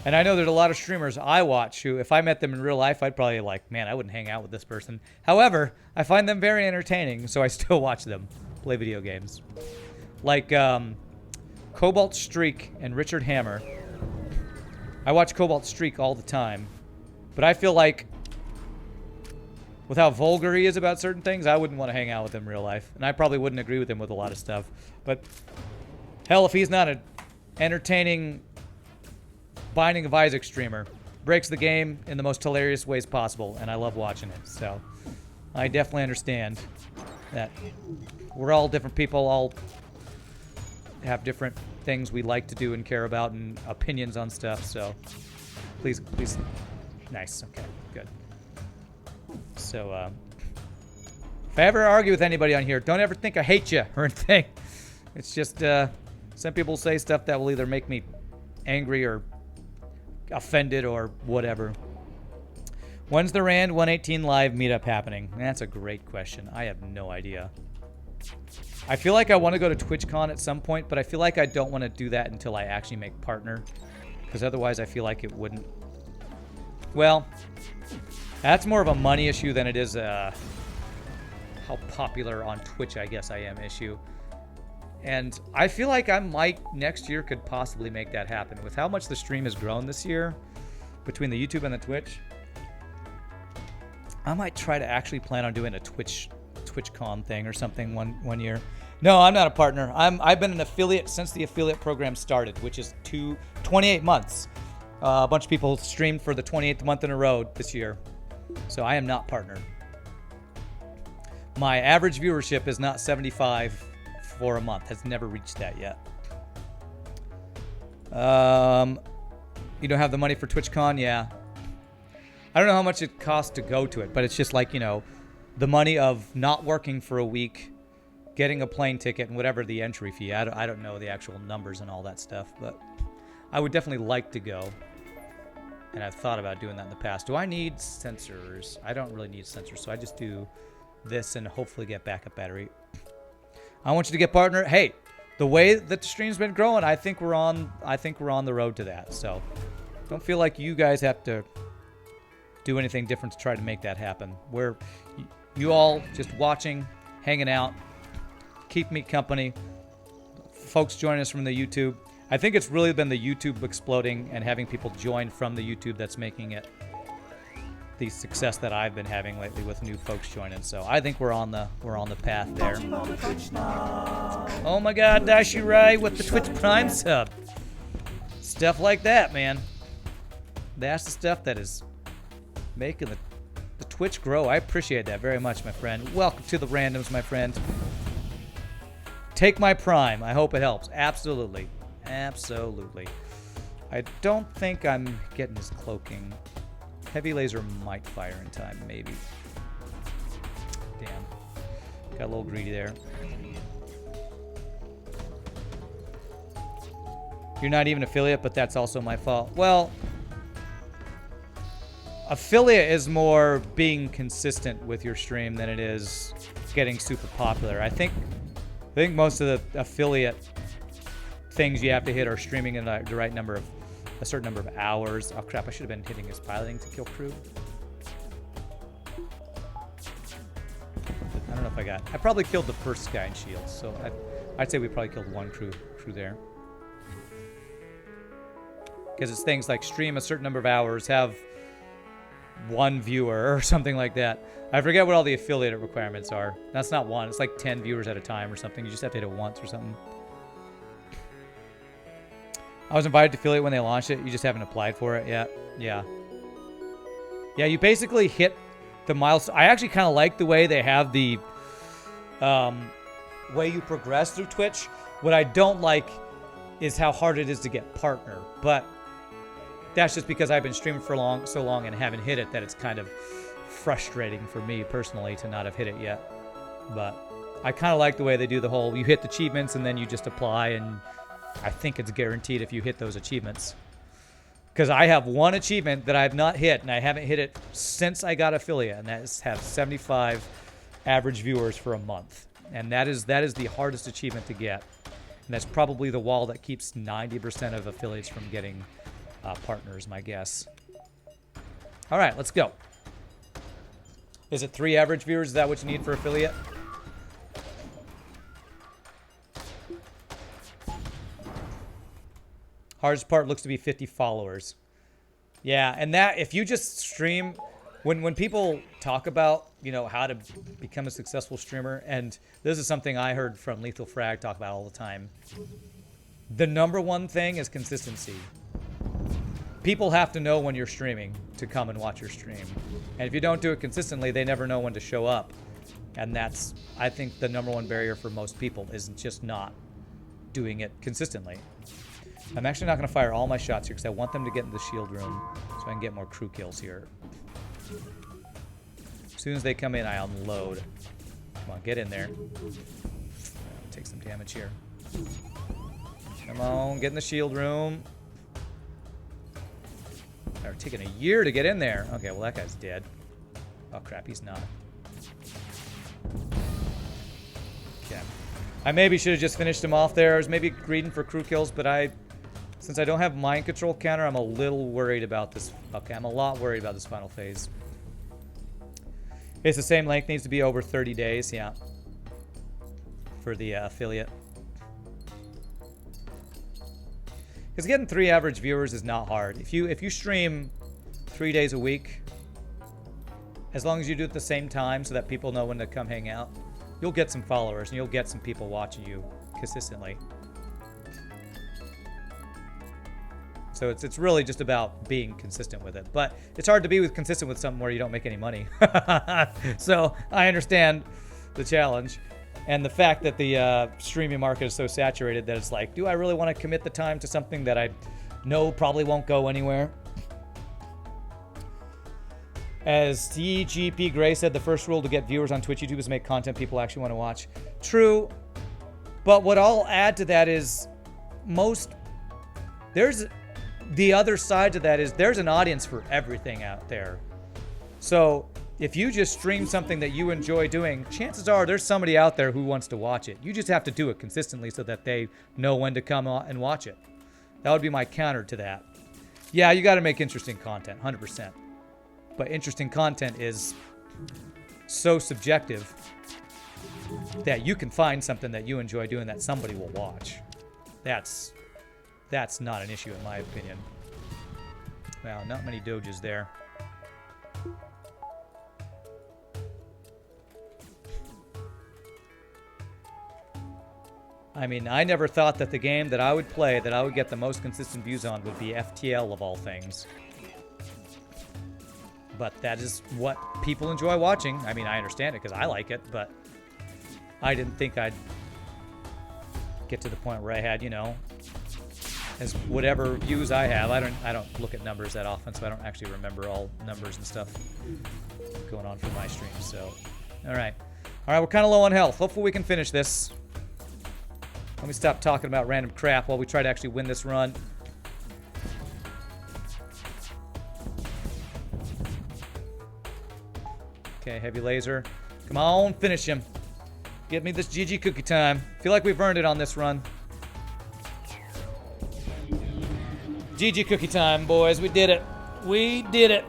And I know there's a lot of streamers I watch who, if I met them in real life, I'd probably like, man, I wouldn't hang out with this person. However, I find them very entertaining, so I still watch them play video games. Like Cobalt Streak and Richard Hammer. I watch Cobalt Streak all the time, but I feel like with how vulgar he is about certain things, I wouldn't want to hang out with him in real life. And I probably wouldn't agree with him with a lot of stuff. But hell, if he's not an entertaining Binding of Isaac streamer, breaks the game in the most hilarious ways possible, and I love watching it. So I definitely understand that we're all different people, all have different things we like to do and care about and opinions on stuff. So please, nice. Okay, good. So if I ever argue with anybody on here, don't ever think I hate you or anything. It's just some people say stuff that will either make me angry or offended or whatever. When's the Rand 118 live meetup happening? That's a great question. I have no idea. I feel like I want to go to TwitchCon at some point, but I feel like I don't want to do that until I actually make partner, because otherwise I feel like it wouldn't. Well, that's more of a money issue than it is a how popular on Twitch I guess I am issue. And I feel like I might, next year, could possibly make that happen. With how much the stream has grown this year, between the YouTube and the Twitch, I might try to actually plan on doing a TwitchCon thing or something one year. No, I'm not a partner. I've been an affiliate since the affiliate program started, which is 28 months. A bunch of people streamed for the 28th month in a row this year. So I am not partnered. My average viewership is not 75 for a month. Has never reached that yet. You don't have the money for TwitchCon? Yeah. I don't know how much it costs to go to it, but it's just like, you know, the money of not working for a week, getting a plane ticket, and whatever the entry fee. I don't know the actual numbers and all that stuff, but I would definitely like to go. And I've thought about doing that in the past. Do I need sensors? I don't really need sensors, so I just do this and hopefully get backup battery. I want you to get partner. Hey, the way that the stream's been growing, I think we're on the road to that. So don't feel like you guys have to do anything different to try to make that happen. We're you all just watching, hanging out, keep me company. Folks joining us from the YouTube. I think it's really been the YouTube exploding and having people join from the YouTube that's making it the success that I've been having lately with new folks joining. So I think we're on the path there. Oh my God, Dashi Rai with the Twitch Prime sub. Stuff like that, man. That's the stuff that is making the Twitch grow. I appreciate that very much, my friend. Welcome to the randoms, my friend. Take my Prime. I hope it helps. Absolutely. Absolutely. I don't think I'm getting his cloaking. Heavy laser might fire in time, maybe. Damn. Got a little greedy there. You're not even affiliate, but that's also my fault. Well, affiliate is more being consistent with your stream than it is getting super popular. I think most of the affiliate things you have to hit are streaming in the right number of a certain number of hours. Oh crap, I should have been hitting his piloting to kill crew. don't know if I got. I probably killed the first guy in shields, so I'd say we probably killed one crew there. Because it's things like stream a certain number of hours, have one viewer or something like that. I forget what all the affiliate requirements are. That's not one. It's like 10 viewers at a time or something. You just have to hit it once or something. I was invited to affiliate when they launched it. You just haven't applied for it yet. Yeah. Yeah, you basically hit the milestone. I actually kind of like the way they have the way you progress through Twitch. What I don't like is how hard it is to get partner. But that's just because I've been streaming for so long and haven't hit it that it's kind of frustrating for me personally to not have hit it yet. But I kind of like the way they do the whole, you hit the achievements and then you just apply, and I think it's guaranteed if you hit those achievements. Because I have one achievement that I have not hit, and I haven't hit it since I got affiliate, and that is have 75 average viewers for a month. And that is the hardest achievement to get. And that's probably the wall that keeps 90% of affiliates from getting partners, my guess. All right, let's go. Is it 3 average viewers? Is that what you need for affiliate? Hardest part looks to be 50 followers. Yeah, and that, if you just stream, when people talk about, you know, how to become a successful streamer, and this is something I heard from Lethal Frag talk about all the time, the number one thing is consistency. People have to know when you're streaming to come and watch your stream. And if you don't do it consistently, they never know when to show up. And that's, I think, the number one barrier for most people is just not doing it consistently. I'm actually not going to fire all my shots here because I want them to get in the shield room so I can get more crew kills here. As soon as they come in, I unload. Come on, get in there. Take some damage here. Come on, get in the shield room. They're taking a year to get in there. Okay, well, that guy's dead. Oh, crap, he's not. Okay. I maybe should have just finished him off there. I was maybe greeding for crew kills, but since I don't have mind control counter, I'm a little worried about this. Okay, I'm a lot worried about this final phase. It's the same length, needs to be over 30 days, yeah. For the affiliate. Because getting 3 average viewers is not hard. If you stream 3 days a week, as long as you do it at the same time so that people know when to come hang out, you'll get some followers and you'll get some people watching you consistently. So it's really just about being consistent with it. But it's hard to be consistent with something where you don't make any money. So I understand the challenge. And the fact that the streaming market is so saturated that it's like, do I really want to commit the time to something that I know probably won't go anywhere? As TGP Gray said, the first rule to get viewers on Twitch YouTube is make content people actually want to watch. True. But what I'll add to that is there's the other side to that is there's an audience for everything out there. So if you just stream something that you enjoy doing, chances are there's somebody out there who wants to watch it. You just have to do it consistently so that they know when to come and watch it. That would be my counter to that. Yeah, you got to make interesting content, 100%. But interesting content is so subjective that you can find something that you enjoy doing that somebody will watch. That's not an issue in my opinion. Wow, not many doges there. I mean, I never thought that the game that I would play, that I would get the most consistent views on, would be FTL of all things. But that is what people enjoy watching. I mean, I understand it because I like it, but I didn't think I'd get to the point where I had, you know, as whatever views I have. I don't look at numbers that often, so I don't actually remember all numbers and stuff going on for my stream. So, all right, we're kind of low on health. Hopefully we can finish this. Let me stop talking about random crap while we try to actually win this run. Okay, heavy laser. Come on, finish him. Give me this GG cookie time. Feel like we've earned it on this run. GG cookie time, boys. We did it. We did it.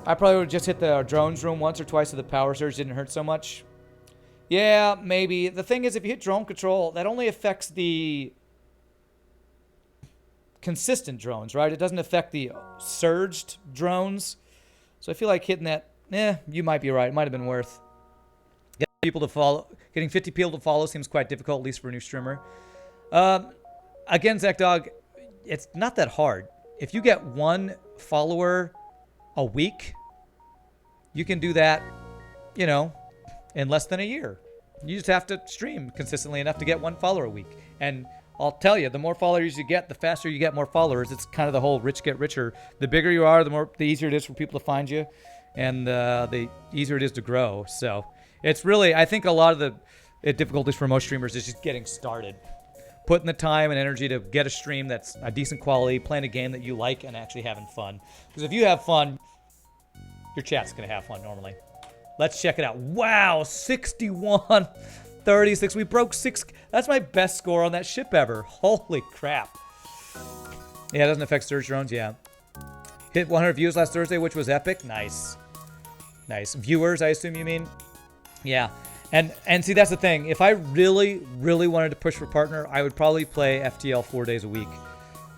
I probably would just hit the drones room once or twice so the power surge didn't hurt so much. Yeah, maybe. The thing is, if you hit drone control, that only affects the consistent drones, right? It doesn't affect the surged drones. So I feel like hitting that, you might be right. It might have been worth. Getting 50 people to follow seems quite difficult, at least for a new streamer. Again, Zekdog, it's not that hard. If you get one follower a week, you can do that, in less than a year. You just have to stream consistently enough to get one follower a week. And I'll tell you, the more followers you get, the faster you get more followers. It's kind of the whole rich get richer. The bigger you are, the easier it is for people to find you, and the easier it is to grow. So it's really, I think a lot of the difficulties for most streamers is just getting started. Putting the time and energy to get a stream that's a decent quality, playing a game that you like, and actually having fun. Because if you have fun, your chat's going to have fun normally. Let's check it out. Wow, 61-36. We broke 6. That's my best score on that ship ever. Holy crap. Yeah, it doesn't affect surge drones. Yeah. Hit 100 views last Thursday, which was epic. Nice. Nice. Viewers, I assume you mean? Yeah. And see, that's the thing. If I really, really wanted to push for partner, I would probably play FTL 4 days a week.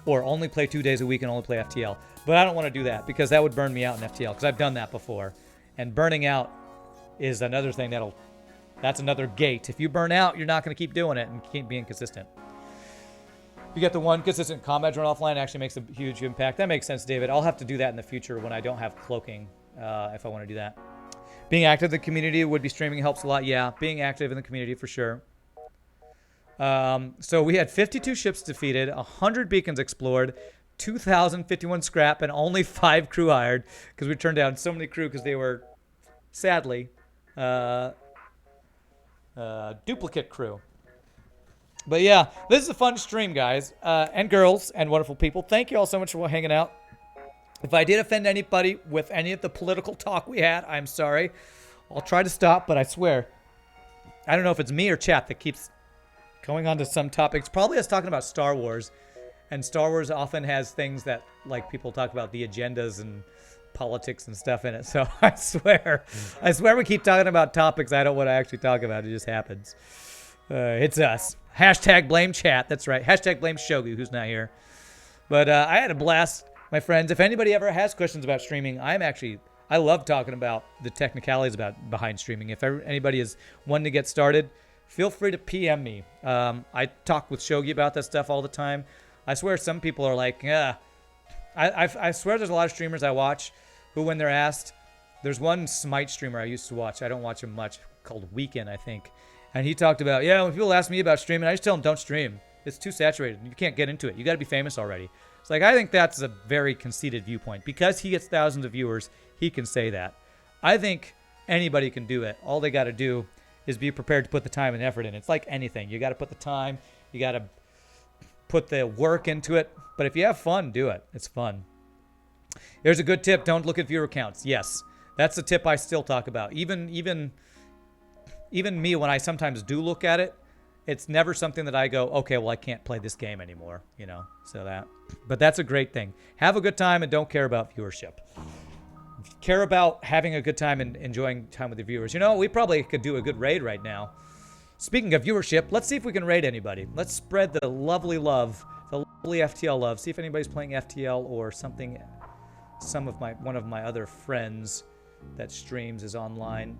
Or only play 2 days a week and only play FTL. But I don't want to do that because that would burn me out in FTL because I've done that before. And burning out is another thing that's another gate. If you burn out, you're not going to keep doing it and keep being consistent. You get the one consistent combat drone offline actually makes a huge impact. That makes sense, David. I'll have to do that in the future when I don't have cloaking if I want to do that. Being active in the community would be streaming helps a lot. Yeah, being active in the community for sure. So we had 52 ships defeated, 100 beacons explored, 2,051 scrap, and only 5 crew hired because we turned down so many crew because they were, sadly, duplicate crew. But yeah, this is a fun stream, guys, and girls, and wonderful people. Thank you all so much for hanging out. If I did offend anybody with any of the political talk we had, I'm sorry. I'll try to stop, but I swear, I don't know if it's me or chat that keeps going on to some topics. Probably us talking about Star Wars, and Star Wars often has things that, like, people talk about the agendas and politics and stuff in it. So I swear we keep talking about topics I don't want to actually talk about. It just happens. It's us. Hashtag blame chat. That's right. Hashtag blame Shogu, who's not here. But I had a blast, my friends. If anybody ever has questions about streaming, I love talking about the technicalities behind streaming. If anybody is wanting to get started, feel free to PM me. I talk with Shogi about that stuff all the time. I swear some people are like, I swear there's a lot of streamers I watch who, when they're asked, there's one Smite streamer I used to watch. I don't watch him much, called Weekend, I think. And he talked about, when people ask me about streaming, I just tell them don't stream. It's too saturated. You can't get into it. You got to be famous already. It's like, I think that's a very conceited viewpoint. Because he gets thousands of viewers, he can say that. I think anybody can do it. All they got to do is be prepared to put the time and effort in. It's like anything. You got to put the time. You got to put the work into it. But if you have fun, do it. It's fun. Here's a good tip. Don't look at viewer counts. Yes. That's a tip I still talk about. Even me, when I sometimes do look at it, it's never something that I go, okay, well, I can't play this game anymore, but that's a great thing. Have a good time and don't care about viewership. Care about having a good time and enjoying time with the viewers. We probably could do a good raid right now. Speaking of viewership, let's see if we can raid anybody. Let's spread the lovely love, the lovely FTL love. See if anybody's playing FTL or something. One of my other friends that streams is online.